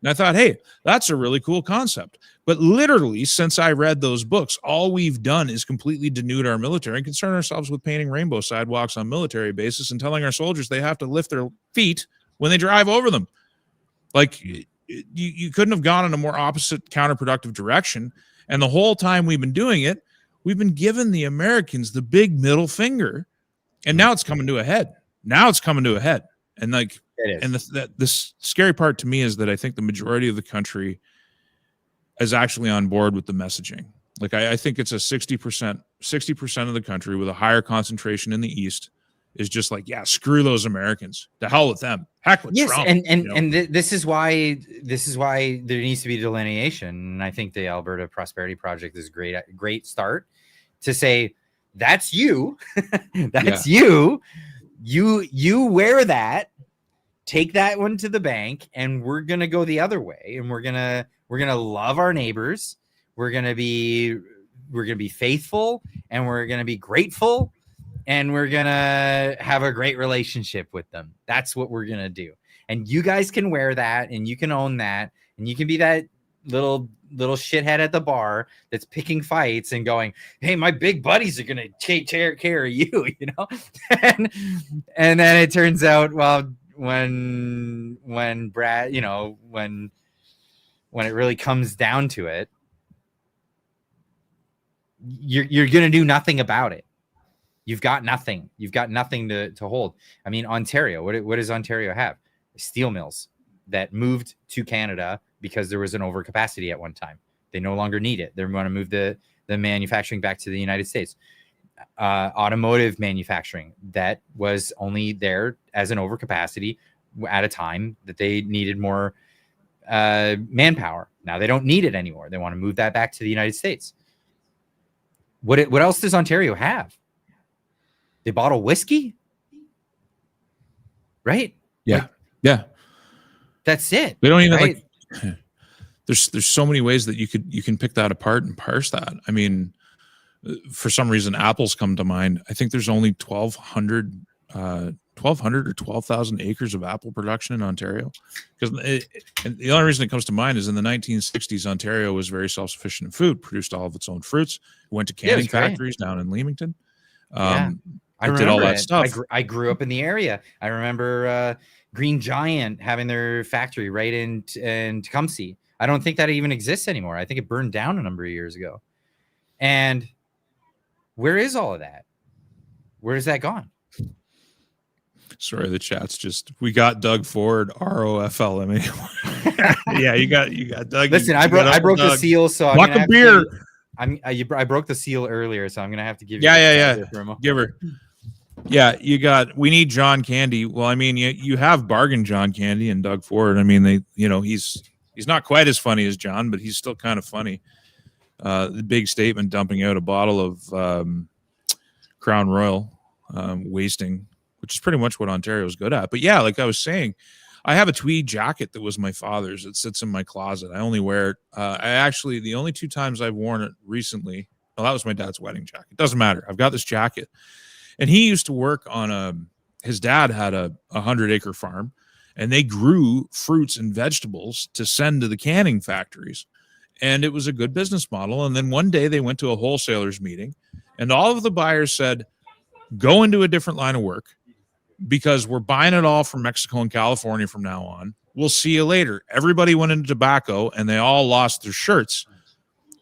And I thought, hey, that's a really cool concept. But literally, since I read those books, all we've done is completely denude our military and concern ourselves with painting rainbow sidewalks on military bases and telling our soldiers they have to lift their feet when they drive over them. Like, you couldn't have gone in a more opposite, counterproductive direction. And the whole time we've been doing it, we've been giving the Americans the big middle finger. And now it's coming to a head. And like, and the scary part to me is that I think the majority of the country is actually on board with the messaging. Like I think it's a 60% of the country with a higher concentration in the East is just like, yeah, screw those Americans. To hell with them. Heck with Trump. This is why there needs to be delineation. And I think the Alberta Prosperity Project is a great start to say, that's you. That's you. You wear that, take that one to the bank, and we're gonna go the other way, and we're gonna love our neighbors. We're gonna be faithful, and we're gonna be grateful, and we're gonna have a great relationship with them. That's what we're gonna do. And you guys can wear that, and you can own that, and you can be that little shithead at the bar that's picking fights and going, hey, my big buddies are gonna take care of you, you know. and then it turns out, well, when Brad, you know, when it really comes down to it, you're gonna do nothing about it. You've got nothing to hold. I mean, Ontario, what does Ontario have? Steel mills that moved to Canada because there was an overcapacity at one time. They no longer need it. They're going to move the manufacturing back to the United States. Automotive manufacturing that was only there as an overcapacity at a time that they needed more manpower. Now they don't need it anymore. They want to move that back to the United States. What else does Ontario have? They bottle whiskey, right? Yeah, yeah. That's it. They don't even right? like. There's so many ways that you can pick that apart and parse that. I mean, for some reason, apples come to mind. I think there's only 1,200 or 12,000 acres of apple production in Ontario. And the only reason it comes to mind is in the 1960s, Ontario was very self-sufficient in food, produced all of its own fruits. It went to canning factories down in Leamington. I did all that stuff. I grew up in the area. I remember Green Giant having their factory right in Tecumseh. I don't think that even exists anymore. I think it burned down a number of years ago. And where is all of that? Where has that gone? Sorry, the chat's just, we got Doug Ford, ROFLM. Yeah, you got Doug. Listen, I broke the seal, so I'm gonna have beer. I broke the seal earlier, so I'm gonna have to give you. Yeah. Give her. Yeah, we need John Candy. Well, I mean, you have bargain John Candy and Doug Ford. I mean, he's not quite as funny as John, but he's still kind of funny. The big statement dumping out a bottle of Crown Royal, wasting, which is pretty much what Ontario is good at. But yeah, like I was saying, I have a tweed jacket that was my father's. It sits in my closet. I only wear it. The only 2 times I've worn it recently, well, that was my dad's wedding jacket. It doesn't matter. I've got this jacket. And he used to work on his dad had a 100-acre farm, and they grew fruits and vegetables to send to the canning factories. And it was a good business model. And then one day they went to a wholesalers meeting, and all of the buyers said, go into a different line of work because we're buying it all from Mexico and California from now on. We'll see you later. Everybody went into tobacco, and they all lost their shirts.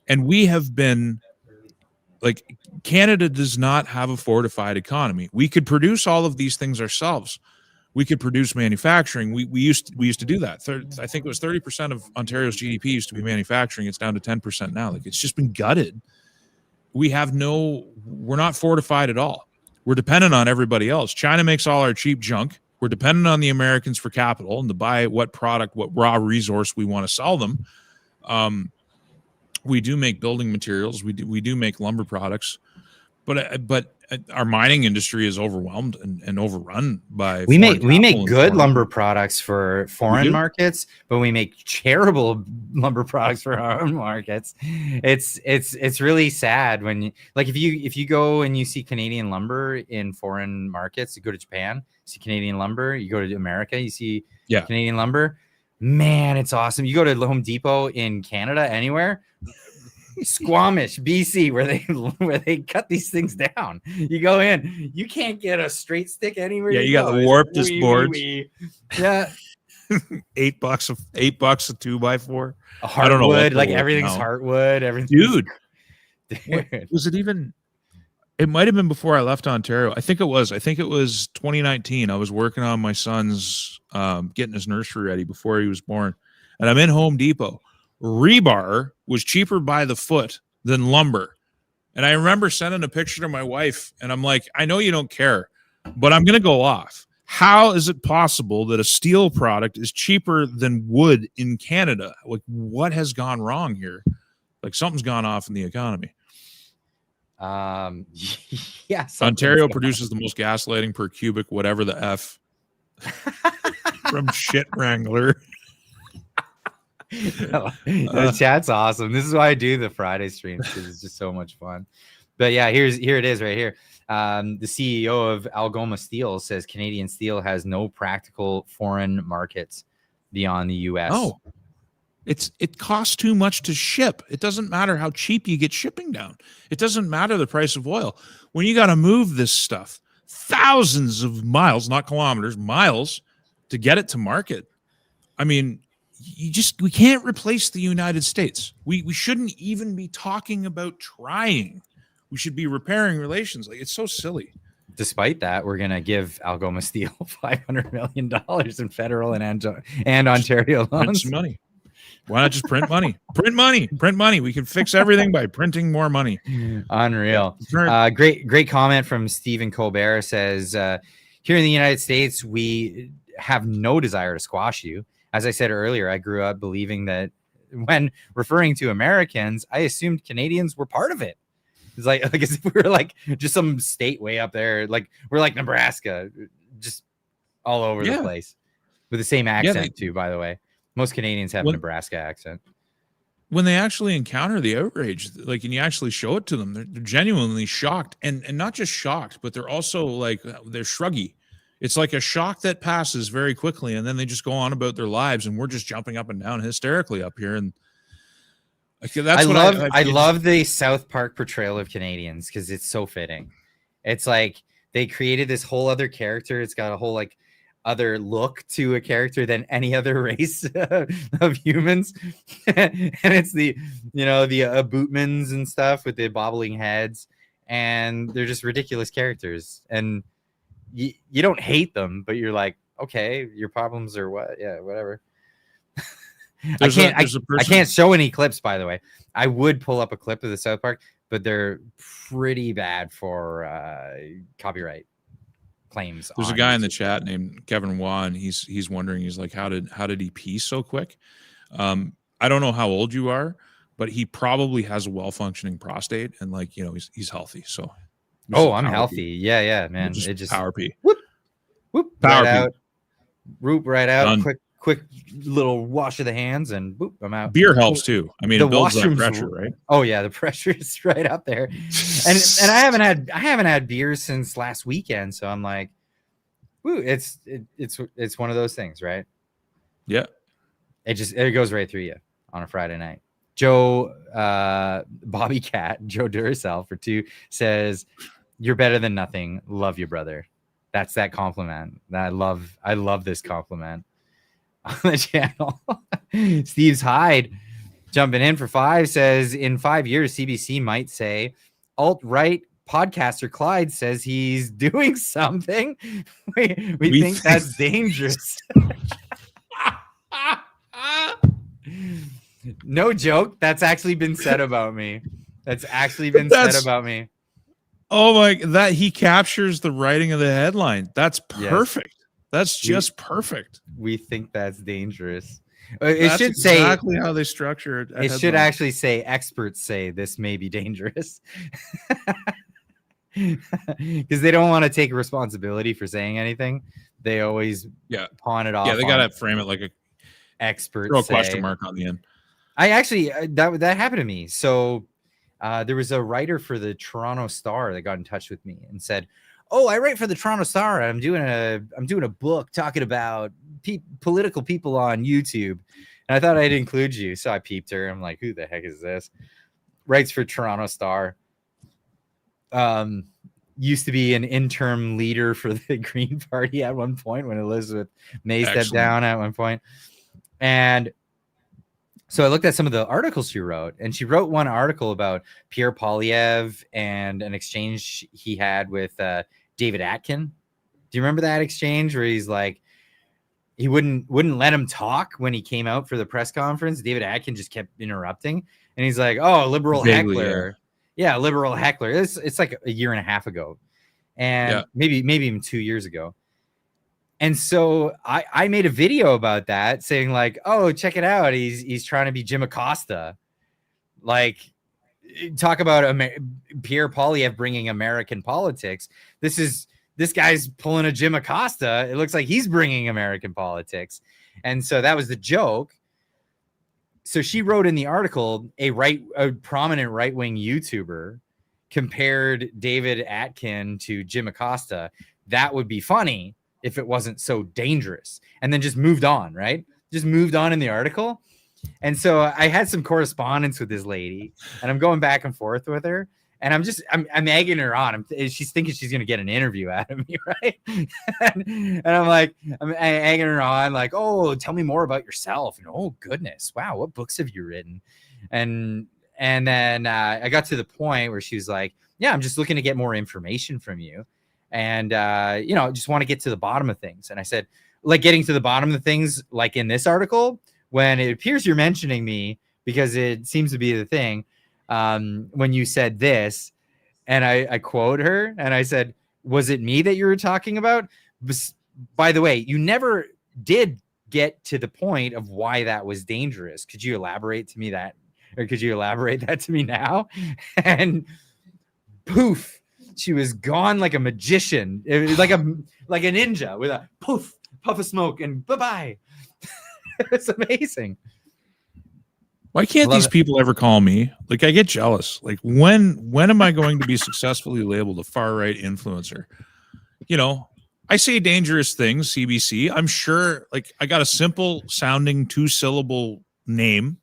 And we have been like, Canada does not have a fortified economy. We could produce all of these things ourselves. We could produce manufacturing. We used to do that. I think it was 30% of Ontario's GDP used to be manufacturing. It's down to 10% now. Like, it's just been gutted. We're not fortified at all. We're dependent on everybody else. China makes all our cheap junk. We're dependent on the Americans for capital and to buy what product, what raw resource we want to sell them. We do make building materials. We do make lumber products, but our mining industry is overwhelmed and overrun by. We make good lumber products for foreign markets, but we make terrible lumber products for our own markets. It's really sad when if you go and you see Canadian lumber in foreign markets. You go to Japan, see Canadian lumber. You go to America, you see Canadian lumber. Man, it's awesome. You go to Home Depot in Canada, anywhere. Squamish, BC, where they cut these things down. You go in, you can't get a straight stick anywhere. Yeah, you got the warped boards. Yeah, $8 a 2x4. Heartwood, like everything's heartwood. Everything, dude. Was it even? It might have been before I left Ontario. I think it was 2019. I was working on my son's getting his nursery ready before he was born, and I'm in Home Depot. Rebar was cheaper by the foot than lumber. And I remember sending a picture to my wife, and I'm like, I know you don't care, but I'm going to go off. How is it possible that a steel product is cheaper than wood in Canada? Like, what has gone wrong here? Like, something's gone off in the economy. Yeah. Ontario produces the most gaslighting per cubic, whatever the F, from Shit Wrangler. The chat's awesome. This is why I do the Friday streams, because it's just so much fun. But yeah, here it is right here. The CEO of Algoma Steel says Canadian steel has no practical foreign markets beyond the U.S. No, it costs too much to ship. It doesn't matter how cheap you get shipping down. It doesn't matter the price of oil. When you got to move this stuff thousands of miles, not kilometers, miles, to get it to market. I mean, we can't replace the United States. We shouldn't even be talking about trying. We should be repairing relations. Like, it's so silly. Despite that, we're gonna give Algoma Steel $500 million in federal and Ontario loans. Print some money. Why not just print money? Print money. We can fix everything by printing more money. Unreal. Great comment from Stephen Colbert. Says, here in the United States, we have no desire to squash you. As I said earlier, I grew up believing that when referring to Americans, I assumed Canadians were part of it. It's like as if we were like just some state way up there. Like we're like Nebraska, just all over the place with the same accent too, by the way. Most Canadians have a Nebraska accent. When they actually encounter the outrage, like, and you actually show it to them, they're genuinely shocked, and not just shocked, but they're also like, they're shruggy. It's like a shock that passes very quickly, and then they just go on about their lives, and we're just jumping up and down hysterically up here. And that's I love the South Park portrayal of Canadians, because it's so fitting. It's like they created this whole other character. It's got a whole like other look to a character than any other race of humans. And it's the Bootmans and stuff with the bobbling heads, and they're just ridiculous characters. And you don't hate them, but you're like, okay, your problems are what? Yeah, whatever. I can't show any clips, by the way. I would pull up a clip of the South Park, but they're pretty bad for copyright claims. There's a guy in the chat named Kevin Vaughan. He's wondering, he's like, how did he pee so quick? I don't know how old you are, but he probably has a well-functioning prostate, and like, he's healthy. So I'm healthy. Yeah, man. Just it just power pee. Whoop, power right pee. out. Roop right out. Done. Quick little wash of the hands, and boop, I'm out. Beer helps too. I mean, it builds that pressure, right? Oh yeah, the pressure is right up there. And I haven't had beers since last weekend, so I'm like, woo, it's one of those things, right? Yeah. It goes right through you on a Friday night. Joe Bobby Cat, Joe Duracell for 2 says, "You're better than nothing. Love you, brother." That's that compliment. I love this compliment on the channel. Steve's Hyde jumping in for 5 says, in 5 years, CBC might say alt-right podcaster Clyde says he's doing something. We think that's dangerous. No joke. That's actually been said about me. Said about me. Oh my, that he captures the writing of the headline. That's perfect. Yes. That's just perfect. We think that's dangerous. That's should exactly say how they structure it. It should actually say experts say this may be dangerous. Because they don't want to take responsibility for saying anything. They always pawn it off. Yeah, they gotta frame it like a expert. Throw a question mark on the end. I actually that happened to me. So there was a writer for the Toronto Star that got in touch with me and said, "Oh, I write for the Toronto Star. I'm doing a book talking about political people on YouTube." And I thought I'd include you, so I peeped her. I'm like, "Who the heck is this?" Writes for Toronto Star. Used to be an interim leader for the Green Party at one point when Elizabeth May stepped down at one point. And so I looked at some of the articles she wrote, and she wrote one article about Pierre Poilievre and an exchange he had with David Atkin. Do you remember that exchange where he's like, he wouldn't let him talk when he came out for the press conference? David Atkin just kept interrupting. And he's like, oh, liberal Vaguely, heckler. Yeah, liberal heckler. It's like a year and a half ago. And maybe even 2 years ago. And so I made a video about that saying like, oh, check it out. He's trying to be Jim Acosta. Like, talk about Pierre Poilievre bringing American politics. This guy's pulling a Jim Acosta. It looks like he's bringing American politics. And so that was the joke. So she wrote in the article, a prominent right-wing YouTuber compared David Atkin to Jim Acosta. That would be funny if it wasn't so dangerous. And then just moved on, right? Just moved on in the article. And so I had some correspondence with this lady, and I'm going back and forth with her, and I'm egging her on. She's thinking she's going to get an interview out of me, right? and I'm like, I'm egging her on, like, oh, tell me more about yourself. And oh goodness, wow, what books have you written? And then I got to the point where she was like, yeah, I'm just looking to get more information from you, and just want to get to the bottom of things. And I said, like, getting to the bottom of things, like in this article, when it appears you're mentioning me, because it seems to be the thing, when you said this, and I quote her, and I said, was it me that you were talking about? By the way, you never did get to the point of why that was dangerous. Could you elaborate to me that, or could you elaborate that to me now? And poof, she was gone like a magician. It was like a ninja with a poof, puff of smoke, and bye-bye. It's amazing. Why can't these people ever call me? Like, I get jealous. Like, when am I going to be successfully labeled a far right influencer? You know, I say dangerous things, CBC. I'm sure, like, I got a simple sounding 2-syllable name.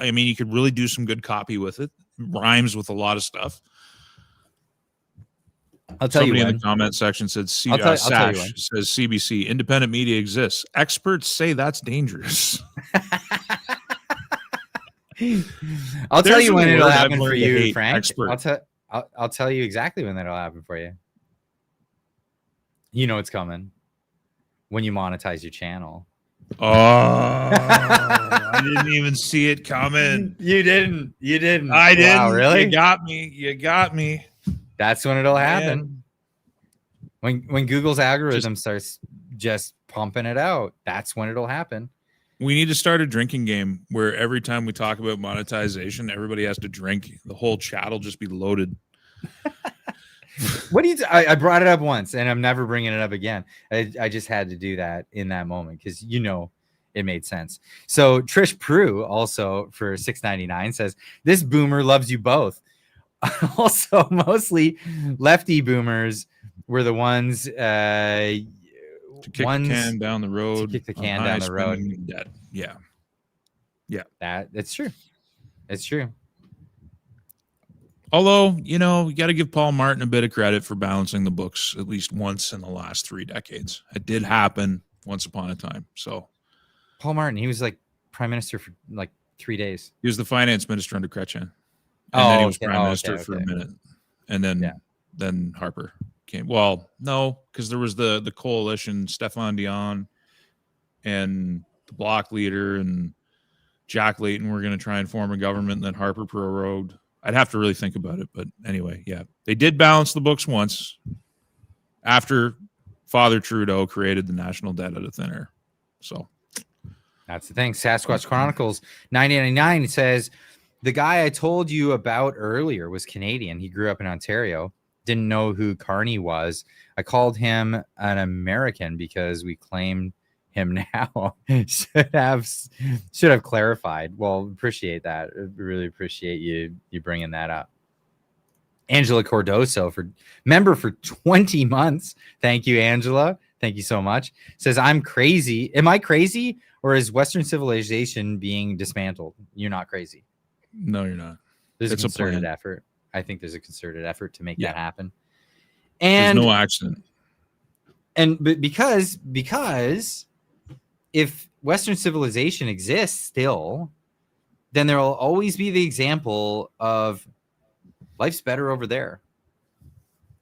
I mean, you could really do some good copy with it. Rhymes with a lot of stuff. I'll tell Somebody you in the comment section said, Sash says CBC, independent media exists. Experts say that's dangerous. I'll tell you when it'll happen for you, Frank. Expert. I'll tell you exactly when that'll happen for you. You know it's coming. When you monetize your channel. Oh, I didn't even see it coming. You didn't. I didn't. Wow, really? You got me. That's when it'll happen. When Google's algorithm starts just pumping it out, that's when it'll happen. We need to start a drinking game where every time we talk about monetization, everybody has to drink. The whole chat will just be loaded. What do you? I brought it up once, and I'm never bringing it up again. I just had to do that in that moment because it made sense. So Trish Prue also for $6.99 says this boomer loves you both. Also, mostly lefty boomers were the ones to kick the can down the road. To kick the can down the road. Debt. Yeah. That's true. It's true. Although, you got to give Paul Martin a bit of credit for balancing the books at least once in the last 3 decades. It did happen once upon a time. So, Paul Martin, he was like prime minister for like 3 days. He was the finance minister under Chrétien. And then he was prime minister for a minute. And then Harper came. Well, no, because there was the coalition, Stéphane Dion and the Bloc leader and Jack Layton were going to try and form a government, and then Harper prorogued. I'd have to really think about it. But anyway, yeah. They did balance the books once after Father Trudeau created the national debt out of thin air. So that's the thing. Sasquatch Chronicles 999 says, the guy I told you about earlier was Canadian. He grew up in Ontario. Didn't know who Carney was. I called him an American because we claimed him now. should have clarified. Well, appreciate that. Really appreciate you bringing that up. Angela Cordoso member for 20 months. Thank you, Angela. Thank you so much. Says, I'm crazy. Am I crazy, or is Western civilization being dismantled? You're not crazy. No, you're not. There's it's a concerted plan. effort. I think there's a concerted effort to make that happen. And there's no accident. But because if Western civilization exists still, then there will always be the example of life's better over there.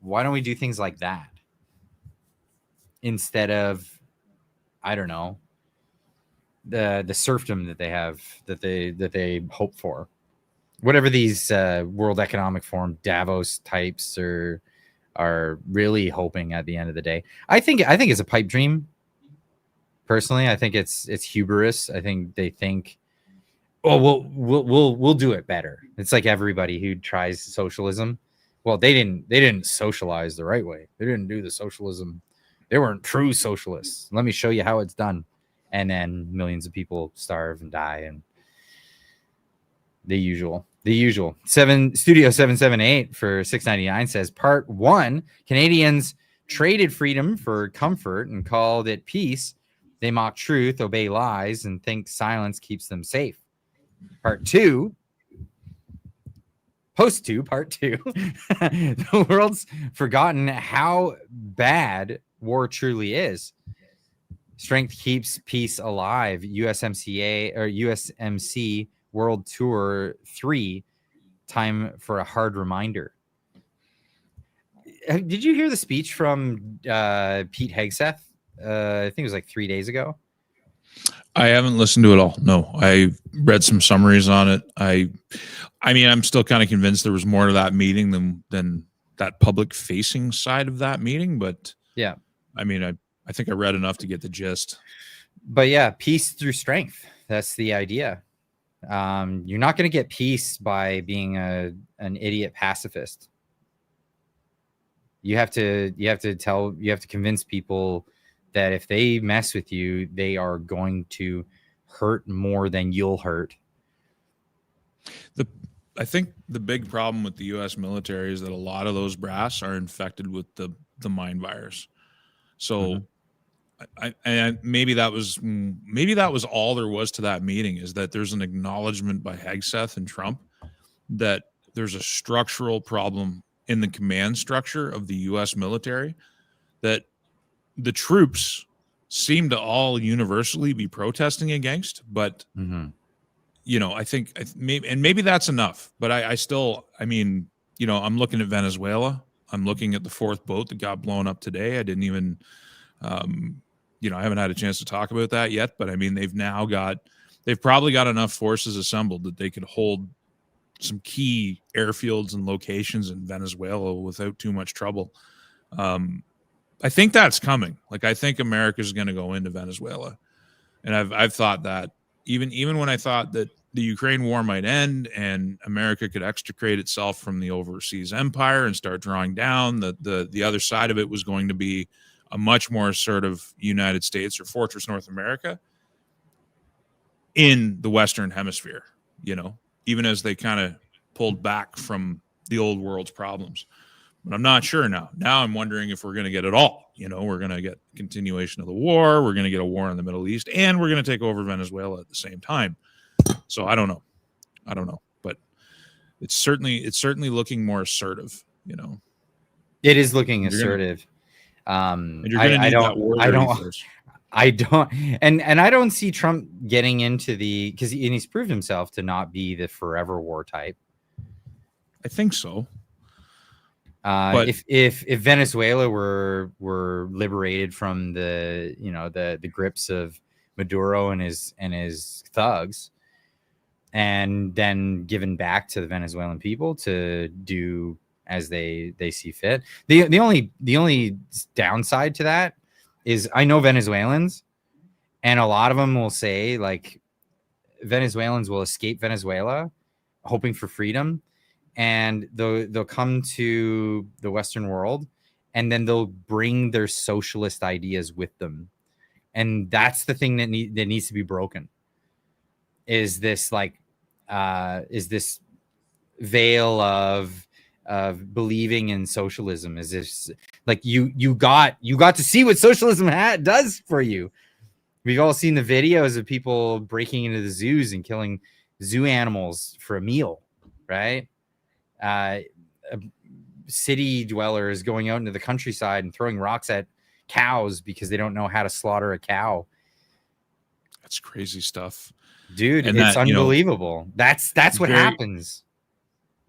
Why don't we do things like that instead of, I don't know, the serfdom that they have, that they hope for? whatever these World Economic Forum Davos types are really hoping at the end of the day. I think it's a pipe dream. Personally, I think it's hubris. I think they think, oh, we'll do it better. It's like everybody who tries socialism. Well, they didn't socialize the right way. They didn't do the socialism. They weren't true socialists. Let me show you how it's done. And then millions of people starve and die, and the usual. Studio 778 for $6.99 says part 1, Canadians traded freedom for comfort and called it peace. They mock truth, obey lies, and think silence keeps them safe. Part 2, part 2, the world's forgotten how bad war truly is. Strength keeps peace alive. USMC World Tour 3, time for a hard reminder. Did you hear the speech from Pete Hegseth? I think it was like 3 days ago. I haven't listened to it all. No, I read some summaries on it. I mean, I'm still kind of convinced there was more to that meeting than that public facing side of that meeting. But yeah, I mean, I think I read enough to get the gist. But yeah, peace through strength. That's the idea. You're not going to get peace by being an idiot pacifist. You have to convince people that if they mess with you, they are going to hurt more than you'll hurt. I think the big problem with the U.S. military is that a lot of those brass are infected with the mind virus. So maybe that was all there was to that meeting, is that there's an acknowledgement by Hegseth and Trump that there's a structural problem in the command structure of the U.S. military that the troops seem to all universally be protesting against. But you know, I think maybe that's enough. But I mean, you know, I'm looking at Venezuela. I'm looking at the 4th boat that got blown up today. I didn't even you know, I haven't had a chance to talk about that yet, but I mean, they've probably got enough forces assembled that they could hold some key airfields and locations in Venezuela without too much trouble. I think that's coming. Like, I think America's going to go into Venezuela. And I've thought that even when I thought that the Ukraine war might end and America could extricate itself from the overseas empire and start drawing down, the other side of it was going to be a much more assertive United States or Fortress North America in the Western Hemisphere, you know, even as they kind of pulled back from the old world's problems. But I'm not sure now. Now I'm wondering if we're going to get it all. You know, we're going to get continuation of the war. We're going to get a war in the Middle East, and we're going to take over Venezuela at the same time. So I don't know. But it's certainly looking more assertive, you know. It is looking assertive. And you're going to need that war first. I don't, and I don't see Trump getting into because he's proved himself to not be the forever war type. I think so. But if Venezuela were liberated from the grips of Maduro and his thugs, and then given back to the Venezuelan people to do as they see fit, the only downside to that is I know Venezuelans, and a lot of them will say, like, Venezuelans will escape Venezuela hoping for freedom, and they'll come to the Western world, and then they'll bring their socialist ideas with them. And that's the thing that needs to be broken, is this veil of believing in socialism. Is this like you got to see what socialism does for you. We've all seen the videos of people breaking into the zoos and killing zoo animals for a meal, right? City dwellers going out into the countryside and throwing rocks at cows because they don't know how to slaughter a cow. That's crazy stuff, dude. And it's unbelievable. That's what happens.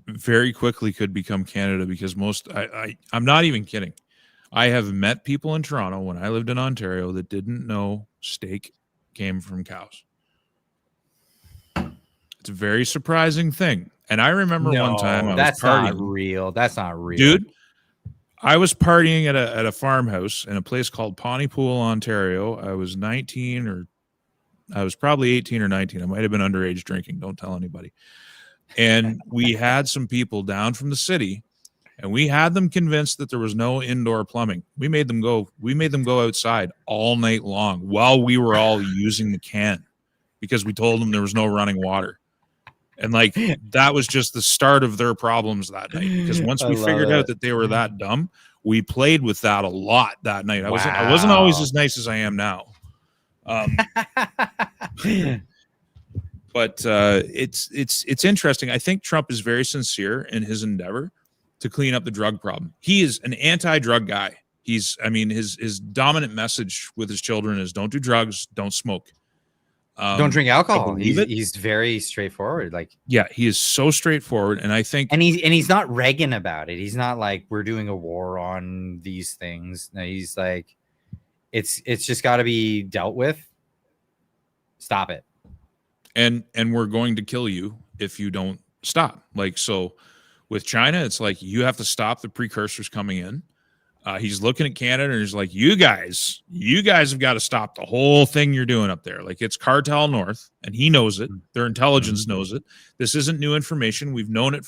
Very quickly could become Canada, because I'm not even kidding. I have met people in Toronto when I lived in Ontario that didn't know steak came from cows. It's a very surprising thing. And I remember one time I was that's partying. not real. That's not real, Dude. I was partying at a farmhouse in a place called Pontypool, Ontario. I was 19, or I was probably 18 or 19. I might have been underage drinking. Don't tell anybody. And we had some people down from the city, and we had them convinced that there was no indoor plumbing. We made them go outside all night long while we were all using the can, because we told them there was no running water. And like, that was just the start of their problems that night, because once we figured out that they were that dumb, we played with that a lot that night. I wasn't always as nice as I am now. But it's interesting. I think Trump is very sincere in his endeavor to clean up the drug problem. He is an anti-drug guy. His dominant message with his children is don't do drugs, don't smoke. Don't drink alcohol. He's very straightforward. Like, yeah, he is so straightforward, and I think, and he's not Reagan about it. He's not like, we're doing a war on these things. No, he's like, it's just got to be dealt with. Stop it. And we're going to kill you if you don't stop. Like, so with China, it's like, you have to stop the precursors coming in. He's looking at Canada and he's like, you guys have got to stop the whole thing you're doing up there. Like, it's cartel north, and he knows it. Their intelligence knows it. This isn't new information. We've known it.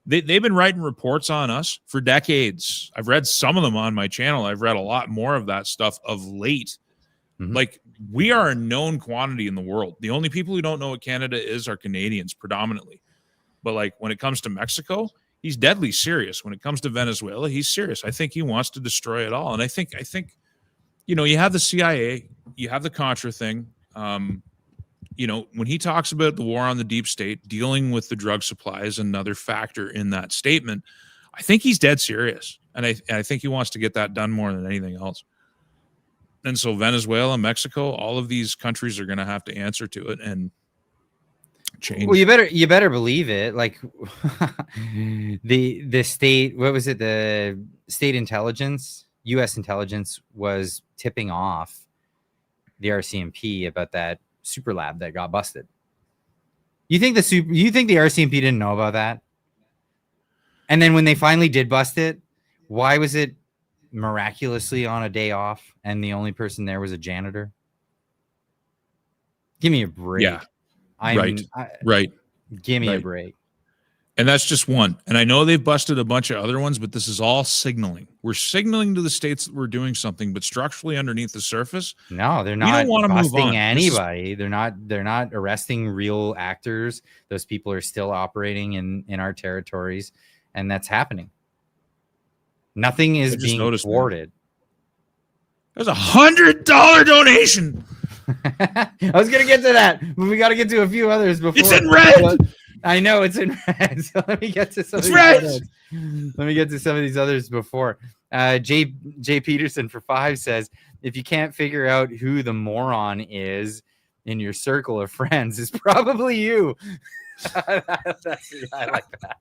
They've been writing reports on us for decades. I've read some of them on my channel. I've read a lot more of that stuff of late. Like, we are a known quantity in the world. The only people who don't know what Canada is are Canadians predominantly. But like, when it comes to Mexico, he's deadly serious. When it comes to Venezuela, he's serious. I think he wants to destroy it all. And I think, you know, you have the CIA, you have the Contra thing. You know, when he talks about the war on the deep state, dealing with the drug supply is another factor in that statement. I think he's dead serious. And I think he wants to get that done more than anything else. And so Venezuela, Mexico, all of these countries are going to have to answer to it and change. Well, you better believe it. Like, the state, what was it? The state intelligence, U.S. intelligence was tipping off the RCMP about that super lab that got busted. You think the RCMP didn't know about that? And then when they finally did bust it, why was it miraculously on a day off and the only person there was a janitor? Give me a break. Yeah. Right. Give me a break. And that's just one. And I know they've busted a bunch of other ones, but this is all signaling. We're signaling to the states that we're doing something, but structurally underneath the surface, no, they're not busting anybody. They're not arresting real actors. Those people are still operating in our territories, and that's happening. Nothing is being thwarted. There's $100 donation. I was gonna get to that, but we got to get to a few others before. It's in red. I know it's in red. So let me get to some. Let me get to some of these others before. J Peterson for 5 says, if you can't figure out who the moron is in your circle of friends, it's probably you. I like that.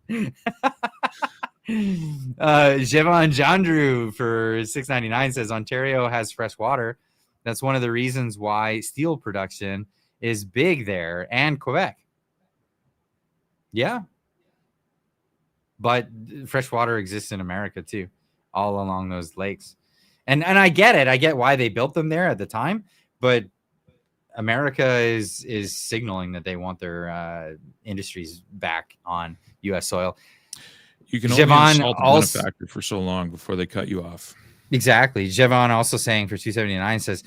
Jevan Jandru for $6.99 says Ontario has fresh water. That's one of the reasons why steel production is big there, and Quebec. Yeah. But fresh water exists in America too, all along those lakes. And I get it. I get why they built them there at the time, but America is signaling that they want their industries back on U.S. soil. You can only insult the benefactor for so long before they cut you off. Exactly. Jevan also saying for $2.79 says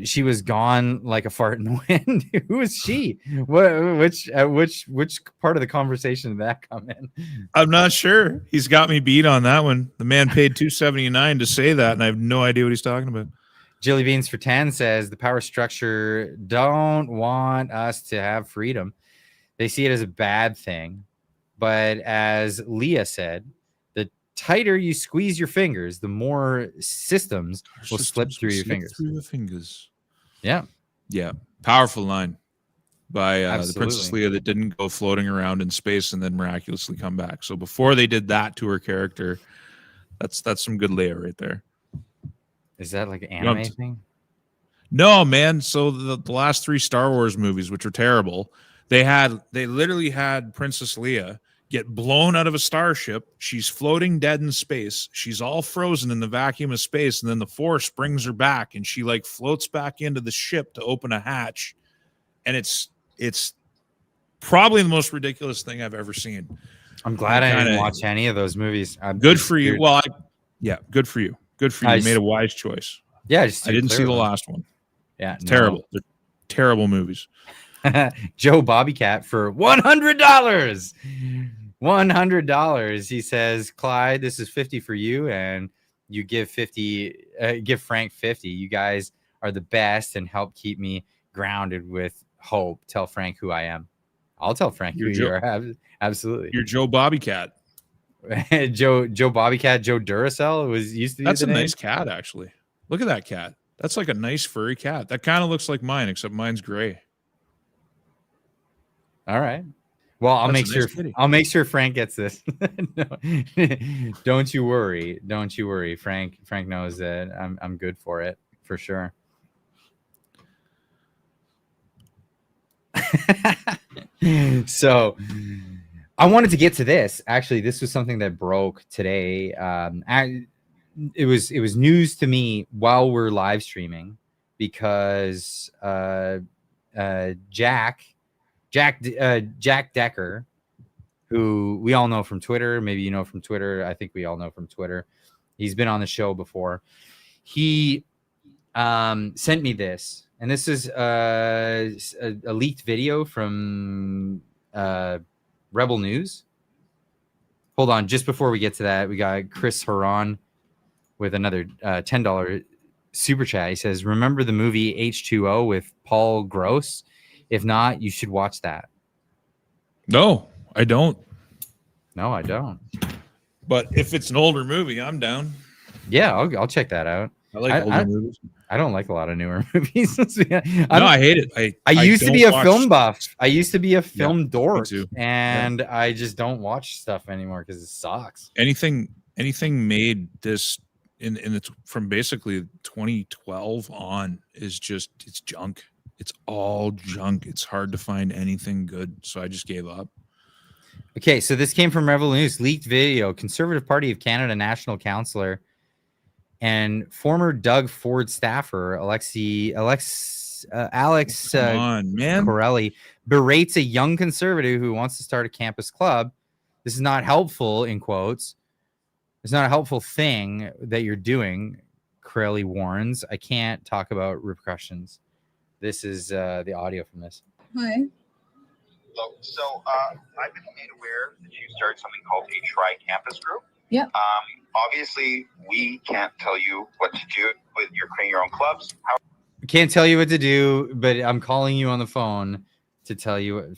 she was gone like a fart in the wind. Who is she? Which part of the conversation did that come in? I'm not sure. He's got me beat on that one. The man paid $2.79 to say that, and I have no idea what he's talking about. Jilly Beans for 10 says the power structure don't want us to have freedom. They see it as a bad thing. But as Leah said, the tighter you squeeze your fingers, the more systems will slip through your fingers. Yeah. Yeah. Powerful line by the Princess Leia that didn't go floating around in space and then miraculously come back. So before they did that to her character, that's some good Leia right there. Is that like an anime thing? No, man. So the last 3 Star Wars movies, which are terrible, They literally had Princess Leia get blown out of a starship. She's floating dead in space. She's all frozen in the vacuum of space, and then the Force brings her back, and she like floats back into the ship to open a hatch. And it's probably the most ridiculous thing I've ever seen. I'm glad I didn't watch any of those movies. Good for you. Well, good for you. Good for you. You made a wise choice. Yeah, I didn't see the last one. Yeah, it's terrible. They're terrible movies. Joe Bobbycat for $100. $100. He says, Clyde, this is 50 for you, and you give 50. Give Frank 50. You guys are the best and help keep me grounded with hope. Tell Frank who I am. I'll tell Frank who you are. Absolutely. You're Joe Bobbycat. Joe Bobbycat, Joe Duracell used to be. That's a nice cat, actually. Look at that cat. That's like a nice furry cat. That kind of looks like mine, except mine's gray. All right. Well, I'll make sure Frank gets this. No. Don't you worry. Don't you worry. Frank knows that I'm good for it for sure. So I wanted to get to this. Actually, this was something that broke today. It was news to me while we're live streaming because Jack Decker, who we all know from Twitter, maybe you know from Twitter. I think we all know from Twitter. He's been on the show before. He sent me this, and this is a leaked video from Rebel News. Hold on, just before we get to that, we got Chris Haran with another $10 super chat. He says, "Remember the movie H2O with Paul Gross? If not, you should watch that." No, I don't. No, I don't. But if it's an older movie, I'm down. Yeah, I'll check that out. I like older movies. I don't like a lot of newer movies. I hate it. I used to be a film buff. I used to be a film dork, and I just don't watch stuff anymore because it sucks. Anything made this from basically 2012 on is just, it's junk. It's all junk. It's hard to find anything good, so I just gave up. Okay, so this came from Rebel News. Leaked video. Conservative Party of Canada National Councillor and former Doug Ford staffer Alex Corelli berates a young conservative who wants to start a campus club. This is not helpful, in quotes. It's not a helpful thing that you're doing, Corelli warns. I can't talk about repercussions. This is the audio from this. Hi. So I've been made aware that you started something called a tri-campus group. Yeah. Obviously, we can't tell you what to do with your creating your own clubs. Can't tell you what to do, but I'm calling you on the phone to tell you what.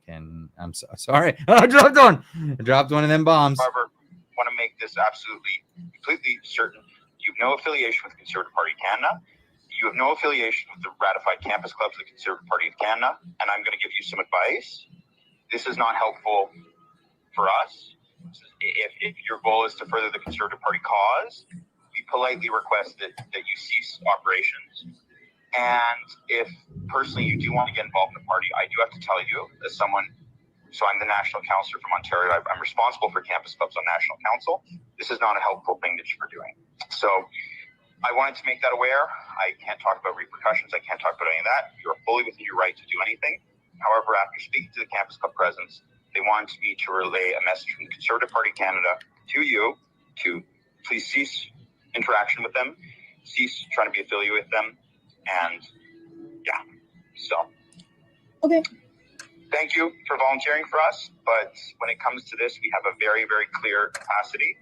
I'm so sorry. I dropped one. I dropped one of them bombs. However, want to make this absolutely, completely certain. You have no affiliation with the Conservative Party of Canada. You have no affiliation with the ratified campus clubs of the Conservative Party of Canada, and I'm going to give you some advice. This is not helpful for us. If your goal is to further the Conservative Party cause, we politely request that you cease operations. And if personally you do want to get involved in the party, I do have to tell you, as someone, so I'm the national councillor from Ontario. I'm responsible for campus clubs on national council. This is not a helpful thing that you're doing. So I wanted to make that aware. I can't talk about repercussions. I can't talk about any of that. You're fully within your right to do anything. However, after speaking to the campus club presidents, they wanted me to relay a message from the Conservative Party of Canada to you to please cease interaction with them, cease trying to be affiliated with them, and yeah. So, okay. Thank you for volunteering for us, but when it comes to this, we have a very, very clear capacity,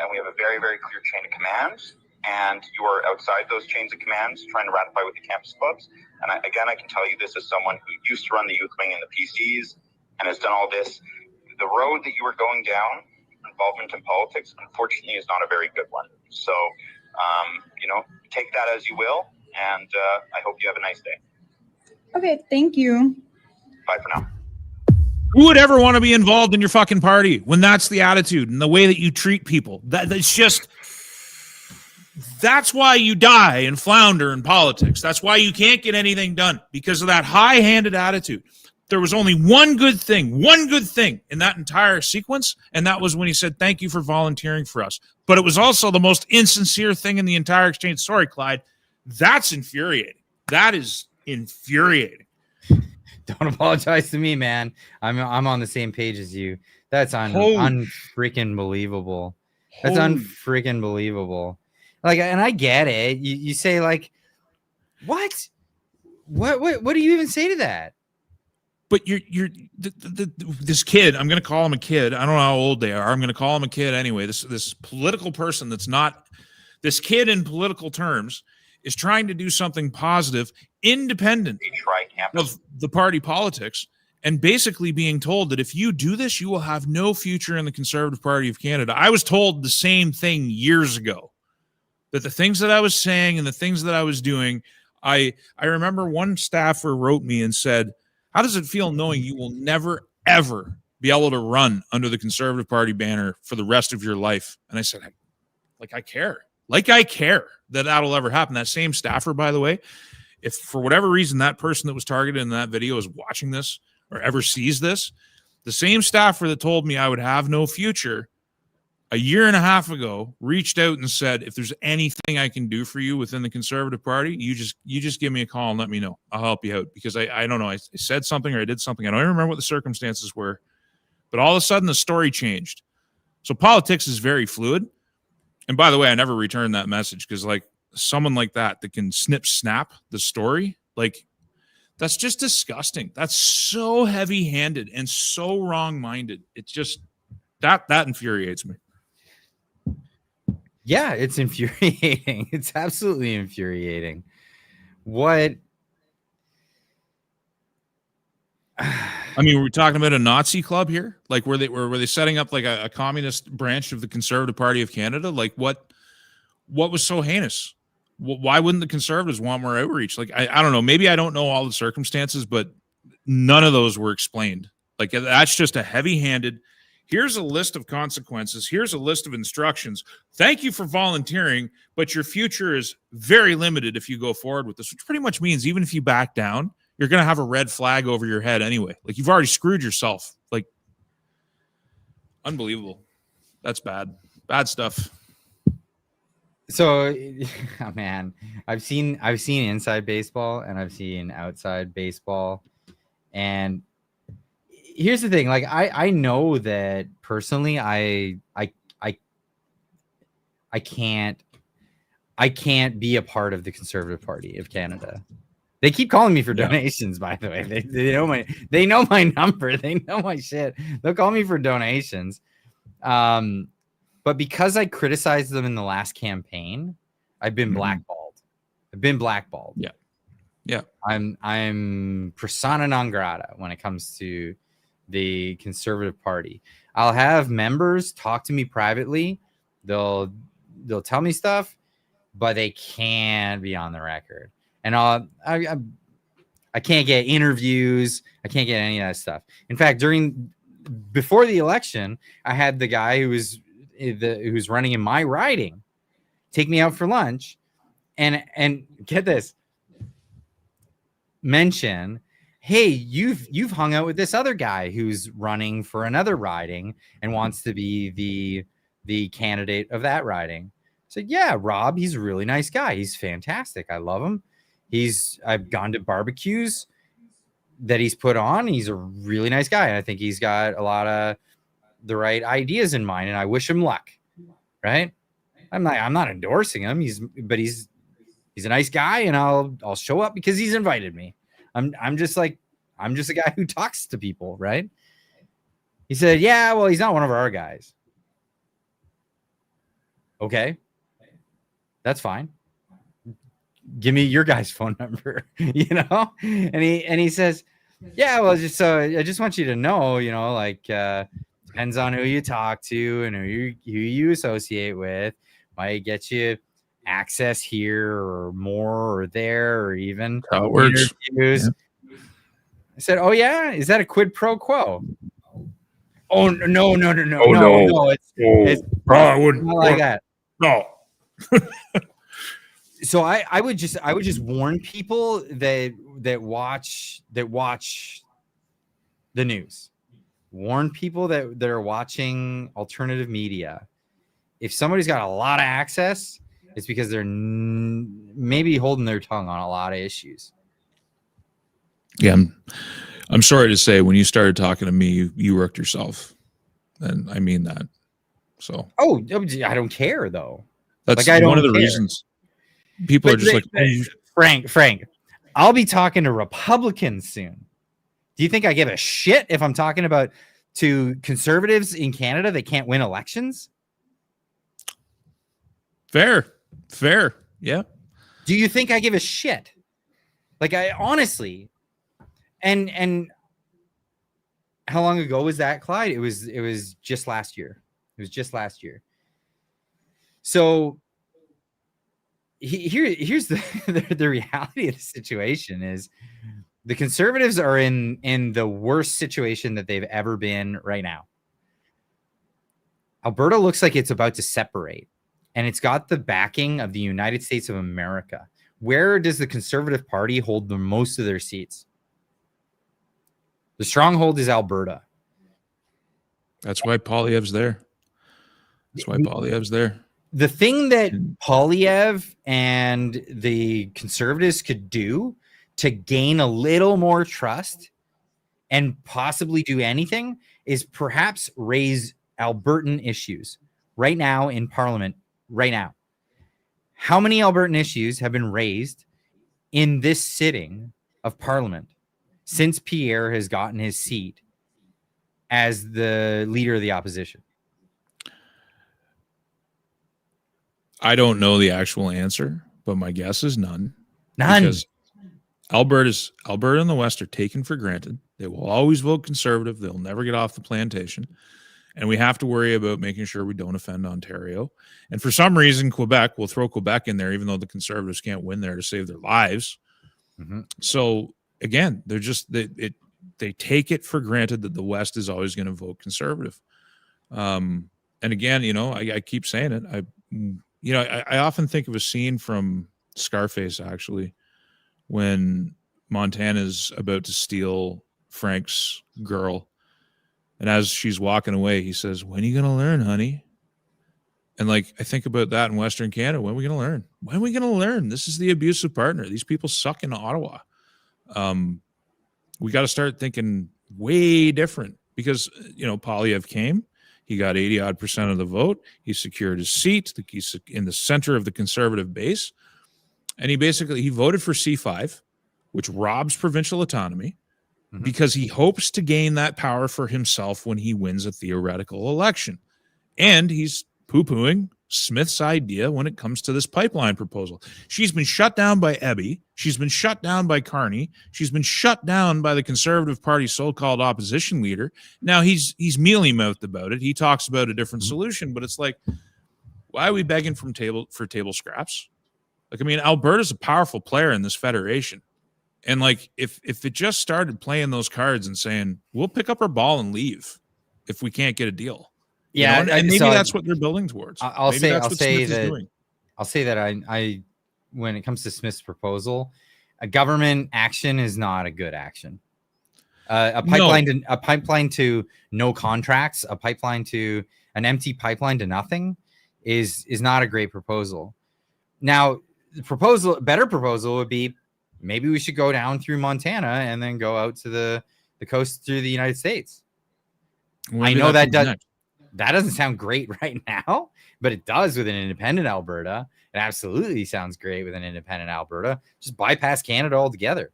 and we have a very, very clear chain of command. And you are outside those chains of commands trying to ratify with the campus clubs. And I can tell you this as someone who used to run the youth wing and the PCs and has done all this. The road that you are going down, involvement in politics, unfortunately is not a very good one. So, take that as you will. And I hope you have a nice day. Okay, thank you. Bye for now. Who would ever want to be involved in your fucking party when that's the attitude and the way that you treat people? That's just... That's why you die and flounder in politics. That's why you can't get anything done, because of that high-handed attitude. There was only one good thing in that entire sequence, and that was when he said, "Thank you for volunteering for us." But it was also the most insincere thing in the entire exchange. Sorry, Clyde. That's infuriating. That is infuriating. Don't apologize to me, man. I'm on the same page as you. That's unfreaking believable. That's unfreaking believable. Like, and I get it. You say like, what do you even say to that? But this kid, I'm going to call him a kid. I don't know how old they are. I'm going to call him a kid anyway. This political person that's not this kid in political terms is trying to do something positive, independent of the party politics, and basically being told that if you do this, you will have no future in the Conservative Party of Canada. I was told the same thing years ago, that the things that I was saying and the things that I was doing, I remember one staffer wrote me and said, "How does it feel knowing you will never, ever be able to run under the Conservative Party banner for the rest of your life?" And I said, I care. Like, I care that that'll ever happen. That same staffer, by the way, if for whatever reason that person that was targeted in that video is watching this or ever sees this, the same staffer that told me I would have no future a year and a half ago reached out and said, "If there's anything I can do for you within the Conservative Party, you just give me a call and let me know. I'll help you out." Because I don't know, I said something or I did something. I don't even remember what the circumstances were, but all of a sudden the story changed. So politics is very fluid. And by the way, I never returned that message because like someone like that can snap the story, like that's just disgusting. That's so heavy-handed and so wrong-minded. It's just that infuriates me. Yeah, it's infuriating. It's absolutely infuriating. What? I mean, we're talking about a Nazi club here. Like, were they setting up like a communist branch of the Conservative Party of Canada? Like, what was so heinous? Why wouldn't the Conservatives want more outreach? Like, I don't know. Maybe I don't know all the circumstances, but none of those were explained. Like, that's just a heavy-handed. Here's a list of consequences. Here's a list of instructions. Thank you for volunteering, but your future is very limited if you go forward with this, which pretty much means even if you back down, you're going to have a red flag over your head anyway. Like, you've already screwed yourself. Like, unbelievable. That's bad. Bad stuff. So, oh man, I've seen inside baseball and I've seen outside baseball, and here's the thing. Like, I know that personally, I can't be a part of the Conservative Party of Canada. They keep calling me for donations, by the way. They know my number. They know my shit. They'll call me for donations. But because I criticized them in the last campaign, I've been blackballed. Yeah. Yeah. I'm persona non grata when it comes to the Conservative Party. I'll have members talk to me privately. They'll tell me stuff, but they can't be on the record. And I can't get interviews. I can't get any of that stuff. In fact, before the election, I had the guy who's running in my riding take me out for lunch, and get this, mention, "Hey, you've hung out with this other guy who's running for another riding and wants to be the candidate of that riding." So yeah, Rob, he's a really nice guy. He's fantastic. I love him. I've gone to barbecues that he's put on. He's a really nice guy. And I think he's got a lot of the right ideas in mind, and I wish him luck. Right? I'm not endorsing him. He's a nice guy, and I'll show up because he's invited me. I'm just a guy who talks to people, right? He said, "Yeah, well, he's not one of our guys." Okay. That's fine. Give me your guy's phone number, And he says, "Yeah, well, I just want you to know, like, depends on who you talk to and who you associate with, might get you access here or more or there or even how it works." Interviews. Yeah. I said, "Oh yeah, is that a quid pro quo?" "Oh no, it's I wouldn't not like that." No. So I would just warn people that watch the news. Warn people that are watching alternative media. If somebody's got a lot of access, it's because they're maybe holding their tongue on a lot of issues. Yeah, I'm sorry to say, when you started talking to me, you worked yourself, and I mean that. So, I don't care though. That's I don't one of the care. reasons people are just like, Frank, I'll be talking to Republicans soon. Do you think I give a shit if I'm talking to conservatives in Canada that can't win elections? Fair. Yeah. Do you think I give a shit? I honestly, and how long ago was that, Clyde? It was just last year. So here's the reality of the situation is the conservatives are in the worst situation that they've ever been right now. Alberta looks like it's about to separate, and it's got the backing of the United States of America. Where does the Conservative Party hold the most of their seats? The stronghold is Alberta. That's why Poilievre's there. The thing that Poilievre and the Conservatives could do to gain a little more trust and possibly do anything is perhaps raise Albertan issues right now in Parliament. Right now, how many Albertan issues have been raised in this sitting of Parliament since Pierre has gotten his seat as the leader of the opposition? I don't know the actual answer, but my guess is none. Because Alberta and the West are taken for granted. They will always vote Conservative. They'll never get off the plantation. And we have to worry about making sure we don't offend Ontario. And for some reason, Quebec, we'll throw Quebec in there, even though the Conservatives can't win there to save their lives. Mm-hmm. So again, they're just they take it for granted that the West is always going to vote Conservative. And again, I keep saying it. I often think of a scene from Scarface, actually, when Montana's about to steal Frank's girl. And as she's walking away, he says, "When are you going to learn, honey?" And I think about that in Western Canada. When are we going to learn? When are we going to learn? This is the abusive partner. These people suck in Ottawa. We got to start thinking way different because, Poilievre came. He got 80% of the vote. He secured his seat. He's in the center of the Conservative base. And he voted for C5, which robs provincial autonomy, because he hopes to gain that power for himself when he wins a theoretical election. And he's poo-pooing Smith's idea when it comes to this pipeline proposal. She's been shut down by Ebby. She's been shut down by Carney. She's been shut down by the Conservative Party's so-called opposition leader. Now he's mealy-mouthed about it. He talks about a different solution, but it's like, why are we begging for table scraps? Alberta's a powerful player in this federation. And if it just started playing those cards and saying, we'll pick up our ball and leave if we can't get a deal. Yeah, and maybe that's what they're building towards. I'll say that I when it comes to Smith's proposal, a government action is not a good action. A pipeline to no contracts, a pipeline to an empty pipeline to nothing is not a great proposal. Now, better proposal would be maybe we should go down through Montana and then go out to the coast through the United States. I know that doesn't sound great right now, but it does with an independent Alberta. It absolutely sounds great with an independent Alberta. Just bypass Canada altogether.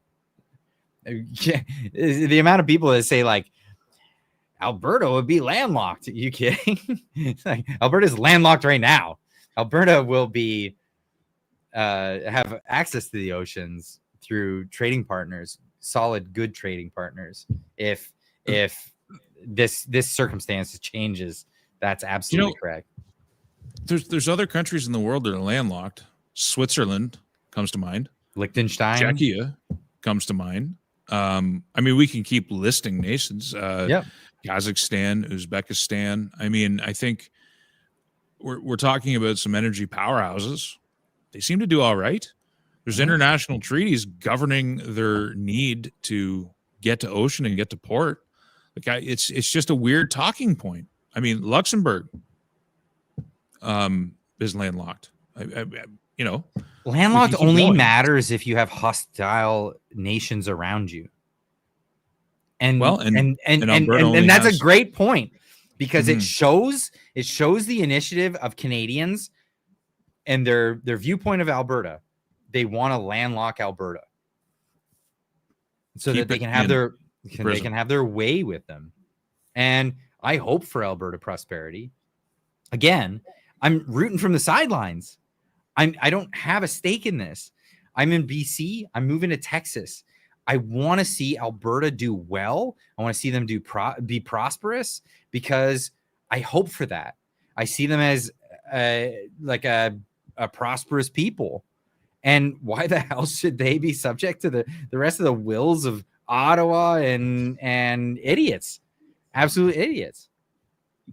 The amount of people that say Alberta would be landlocked. Are you kidding? Alberta's landlocked right now. Alberta will be have access to the oceans through trading partners, solid, good trading partners. If this circumstance changes, that's absolutely correct. There's other countries in the world that are landlocked. Switzerland comes to mind. Liechtenstein, Czechia comes to mind. We can keep listing nations. Kazakhstan, Uzbekistan. I think we're talking about some energy powerhouses. They seem to do all right. There's international treaties governing their need to get to ocean and get to port. Like it's just a weird talking point. I mean, Luxembourg is landlocked. Landlocked only matters if you have hostile nations around you. And that's a great point, because it shows the initiative of Canadians and their viewpoint of Alberta. They want to landlock Alberta so that they can have their way with them. And I hope for Alberta prosperity. Again, I'm rooting from the sidelines. I don't have a stake in this. I'm in BC. I'm moving to Texas. I want to see Alberta do well. I want to see them be prosperous, because I hope for that. I see them as a prosperous people. And why the hell should they be subject to the rest of the wills of Ottawa and idiots? Absolute idiots.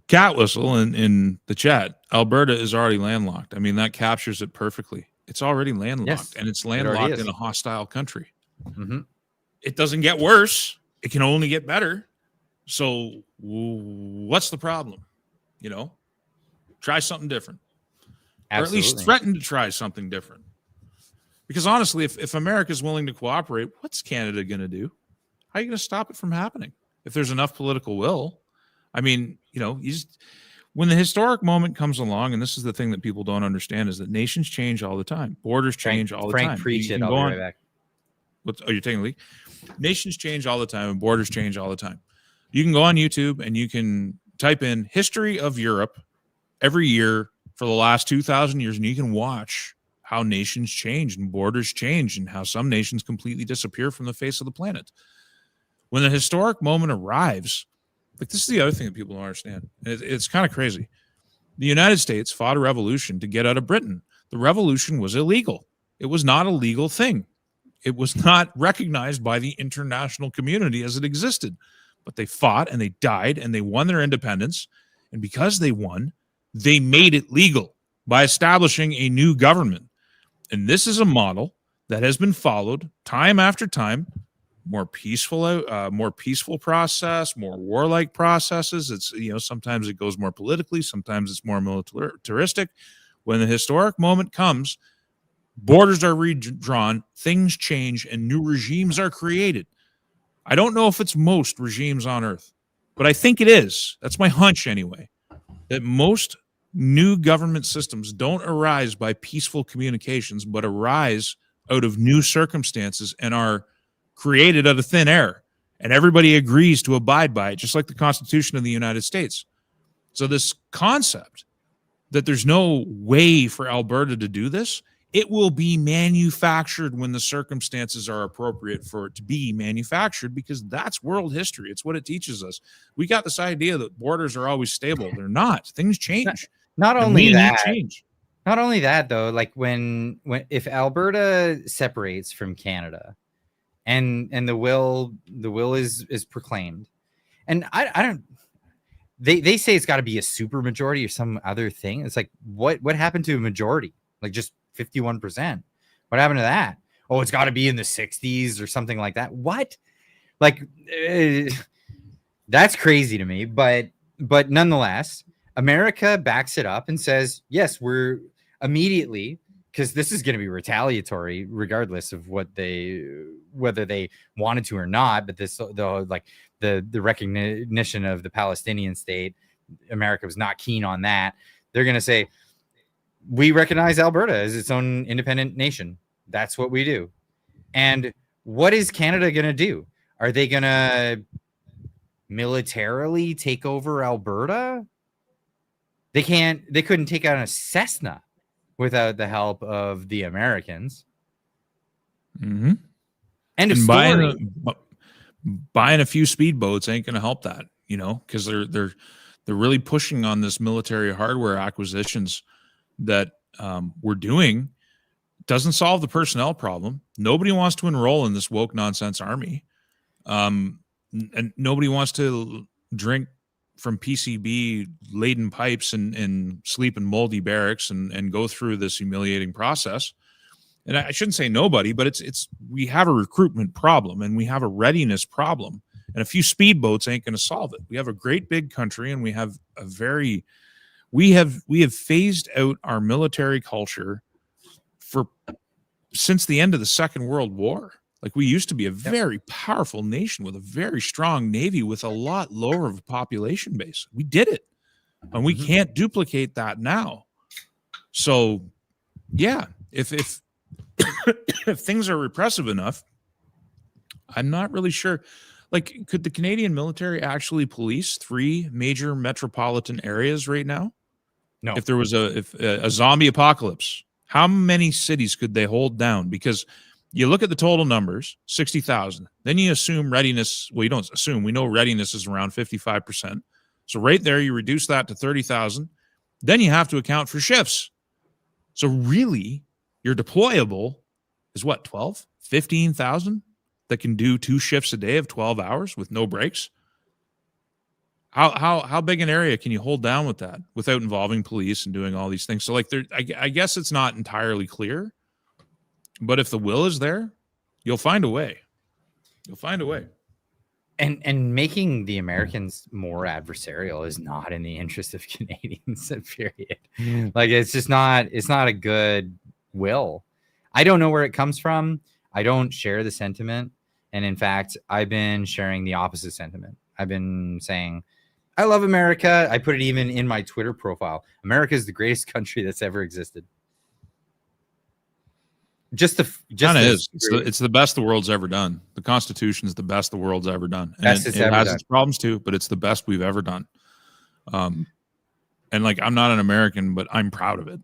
Cat whistle in the chat. Alberta is already landlocked. I mean, that captures it perfectly. It's already landlocked, and it's landlocked in a hostile country. Mm-hmm. It doesn't get worse. It can only get better. So what's the problem? Try something different. Absolutely. Or at least threaten to try something different. Because honestly, if America's willing to cooperate, what's Canada going to do? How are you going to stop it from happening? If there's enough political will. I mean, when the historic moment comes along, and this is the thing that people don't understand, is that nations change all the time. Borders change all the time. Frank, preach it. I'll be right back. You're taking a leak? Nations change all the time, and borders change all the time. You can go on YouTube and you can type in history of Europe every year for the last 2,000 years, and you can watch how nations change and borders change and how some nations completely disappear from the face of the planet. When the historic moment arrives, like, this is the other thing that people don't understand. It's kind of crazy. The United States fought a revolution to get out of Britain. The revolution was illegal. It was not a legal thing. It was not recognized by the international community as it existed. But they fought and they died and they won their independence. And because they won, they made it legal by establishing a new government. And this is a model that has been followed time after time. More peaceful process, more warlike processes. It's, sometimes it goes more politically, sometimes it's more militaristic. When the historic moment comes, borders are redrawn, things change, and new regimes are created. I don't know if it's most regimes on Earth, but I think it is. That's my hunch anyway, that most new government systems don't arise by peaceful communications, but arise out of new circumstances and are created out of thin air, and everybody agrees to abide by it, just like the Constitution of the United States. So this concept that there's no way for Alberta to do this, it will be manufactured when the circumstances are appropriate for it to be manufactured, because that's world history. It's what it teaches us. We got this idea that borders are always stable. They're not. Things change. Not only that, though, like when if Alberta separates from Canada, and the will is proclaimed, and I don't. They say it's got to be a super majority or some other thing. It's like, what happened to a majority? Like just 51%. What happened to that? Oh, it's got to be in the 60s or something like that. What? Like, that's crazy to me. But nonetheless, America backs it up and says, yes, we're immediately, because this is going to be retaliatory regardless of whether they wanted to or not. But the recognition of the Palestinian state, America was not keen on that. They're going to say, we recognize Alberta as its own independent nation. That's what we do. And what is Canada going to do? Are they going to militarily take over Alberta? They couldn't take out a Cessna without the help of the Americans. Mm-hmm. End of story. Buying a few speedboats ain't going to help that, because they're really pushing on this military hardware acquisitions that we're doing. Doesn't solve the personnel problem. Nobody wants to enroll in this woke nonsense army, and nobody wants to drink from PCB laden pipes and sleep in moldy barracks and go through this humiliating process. And I shouldn't say nobody, but it's we have a recruitment problem and we have a readiness problem. And a few speedboats ain't going to solve it. We have a great big country, and we have phased out our military culture since the end of the Second World War. Like, we used to be a very powerful nation with a very strong navy with a lot lower of a population base. We did it, and we can't duplicate that now. So, yeah, if if things are repressive enough, I'm not really sure. Like, could the Canadian military actually police 3 major metropolitan areas right now? No. If there was a zombie apocalypse, how many cities could they hold down? Because you look at the total numbers, 60,000. Then you assume readiness. Well, you don't assume. We know readiness is around 55%. So right there, you reduce that to 30,000. Then you have to account for shifts. So really, your deployable is what, 12, 15,000 that can do 2 shifts a day of 12 hours with no breaks? How big an area can you hold down with that without involving police and doing all these things? So, like, I guess it's not entirely clear, but if the will is there, you'll find a way. You'll find a way. And making the Americans more adversarial is not in the interest of Canadians, period. Like, it's just not, it's not a good will. I don't know where it comes from. I don't share the sentiment. And in fact, I've been sharing the opposite sentiment. I've been saying, I love America. I put it even in my Twitter profile. America is the greatest country that's ever existed. It's the best the world's ever done. The Constitution is the best the world's ever done. And it has its problems too, but it's the best we've ever done. And like, I'm not an American, but I'm proud of it.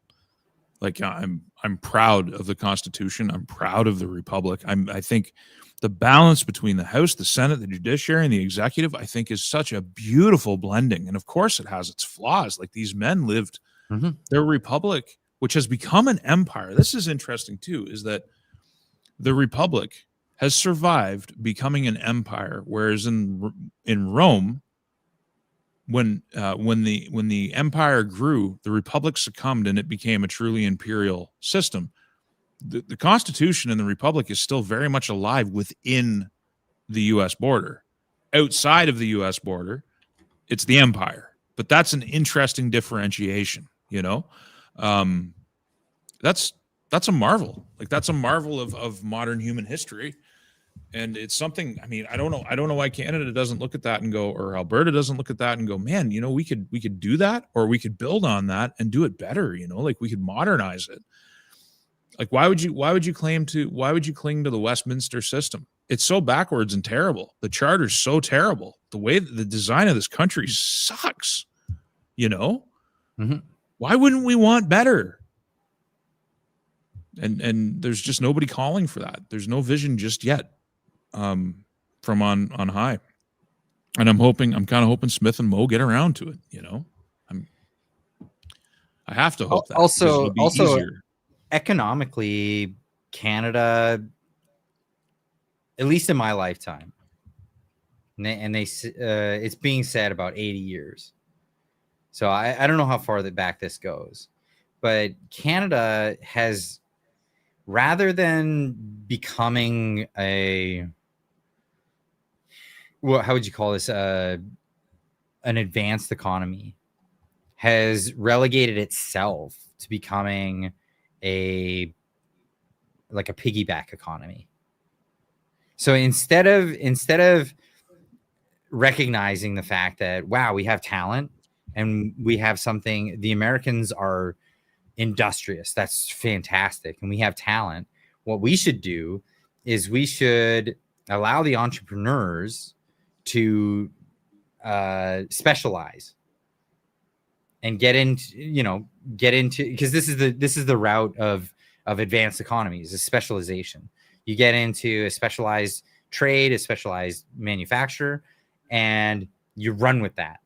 Like, I'm proud of the Constitution. I'm proud of the Republic. I think the balance between the House, the Senate, the judiciary, and the executive, I think, is such a beautiful blending. And of course, it has its flaws. Like, these men lived their republic, which has become an empire. This is interesting too, is that the Republic has survived becoming an empire, whereas in Rome, when the empire grew, the Republic succumbed and it became a truly imperial system. The Constitution and the Republic is still very much alive within the U.S. border. Outside of the U.S. border, it's the empire. But that's an interesting differentiation, you know? That's a marvel. Like, that's a marvel of modern human history. And it's something, I mean, I don't know why Canada doesn't look at that and go, or Alberta doesn't look at that and go, man, you know, we could do that, or we could build on that and do it better, you know, like, we could modernize it. Like, why would you cling to the Westminster system? It's so backwards and terrible. The charter's so terrible. The way that the design of this country sucks, you know? Why wouldn't we want better? And there's just nobody calling for that. There's no vision just yet from on high. And I'm kind of hoping Smith and Moe get around to it, you know? I have to hope that. Also easier. Economically, Canada, at least in my lifetime, and it's being said about 80 years. So I don't know how far back this goes, but Canada has, rather than becoming how would you call this? An advanced economy, has relegated itself to becoming a piggyback economy. So instead of recognizing the fact that, wow, we have talent and we have something, the Americans are industrious, that's fantastic, and we have talent, what we should do is we should allow the entrepreneurs to specialize and get into, because this is the route of advanced economies, is specialization. You get into a specialized trade, a specialized manufacturer, and you run with that.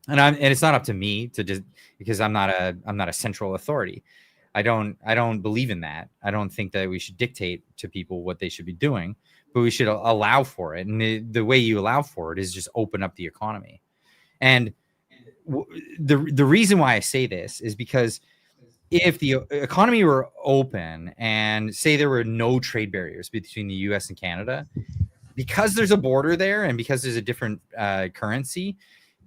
And it's not up to me to just, because I'm not a central authority. I don't believe in that. I don't think that we should dictate to people what they should be doing, but we should allow for it. And the way you allow for it is just open up the economy. And the reason why I say this is because if the economy were open and say there were no trade barriers between the US and Canada, because there's a border there and because there's a different currency,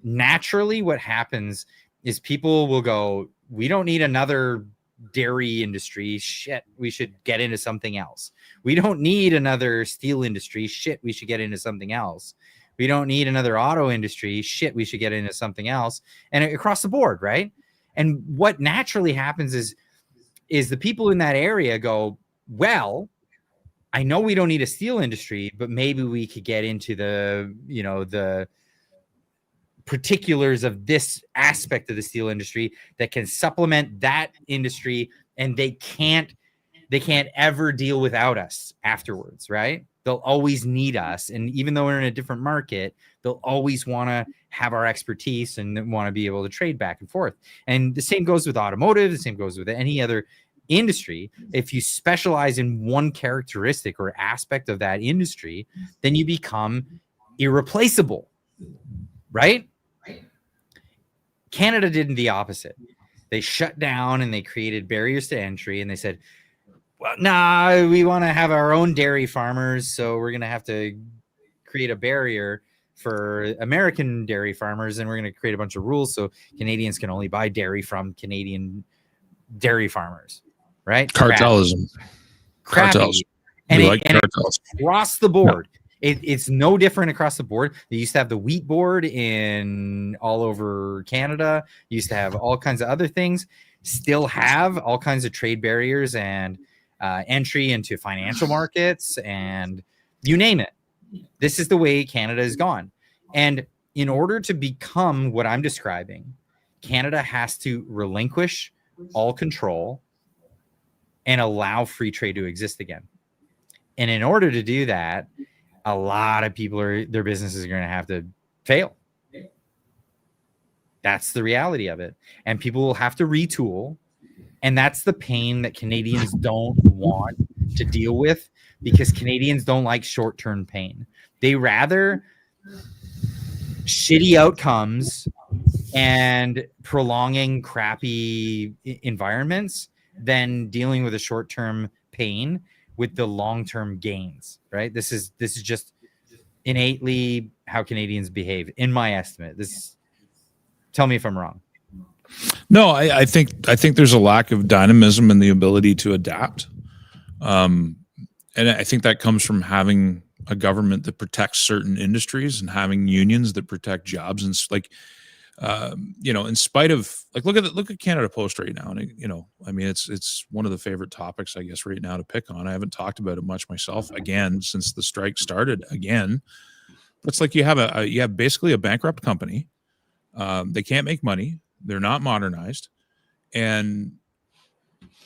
naturally what happens is people will go, we don't need another dairy industry. Shit, we should get into something else. We don't need another steel industry. Shit, we should get into something else. We don't need another auto industry. Shit, we should get into something else. And across the board, right? And what naturally happens is the people in that area go, well, I know we don't need a steel industry, but maybe we could get into the particulars of this aspect of the steel industry that can supplement that industry, and they can't ever deal without us afterwards, right? They'll always need us, and even though we're in a different market, they'll always want to have our expertise and want to be able to trade back and forth. And the same goes with automotive, the same goes with any other industry. If you specialize in one characteristic or aspect of that industry, then you become irreplaceable, right? Canada did the opposite. They shut down and they created barriers to entry, and they said, well, nah, we want to have our own dairy farmers, so we're going to have to create a barrier for American dairy farmers, and we're going to create a bunch of rules so Canadians can only buy dairy from Canadian dairy farmers, right? Cartelism. Cartels. And we like cartels. Across the board. It's no different across the board. They used to have the wheat board in all over Canada. Used to have all kinds of other things. Still have all kinds of trade barriers and entry into financial markets and you name it. This is the way Canada has gone. And in order to become what I'm describing, Canada has to relinquish all control and allow free trade to exist again. And in order to do that, a lot of people their businesses are going to have to fail. That's the reality of it. And people will have to retool. And that's the pain that Canadians don't want to deal with, because Canadians don't like short-term pain. They rather shitty outcomes and prolonging crappy environments than dealing with a short-term pain with the long-term gains, right? This is just innately how Canadians behave, in my estimate. Tell me if I'm wrong. No, I think there's a lack of dynamism and the ability to adapt. And I think that comes from having a government that protects certain industries and having unions that protect jobs. And in spite of look at Canada Post right now. And it's one of the favorite topics, I guess, right now to pick on. I haven't talked about it much myself again since the strike started again. But it's like you have basically a bankrupt company. They can't make money. They're not modernized. And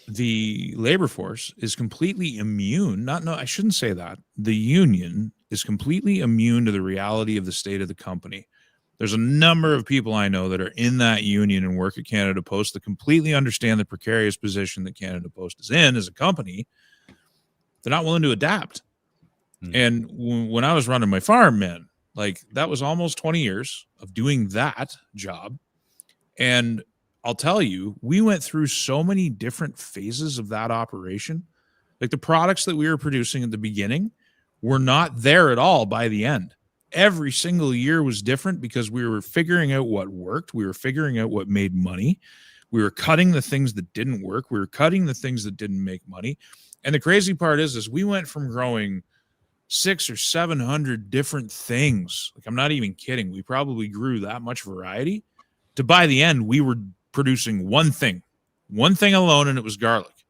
the labor force is completely immune. I shouldn't say that. The union is completely immune to the reality of the state of the company. There's a number of people I know that are in that union and work at Canada Post that completely understand the precarious position that Canada Post is in as a company. They're not willing to adapt. And when I was running my farm, man, like that was almost 20 years of doing that job. And I'll tell you, we went through so many different phases of that operation. Like the products that we were producing at the beginning were not there at all by the end. Every single year was different because we were figuring out what worked. We were figuring out what made money. We were cutting the things that didn't work. We were cutting the things that didn't make money. And the crazy part is we went from growing 600 or 700 different things. Like, I'm not even kidding. We probably grew that much variety to by the end, we were producing one thing alone, and it was garlic.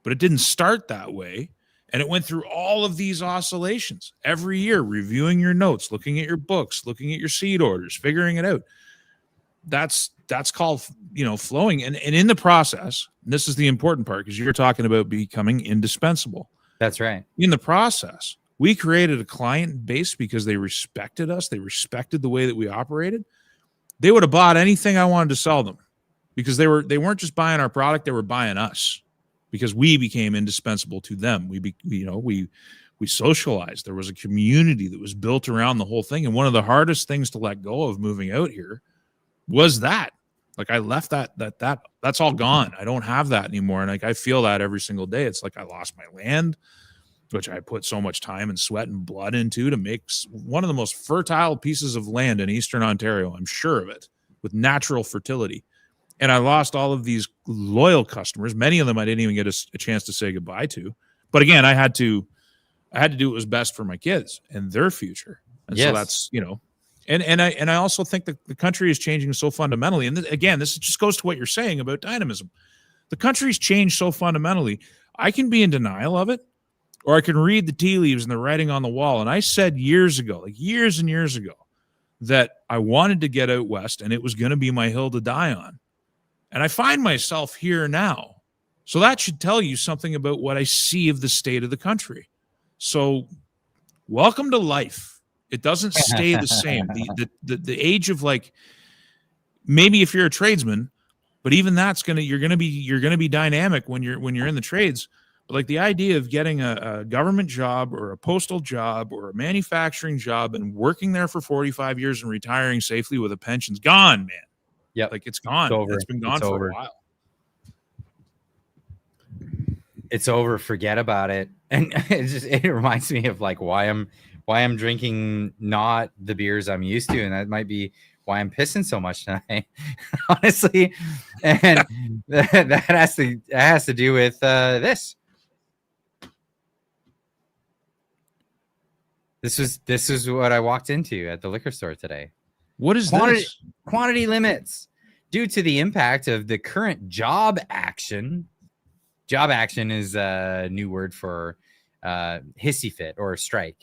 But it didn't start that way. And it went through all of these oscillations every year, reviewing your notes, looking at your books, looking at your seed orders, figuring it out. That's called, flowing. And in the process, and this is the important part, because you're talking about becoming indispensable. That's right. In the process, we created a client base because they respected us. They respected the way that we operated. They would have bought anything I wanted to sell them because they weren't just buying our product. They were buying us because we became indispensable to them. We socialized. There was a community that was built around the whole thing. And one of the hardest things to let go of moving out here was that. Like I left that's all gone. I don't have that anymore. And like I feel that every single day. It's like I lost my land. which I put so much time and sweat and blood into to make one of the most fertile pieces of land in Eastern Ontario. I'm sure of it, with natural fertility. And I lost all of these loyal customers. Many of them I didn't even get a chance to say goodbye to. But again, I had to do what was best for my kids and their future. And so that's, and I also think that the country is changing so fundamentally. And again, this just goes to what you're saying about dynamism. The country's changed so fundamentally. I can be in denial of it, or I can read the tea leaves and the writing on the wall. And I said years ago, like years and years ago, that I wanted to get out west and it was going to be my hill to die on. And I find myself here now. So that should tell you something about what I see of the state of the country. So welcome to life. It doesn't stay the same. The age of, like, maybe if you're a tradesman, but even that's you're gonna be dynamic when you're in the trades. But like the idea of getting a government job or a postal job or a manufacturing job and working there for 45 years and retiring safely with a pension's gone, man. Yeah, like it's gone. It's been gone for a while. It's over. Forget about it. And it reminds me of like why I'm drinking not the beers I'm used to, and that might be why I'm pissing so much tonight, honestly. And that has to do with this. This is what I walked into at the liquor store today. What is this? Quantity limits. Due to the impact of the current job action. Job action is a new word for hissy fit or strike,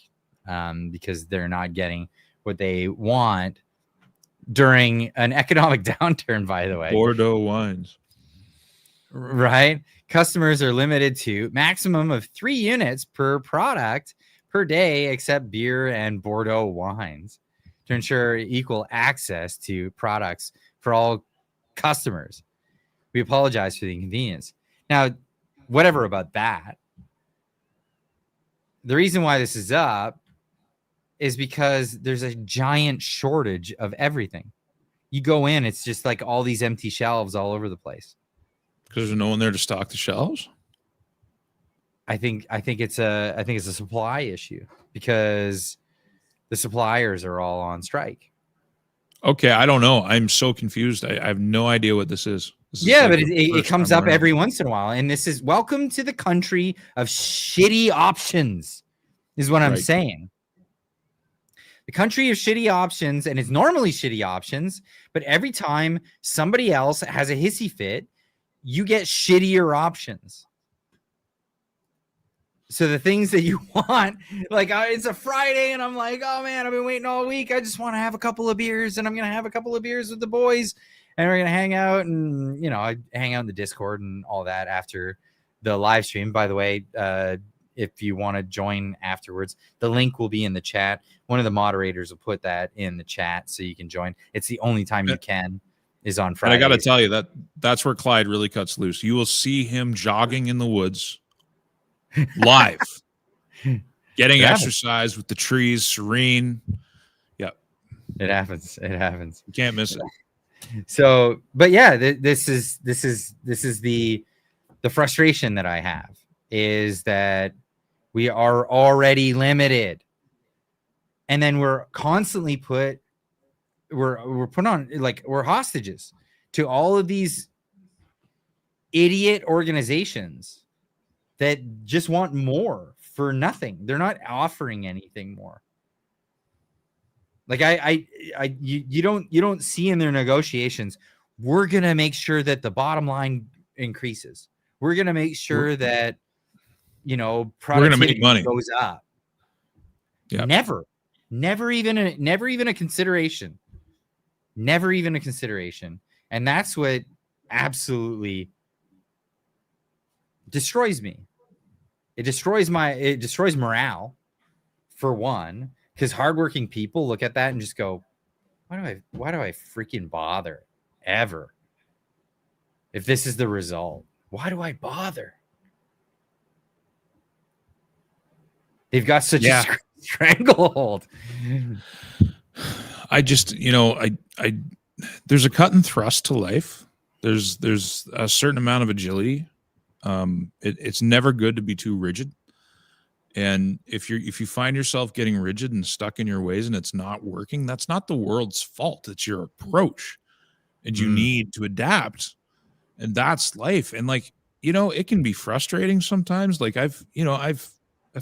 because they're not getting what they want during an economic downturn, by the way. Bordeaux wines. Right? Customers are limited to maximum of 3 units per product per day, except beer and Bordeaux wines, to ensure equal access to products for all customers. We apologize for the inconvenience. Now, whatever about that. The reason why this is up is because there's a giant shortage of everything. You go in, it's just like all these empty shelves all over the place. Because there's no one there to stock the shelves? I think it's a supply issue, because the suppliers are all on strike. Okay, I don't know. I'm so confused. I have no idea what this is. Yeah, but it comes up every once in a while. And this is welcome to the country of shitty options, is what I'm saying. The country of shitty options, and it's normally shitty options, but every time somebody else has a hissy fit, you get shittier options. So the things that you want, like it's a Friday and I'm like, oh man, I've been waiting all week. I just want to have a couple of beers, and I'm going to have a couple of beers with the boys, and we're going to hang out, and, I hang out in the Discord and all that after the live stream. By the way, if you want to join afterwards, the link will be in the chat. One of the moderators will put that in the chat so you can join. It's the only time you can is on Friday. And I got to tell you that's where Clyde really cuts loose. You will see him jogging in the woods live, getting exercise with the trees, serene. Yep. It happens. You can't miss it. So, but yeah, this is the frustration that I have, is that we are already limited, and then we're constantly put on, like, we're hostages to all of these idiot organizations that just want more for nothing. They're not offering anything more. Like you don't see in their negotiations, we're going to make sure that the bottom line increases. We're going to make sure that, productivity goes up. Yeah. Never even a consideration. Never even a consideration. And that's what absolutely destroys me. It destroys morale, for one, because hardworking people look at that and just go, why do I freaking bother ever? If this is the result, why do I bother? They've got such a stranglehold. I just, there's a cut and thrust to life. There's a certain amount of agility. It's never good to be too rigid. And if you find yourself getting rigid and stuck in your ways and it's not working, that's not the world's fault. It's your approach, and you need to adapt. And that's life. And like, it can be frustrating sometimes. Like if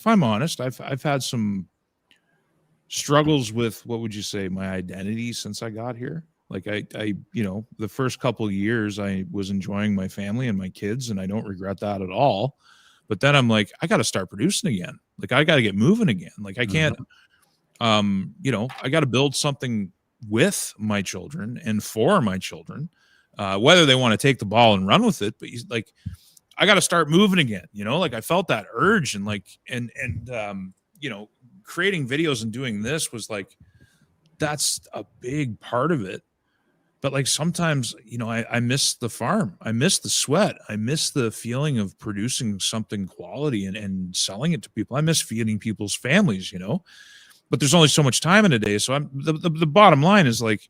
I'm honest, I've had some struggles with, what would you say, my identity since I got here. Like I the first couple of years I was enjoying my family and my kids, and I don't regret that at all. But then I'm like, I got to start producing again. Like I got to get moving again. Like I can't, I got to build something with my children and for my children, whether they want to take the ball and run with it. But like, I got to start moving again. Like I felt that urge, and like, and creating videos and doing this was like, that's a big part of it. But like sometimes, I miss the farm. I miss the sweat. I miss the feeling of producing something quality and selling it to people. I miss feeding people's families, but there's only so much time in a day. So the bottom line is like,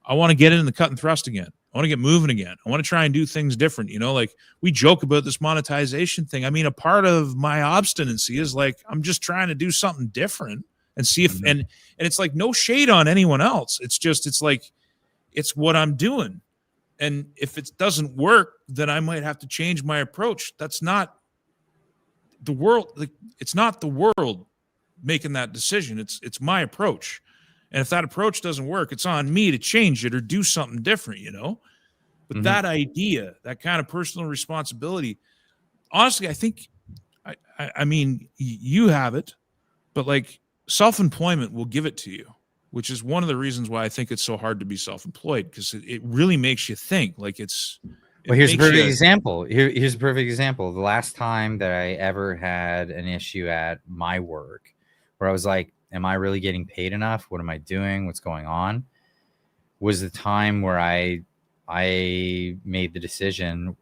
I want to get in the cut and thrust again. I want to get moving again. I want to try and do things different. Like we joke about this monetization thing. I mean, a part of my obstinacy is like, I'm just trying to do something different and see if, and it's like no shade on anyone else. It's like, it's what I'm doing. And if it doesn't work, then I might have to change my approach. That's not the world. Like, it's not the world making that decision. It's my approach. And if that approach doesn't work, it's on me to change it or do something different, But that idea, that kind of personal responsibility, honestly, I think, I mean, you have it, but like self-employment will give it to you, which is one of the reasons why I think it's so hard to be self-employed, because it really makes you think. Like well, here's a perfect example. Here's a perfect example. The last time that I ever had an issue at my work where I was like, am I really getting paid enough? What am I doing? What's going on? Was the time where I made the decision,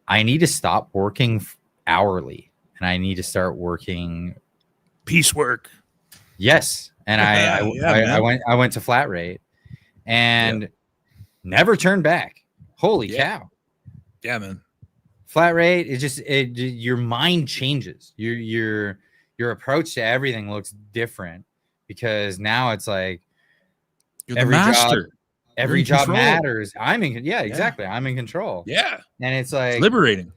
I need to stop working hourly and I need to start working piecework. Yes. And I went to flat rate and never turned back. Holy cow. Yeah, man. Flat rate, your mind changes. Your approach to everything looks different, because now it's like you're the master. Every job matters. Exactly. I'm in control. Yeah. And it's like liberating.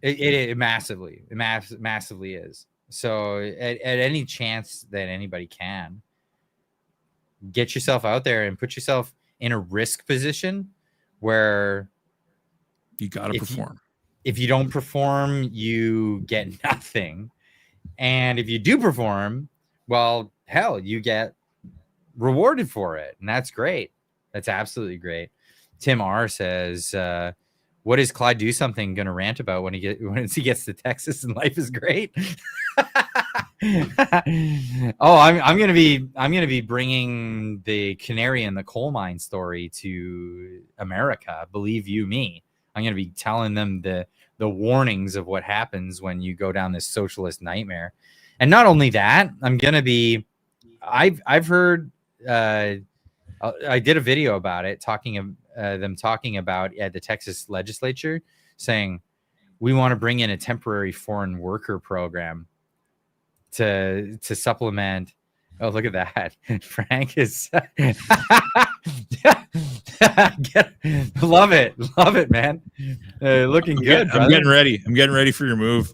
It massively is. So at any chance that anybody can, get yourself out there and put yourself in a risk position where you got to perform. If you don't perform, you get nothing. And if you do perform, well, hell, you get rewarded for it. And that's great. That's absolutely great. Tim R says, what is Clyde Do Something going to rant about when he gets to Texas and life is great? I'm going to be bringing the canary in the coal mine story to America. Believe you me. I'm going to be telling them the warnings of what happens when you go down this socialist nightmare. And not only that, I've heard, I did a video about it, talking about at the Texas legislature saying, we want to bring in a temporary foreign worker program to supplement. Oh, look at that. Frank is love it, man. Looking good. I'm getting ready. I'm getting ready for your move.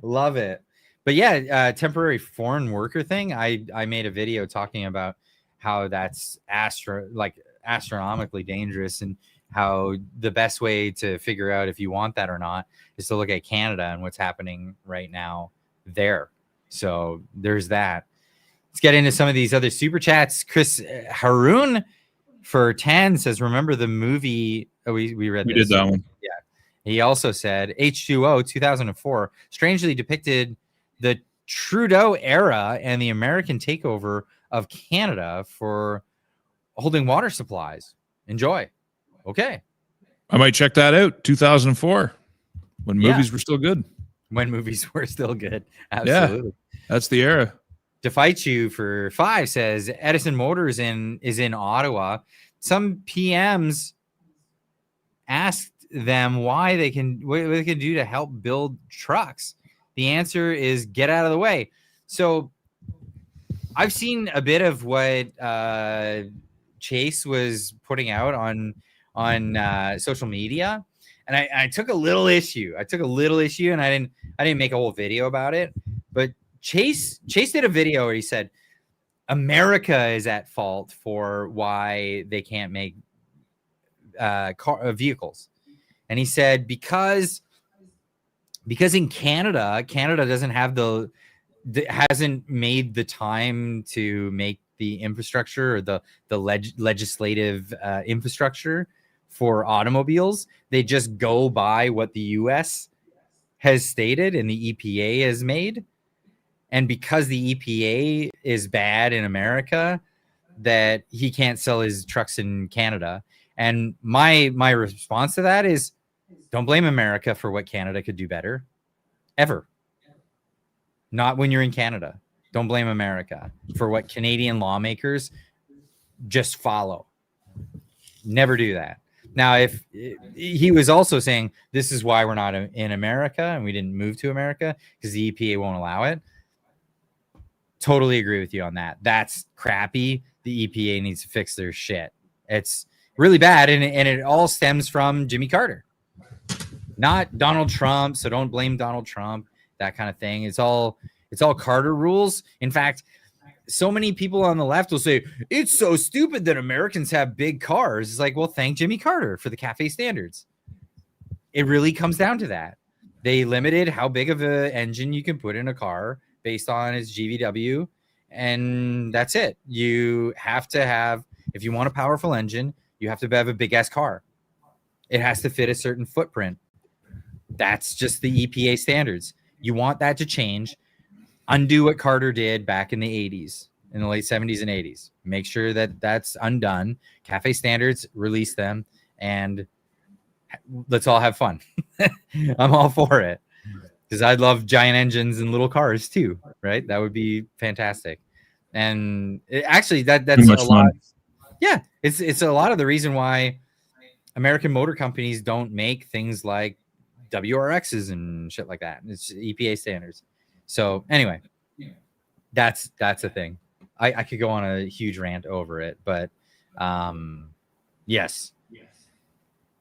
Love it. But yeah, temporary foreign worker thing. I made a video talking about how that's astronomically dangerous, and how the best way to figure out if you want that or not is to look at Canada and what's happening right now there. So there's that. Let's get into some of these other super chats. Chris Haroon for 10 says, remember the movie? Oh, we read this. We did that one. Yeah. He also said H2O 2004 strangely depicted the Trudeau era and the American takeover of Canada for holding water supplies. Enjoy. Okay. I might check that out. 2004, when movies were still good. When movies were still good. Absolutely. Yeah, that's the era. To Fight You for 5 says Edison Motors is in Ottawa. Some PMs asked them what they can do to help build trucks. The answer is get out of the way. So I've seen a bit of what Chase was putting out on social media, and I took a little issue. And I didn't make a whole video about it. But Chase did a video where he said America is at fault for why they can't make vehicles, and he said because in Canada doesn't have hasn't made the time to make the infrastructure or the legislative infrastructure for automobiles. They just go by what the US has stated and the EPA has made. And because the EPA is bad in America, that he can't sell his trucks in Canada. And my response to that is, don't blame America for what Canada could do better, ever. Not when you're in Canada. Don't blame America for what Canadian lawmakers just follow. Never do that. Now, if he was also saying this is why we're not in America and we didn't move to America because the EPA won't allow it. Totally agree with you on that. That's crappy. The EPA needs to fix their shit. It's really bad. And it all stems from Jimmy Carter, not Donald Trump. So don't blame Donald Trump, that kind of thing. It's all Carter rules. In fact, so many people on the left will say it's so stupid that Americans have big cars. It's like, well, thank Jimmy Carter for the CAFE standards. It really comes down to that. They limited how big of an engine you can put in a car based on its GVW, and that's it. You have to have, if you want a powerful engine, you have to have a big ass car. It has to fit a certain footprint. That's just the EPA standards. You want that to change, undo what Carter did back in the 80s, in the late 70s and 80s. Make sure that that's undone. CAFE standards, release them, and let's all have fun. I'm all for it. Because I'd love giant engines and little cars too, right? That would be fantastic. And that's a lot. Yeah, it's a lot of the reason why American motor companies don't make things like WRXs and shit like that. It's EPA standards. So anyway, that's a thing. I could go on a huge rant over it, but yes.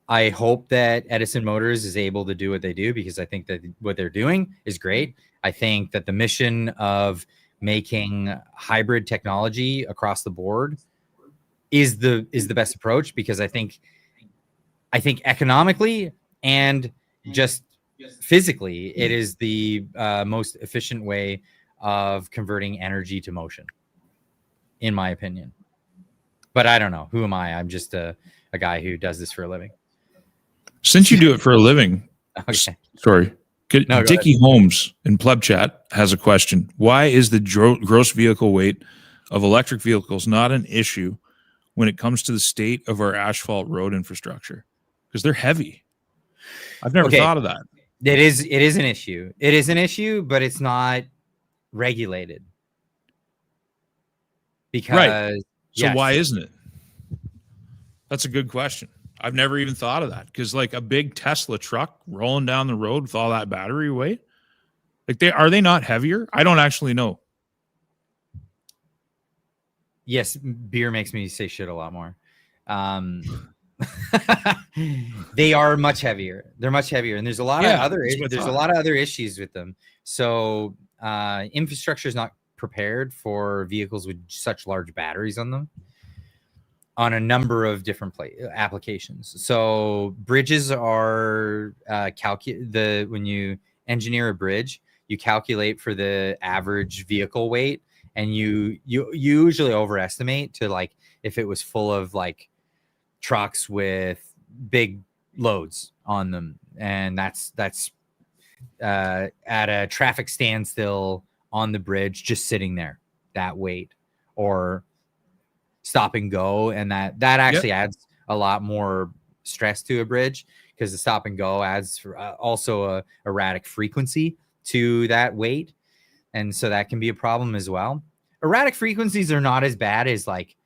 I hope that Edison Motors is able to do what they do, because I think that what they're doing is great. I think that the mission of making hybrid technology across the board is the best approach, because I think economically and just physically, it is the most efficient way of converting energy to motion, in my opinion. But I don't know. Who am I? I'm just a guy who does this for a living. Since you do it for a living, okay. Sorry. No, Dickie Holmes in Pleb Chat has a question. Why is the gross vehicle weight of electric vehicles not an issue when it comes to the state of our asphalt road infrastructure? Because they're heavy. I've never thought of that. It is an issue. It is an issue, but it's not regulated. Because right. So why isn't it? That's a good question. I've never even thought of that, because like a big Tesla truck rolling down the road with all that battery weight, like are they not heavier? I don't actually know. Yes, beer makes me say shit a lot more. They are much heavier. They're much heavier, and there's a lot of other issues with them. So infrastructure is not prepared for vehicles with such large batteries on them, on a number of different applications. So bridges are when you engineer a bridge, you calculate for the average vehicle weight, and you usually overestimate to, like, if it was full of like trucks with big loads on them, and that's at a traffic standstill on the bridge, just sitting there, that weight, or stop and go, and that actually adds a lot more stress to a bridge, because the stop and go adds also a erratic frequency to that weight, and so that can be a problem as well. Erratic frequencies are not as bad as like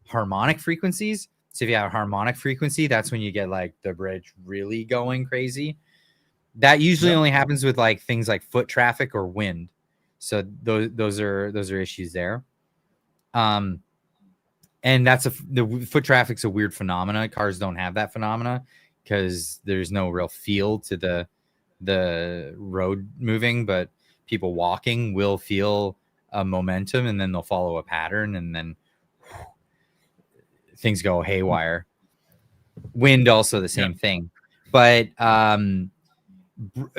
harmonic frequencies, So if you have a harmonic frequency, that's when you get like the bridge really going crazy. That usually only happens with like things like foot traffic or wind. So those are issues there. And that's the foot traffic's a weird phenomena. Cars don't have that phenomena because there's no real feel to the road moving, but people walking will feel a momentum, and then they'll follow a pattern, and then things go haywire. Wind also the same thing, but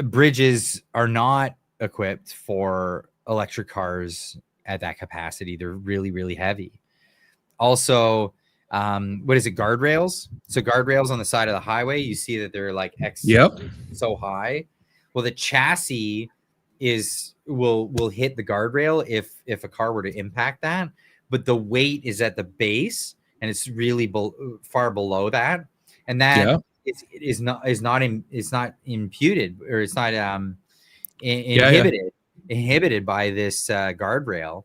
bridges are not equipped for electric cars at that capacity. They're really, really heavy. Also, what is it? Guardrails. So guardrails on the side of the highway, you see that they're like so high. Well, the chassis will hit the guardrail if a car were to impact that, but the weight is at the base and it's really far below that, and that is not imputed, or it's not inhibited by this guardrail,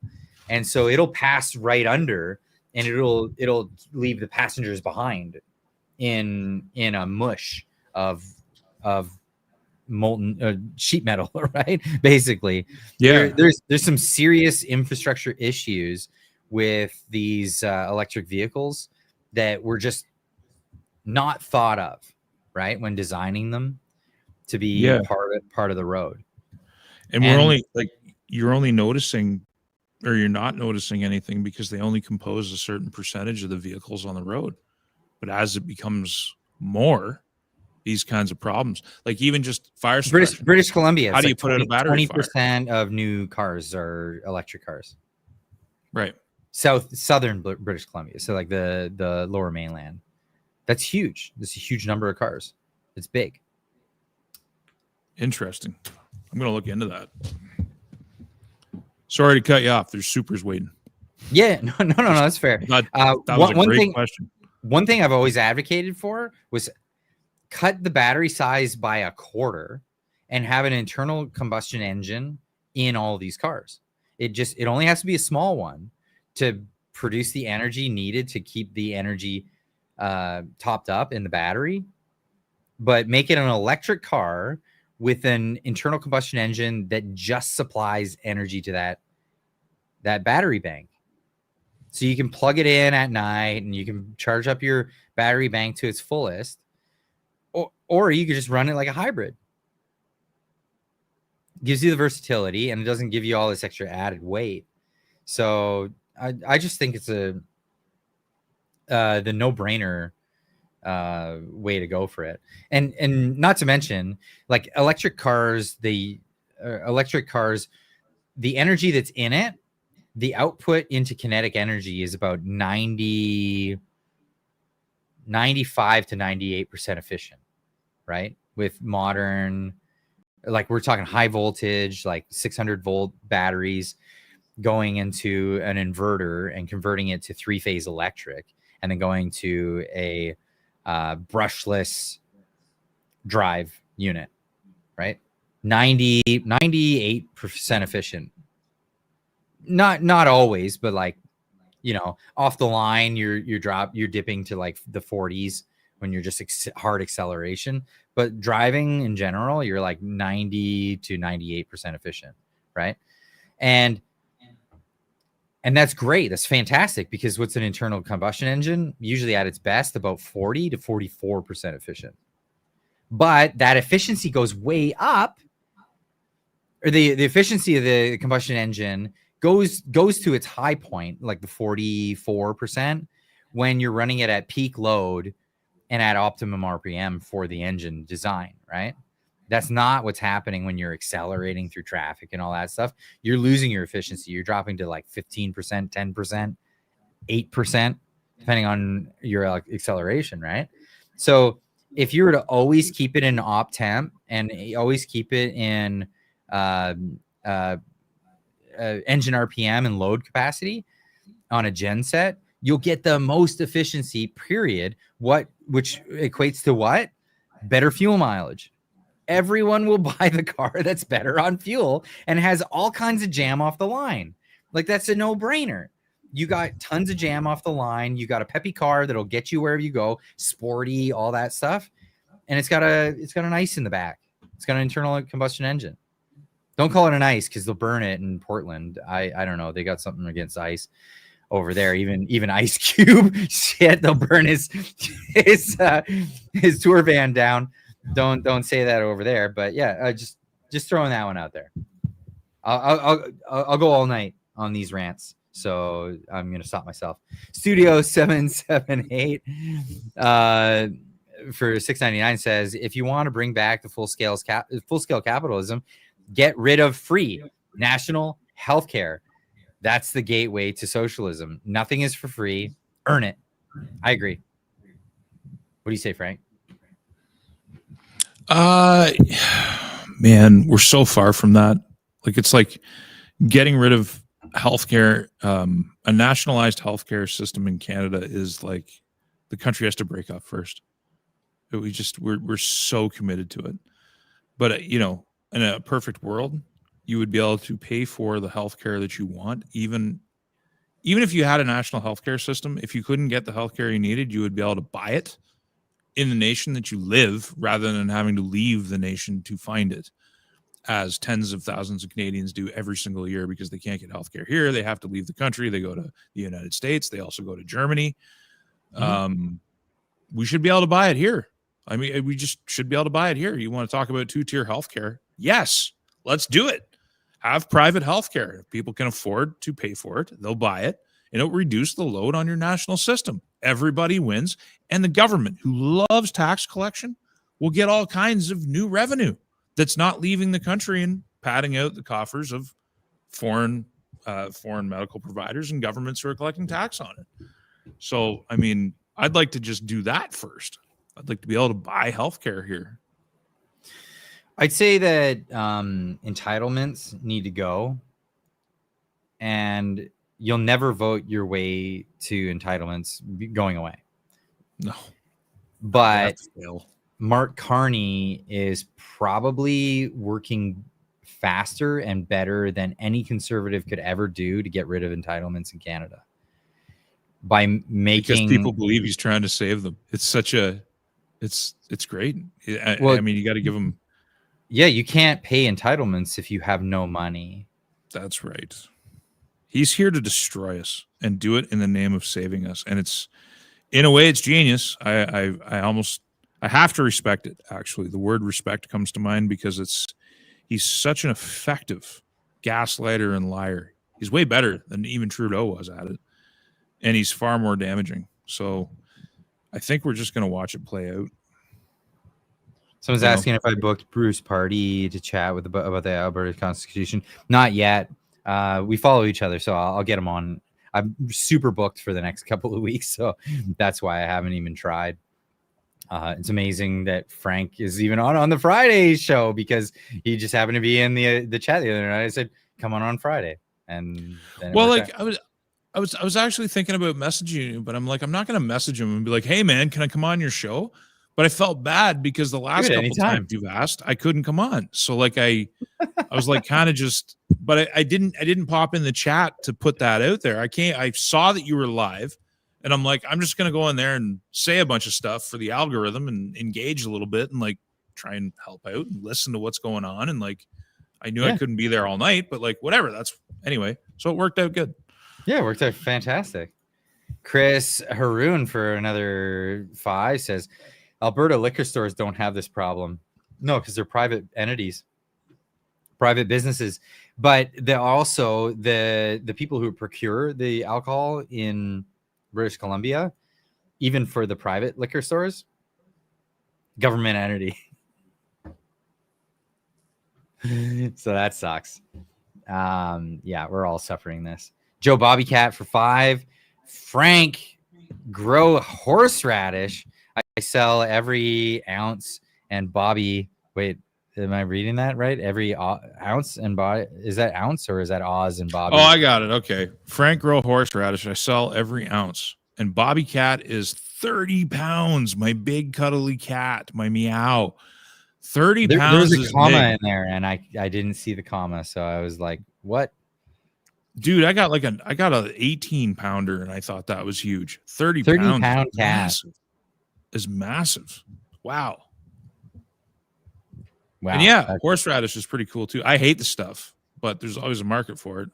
and so it'll pass right under, and it'll leave the passengers behind in a mush of molten sheet metal, right? Basically, there's some serious infrastructure issues with these electric vehicles that were just not thought of, right, when designing them to be part of the road. And we're only like, you're only noticing, or you're not noticing anything because they only compose a certain percentage of the vehicles on the road. But as it becomes more, these kinds of problems, like even just fire suppression. British Columbia, how do you put out a battery 20% of new cars are electric cars, right? Southern British Columbia, so like the lower mainland. That's huge. That's a huge number of cars. It's big. Interesting. I'm gonna look into that. Sorry to cut you off. There's supers waiting. Yeah, no, that's fair. That was a great question. One thing I've always advocated for was cut the battery size by a quarter and have an internal combustion engine in all these cars. It only has to be a small one to produce the energy needed to keep the energy topped up in the battery, but make it an electric car with an internal combustion engine that just supplies energy to that battery bank. So you can plug it in at night and you can charge up your battery bank to its fullest, or you could just run it like a hybrid. Gives you the versatility, and it doesn't give you all this extra added weight. So I just think it's the no-brainer way to go for it. And not to mention, like electric cars, the energy that's in it, the output into kinetic energy is about 95 to 98% efficient, right? With modern, like we're talking high voltage, like 600 volt batteries going into an inverter and converting it to 3-phase electric, and then going to a brushless drive unit, right? 98% efficient. Not always, but like, off the line, you're dipping to like the 40s when you're just hard acceleration. But driving in general, you're like 90 to 98% efficient, right? And that's great. That's fantastic, because what's an internal combustion engine? Usually at its best, about 40 to 44% efficient. But that efficiency goes way up, or the efficiency of the combustion engine goes to its high point, like the 44%, when you're running it at peak load and at optimum RPM for the engine design, right? That's not what's happening when you're accelerating through traffic and all that stuff. You're losing your efficiency. You're dropping to like 15%, 10%, 8%, depending on your acceleration, right? So if you were to always keep it in op temp and always keep it in engine RPM and load capacity on a gen set, you'll get the most efficiency, period. Which equates to what? Better fuel mileage. Everyone will buy the car that's better on fuel and has all kinds of jam off the line. Like, that's a no-brainer. You got tons of jam off the line. You got a peppy car that'll get you wherever you go, sporty, all that stuff, and it's got an ice in the back. It's got an internal combustion engine. Don't call it an ice because they'll burn it in Portland. I don't know. They got something against ice over there. Even Ice Cube, shit, they'll burn his tour van down. Don't say that over there. But yeah, just throwing that one out there. I'll go all night on these rants. So I'm gonna stop myself. Studio 778 for $6.99 says, if you want to bring back the full scale capitalism, get rid of free national health care. That's the gateway to socialism. Nothing is for free. Earn it. I agree. What do you say, Frank? Man, we're so far from that. Like, it's like getting rid of healthcare. A nationalized healthcare system in Canada is like the country has to break up first. We're so committed to it. But in a perfect world, you would be able to pay for the healthcare that you want, even if you had a national healthcare system. If you couldn't get the healthcare you needed, you would be able to buy it in the nation that you live, rather than having to leave the nation to find it, as tens of thousands of Canadians do every single year because they can't get healthcare here. They have to leave the country. They go to the United States. They also go to Germany. Mm-hmm. We should be able to buy it here. I mean, we just should be able to buy it here. You want to talk about two-tier healthcare? Yes, let's do it. Have private healthcare. If people can afford to pay for it, they'll buy it, and it'll reduce the load on your national system. Everybody wins, and the government, who loves tax collection, will get all kinds of new revenue that's not leaving the country and padding out the coffers of foreign medical providers and governments who are collecting tax on it. So, I mean, I'd like to just do that first. I'd like to be able to buy healthcare here. I'd say that entitlements need to go, and you'll never vote your way to entitlements going away. No. But Mark Carney is probably working faster and better than any conservative could ever do to get rid of entitlements in Canada. By making, because people believe he's trying to save them. It's great. I mean, you got to give them. Yeah, you can't pay entitlements if you have no money. That's right. He's here to destroy us and do it in the name of saving us. And it's, in a way, it's genius. I have to respect it. Actually, the word respect comes to mind because he's such an effective gaslighter and liar. He's way better than even Trudeau was at it, and he's far more damaging. So I think we're just going to watch it play out. Someone's asking if I booked Bruce Party to chat about the Alberta Constitution. Not yet. We follow each other, so I'll get him on. I'm super booked for the next couple of weeks, so that's why I haven't even tried. It's amazing that Frank is even on the Friday show, because he just happened to be in the chat the other night. I said, "Come on Friday," and then I was actually thinking about messaging you, but I'm like, I'm not going to message him and be like, "Hey man, can I come on your show?" But I felt bad because the last couple times you've asked, I couldn't come on. So like I was like kind of just, but I didn't pop in the chat to put that out there. I saw that you were live, and I'm like, I'm just going to go in there and say a bunch of stuff for the algorithm and engage a little bit and like try and help out and listen to what's going on. And like, I knew I couldn't be there all night, but like, whatever, anyway. So it worked out good. Yeah, it worked out fantastic. Chris Haroon for another 5 says, Alberta liquor stores don't have this problem. No, because they're private entities, private businesses. But they're also the people who procure the alcohol in British Columbia, even for the private liquor stores, government entity. So that sucks. Yeah, we're all suffering this. Joe Bobbycat for 5. Frank, grow horseradish. I sell every ounce, and Bobby, wait, am I reading that right? Every ounce and Bobby, is that ounce or is that Oz and Bobby? Oh, I got it. Okay. Frank, grow horseradish. I sell every ounce. And Bobby Cat is 30 pounds. My big cuddly cat, my meow. 30 pounds. There's a comma in there, and I didn't see the comma, so I was like, what? Dude, I got a 18 pounder and I thought that was huge. 30 30-pound pound cat is massive. Wow. Wow. And yeah, horseradish is pretty cool too. I hate the stuff, but there's always a market for it.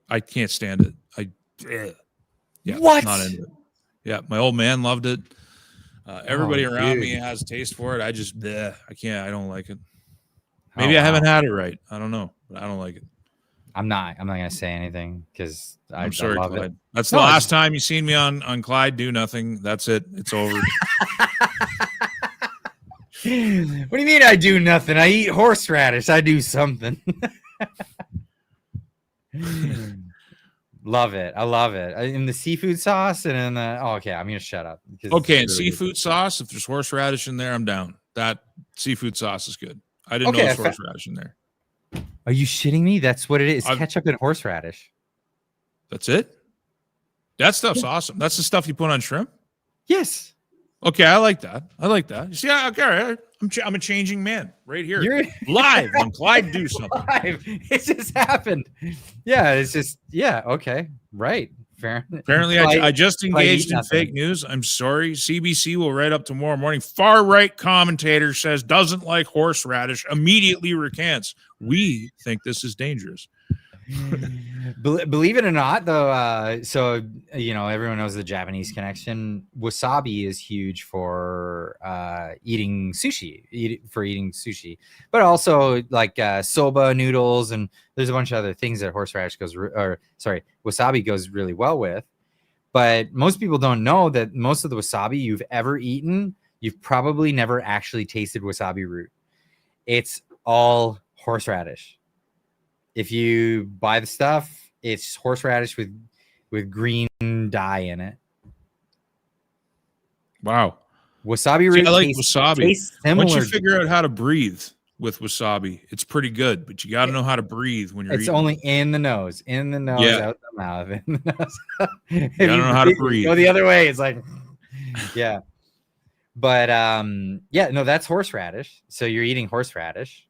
I can't stand it. What? Not into it. Yeah, my old man loved it. Everybody around me dude. has a taste for it. I just, I can't. I don't like it. Maybe I haven't had it right. I don't know, but I don't like it. I'm not gonna say anything because I'm sorry, love Clyde. it. That's the last time you seen me on Clyde do nothing. That's it. It's over. What do you mean I do nothing? I eat horseradish. I do something. Love it. I love it. In the seafood sauce and in the okay, I'm gonna shut up. Okay, and seafood sauce. If there's horseradish in there, I'm down. That seafood sauce is good. I didn't know there's horseradish in there. Are you shitting me? That's what it is. Ketchup and horseradish. That's it? That stuff's awesome. That's the stuff you put on shrimp? Yes. Okay, I like that. You see, okay, I'm a changing man right here. You're live on Clyde Do Something. Live. It just happened. Yeah, it's just, okay. Right. Fair. Apparently, I just engaged in fake news. I'm sorry. CBC will write up tomorrow morning. Far-right commentator says doesn't like horseradish, immediately recants. We think this is dangerous. Believe it or not, though, so everyone knows the Japanese connection. Wasabi is huge for eating sushi, but also like soba noodles, and there's a bunch of other things that wasabi goes really well with. But most people don't know that most of the wasabi you've ever eaten, you've probably never actually tasted wasabi root. It's all horseradish. If you buy the stuff, it's horseradish with green dye in it. Wow. Wasabi root. I like wasabi. Once you figure out how to breathe with wasabi, it's pretty good, but you got to know how to breathe when you're eating. It's only in the nose, out the mouth, in the nose. You got to know how to breathe. Go the other way. It's like, yeah. But no, that's horseradish. So you're eating horseradish.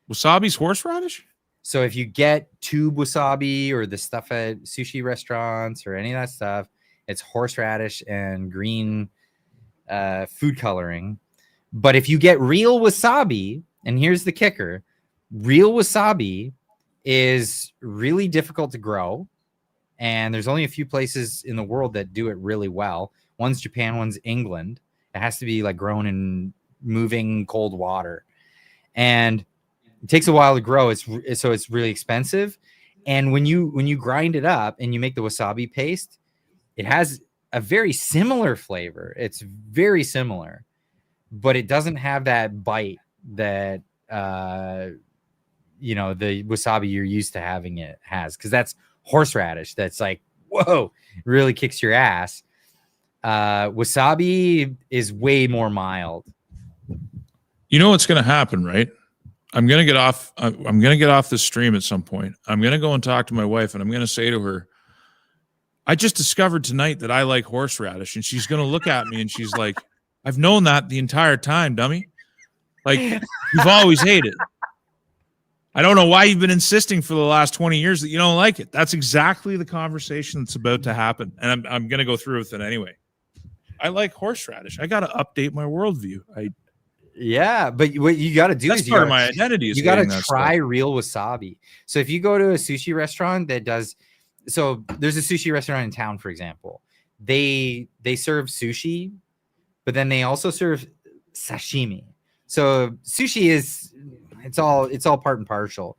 Wasabi's horseradish? So if you get tube wasabi or the stuff at sushi restaurants or any of that stuff, it's horseradish and green food coloring. But if you get real wasabi, and here's the kicker, real wasabi is really difficult to grow. And there's only a few places in the world that do it really well. One's Japan, one's England. It has to be like grown in moving cold water. And it takes a while to grow. So it's really expensive. And when you grind it up and you make the wasabi paste, it has a very similar flavor. It's very similar, but it doesn't have that bite that the wasabi you're used to having it has, because that's horseradish. That's like, whoa, really kicks your ass. Wasabi is way more mild. You know what's going to happen, right? I'm going to get off. I'm going to get off the stream at some point. I'm going to go and talk to my wife, and I'm going to say to her, I just discovered tonight that I like horseradish. And she's going to look at me and she's like, I've known that the entire time, dummy. Like, you've always hated it. I don't know why you've been insisting for the last 20 years that you don't like it. That's exactly the conversation that's about to happen. And I'm going to go through with it anyway. I like horseradish. I got to update my worldview. Yeah, but what you got to do is part of my identity. You got to try real wasabi. So if you go to a sushi restaurant that does, so there's a sushi restaurant in town, for example, they serve sushi, but then they also serve sashimi. So sushi it's all part and partial.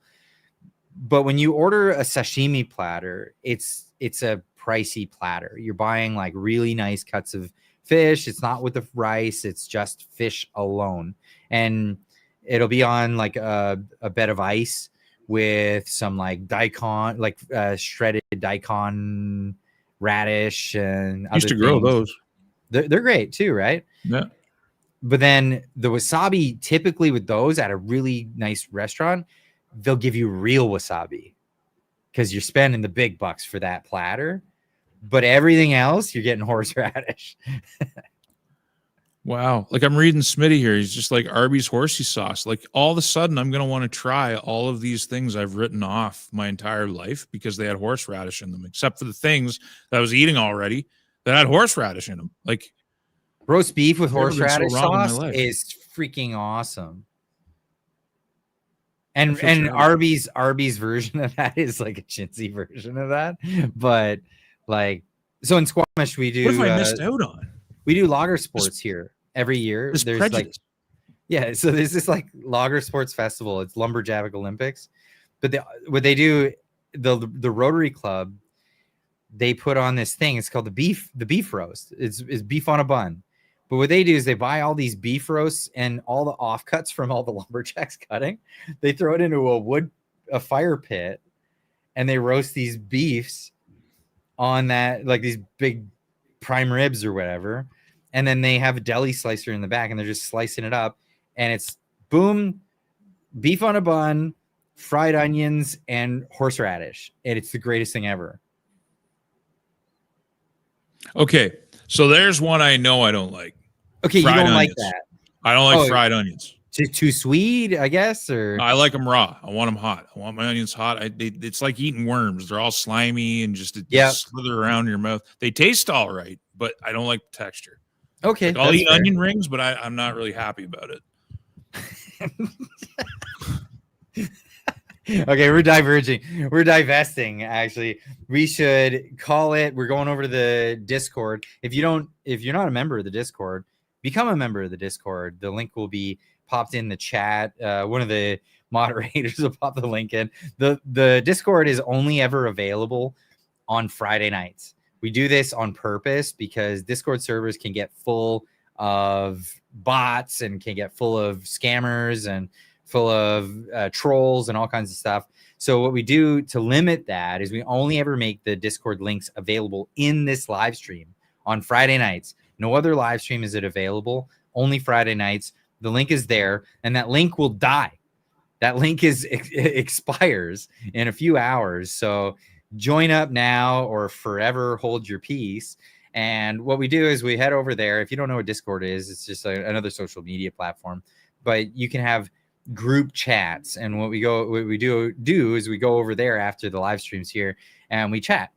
But when you order a sashimi platter, it's a pricey platter. You're buying like really nice cuts of fish. It's not with the rice, it's just fish alone, and it'll be on like a bed of ice with some like daikon, like shredded daikon, radish, and used to grow those. They're great too, right? Yeah. But then the wasabi, typically with those at a really nice restaurant, they'll give you real wasabi because you're spending the big bucks for that platter. But everything else, you're getting horseradish. Wow. Like I'm reading Smitty here. He's just like Arby's horsey sauce. Like all of a sudden I'm going to want to try all of these things I've written off my entire life because they had horseradish in them, except for the things that I was eating already that had horseradish in them. Like roast beef with I've never been so horseradish wrong in my sauce life. is freaking awesome. And feel terrible. Arby's version of that is like a chintzy version of that. But like, so in Squamish we do. What have I missed out on? We do lager sports here every year. This There's prejudice. like, yeah, so there's this like lager sports festival. It's Lumberjack Olympics, but what they do, the Rotary Club, they put on this thing. It's called the beef roast. It's beef on a bun. But what they do is they buy all these beef roasts and all the offcuts from all the lumberjacks cutting. They throw it into a fire pit, and they roast these beefs on that, like these big prime ribs or whatever. And then they have a deli slicer in the back, and they're just slicing it up. And it's boom, beef on a bun, fried onions, and horseradish. And it's the greatest thing ever. Okay. So there's one I know I don't like. Okay, fried you don't onions. like that. I don't like fried onions. Too sweet, I guess, or I like them raw. I want them hot. I want my onions hot. It's like eating worms. They're all slimy and just slither around your mouth. They taste all right, but I don't like the texture. Okay, like I'll eat onion rings, but I'm not really happy about it. Okay, we're diverging. We're divesting, actually. We should call it. We're going over to the Discord. If you're not a member of the Discord, become a member of the Discord. The link will be popped in the chat. One of the moderators will pop the link in. The Discord is only ever available on Friday nights. We do this on purpose because Discord servers can get full of bots and can get full of scammers and full of trolls and all kinds of stuff. So what we do to limit that is we only ever make the Discord links available in this live stream on Friday nights. No other live stream is it available, only Friday nights. The link is there, and that link will die. That link expires in a few hours. So join up now or forever hold your peace. And what we do is we head over there. If you don't know what Discord is, it's just another social media platform, but you can have group chats. And what we do is we go over there after the live streams here and we chat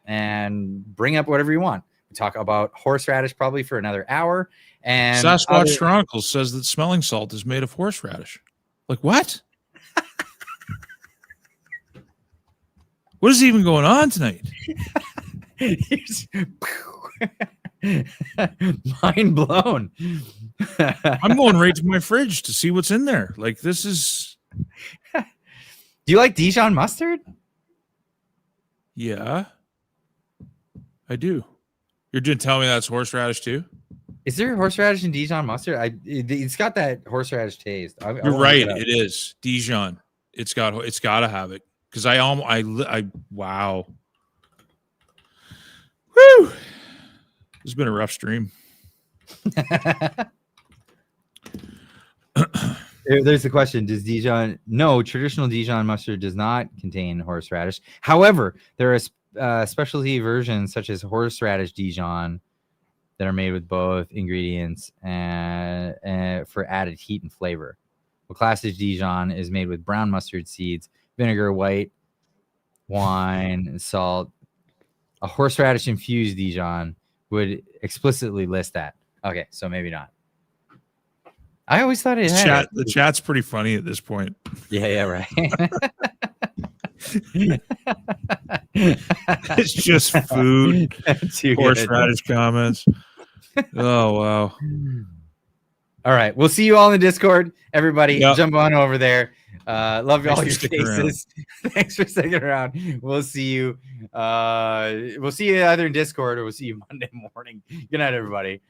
and bring up whatever you want. We talk about horseradish probably for another hour. And Sasquatch Chronicles says that smelling salt is made of horseradish. Like what? What is even going on tonight? Mind blown. I'm going right to my fridge to see what's in there. Like this is. Do you like Dijon mustard? Yeah, I do. You're going to tell me that's horseradish too? Is there horseradish in Dijon mustard? It's got that horseradish taste. You're right. It is Dijon. It's got to have it because wow. Woo! It's been a rough stream. There's the question. Does Dijon? No, traditional Dijon mustard does not contain horseradish. However, there are specialty versions such as horseradish Dijon that are made with both ingredients and for added heat and flavor. Well, classic Dijon is made with brown mustard seeds, vinegar, white wine, and salt. A horseradish infused Dijon would explicitly list that. Okay, so maybe not. I always thought it had the chat's pretty funny at this point. Yeah, right. It's just food. Horseradish comments. Oh wow. All right. We'll see you all in the Discord. Everybody, jump on over there. Love all your faces. Thanks for sticking around. We'll see you. We'll see you either in Discord or we'll see you Monday morning. Good night, everybody.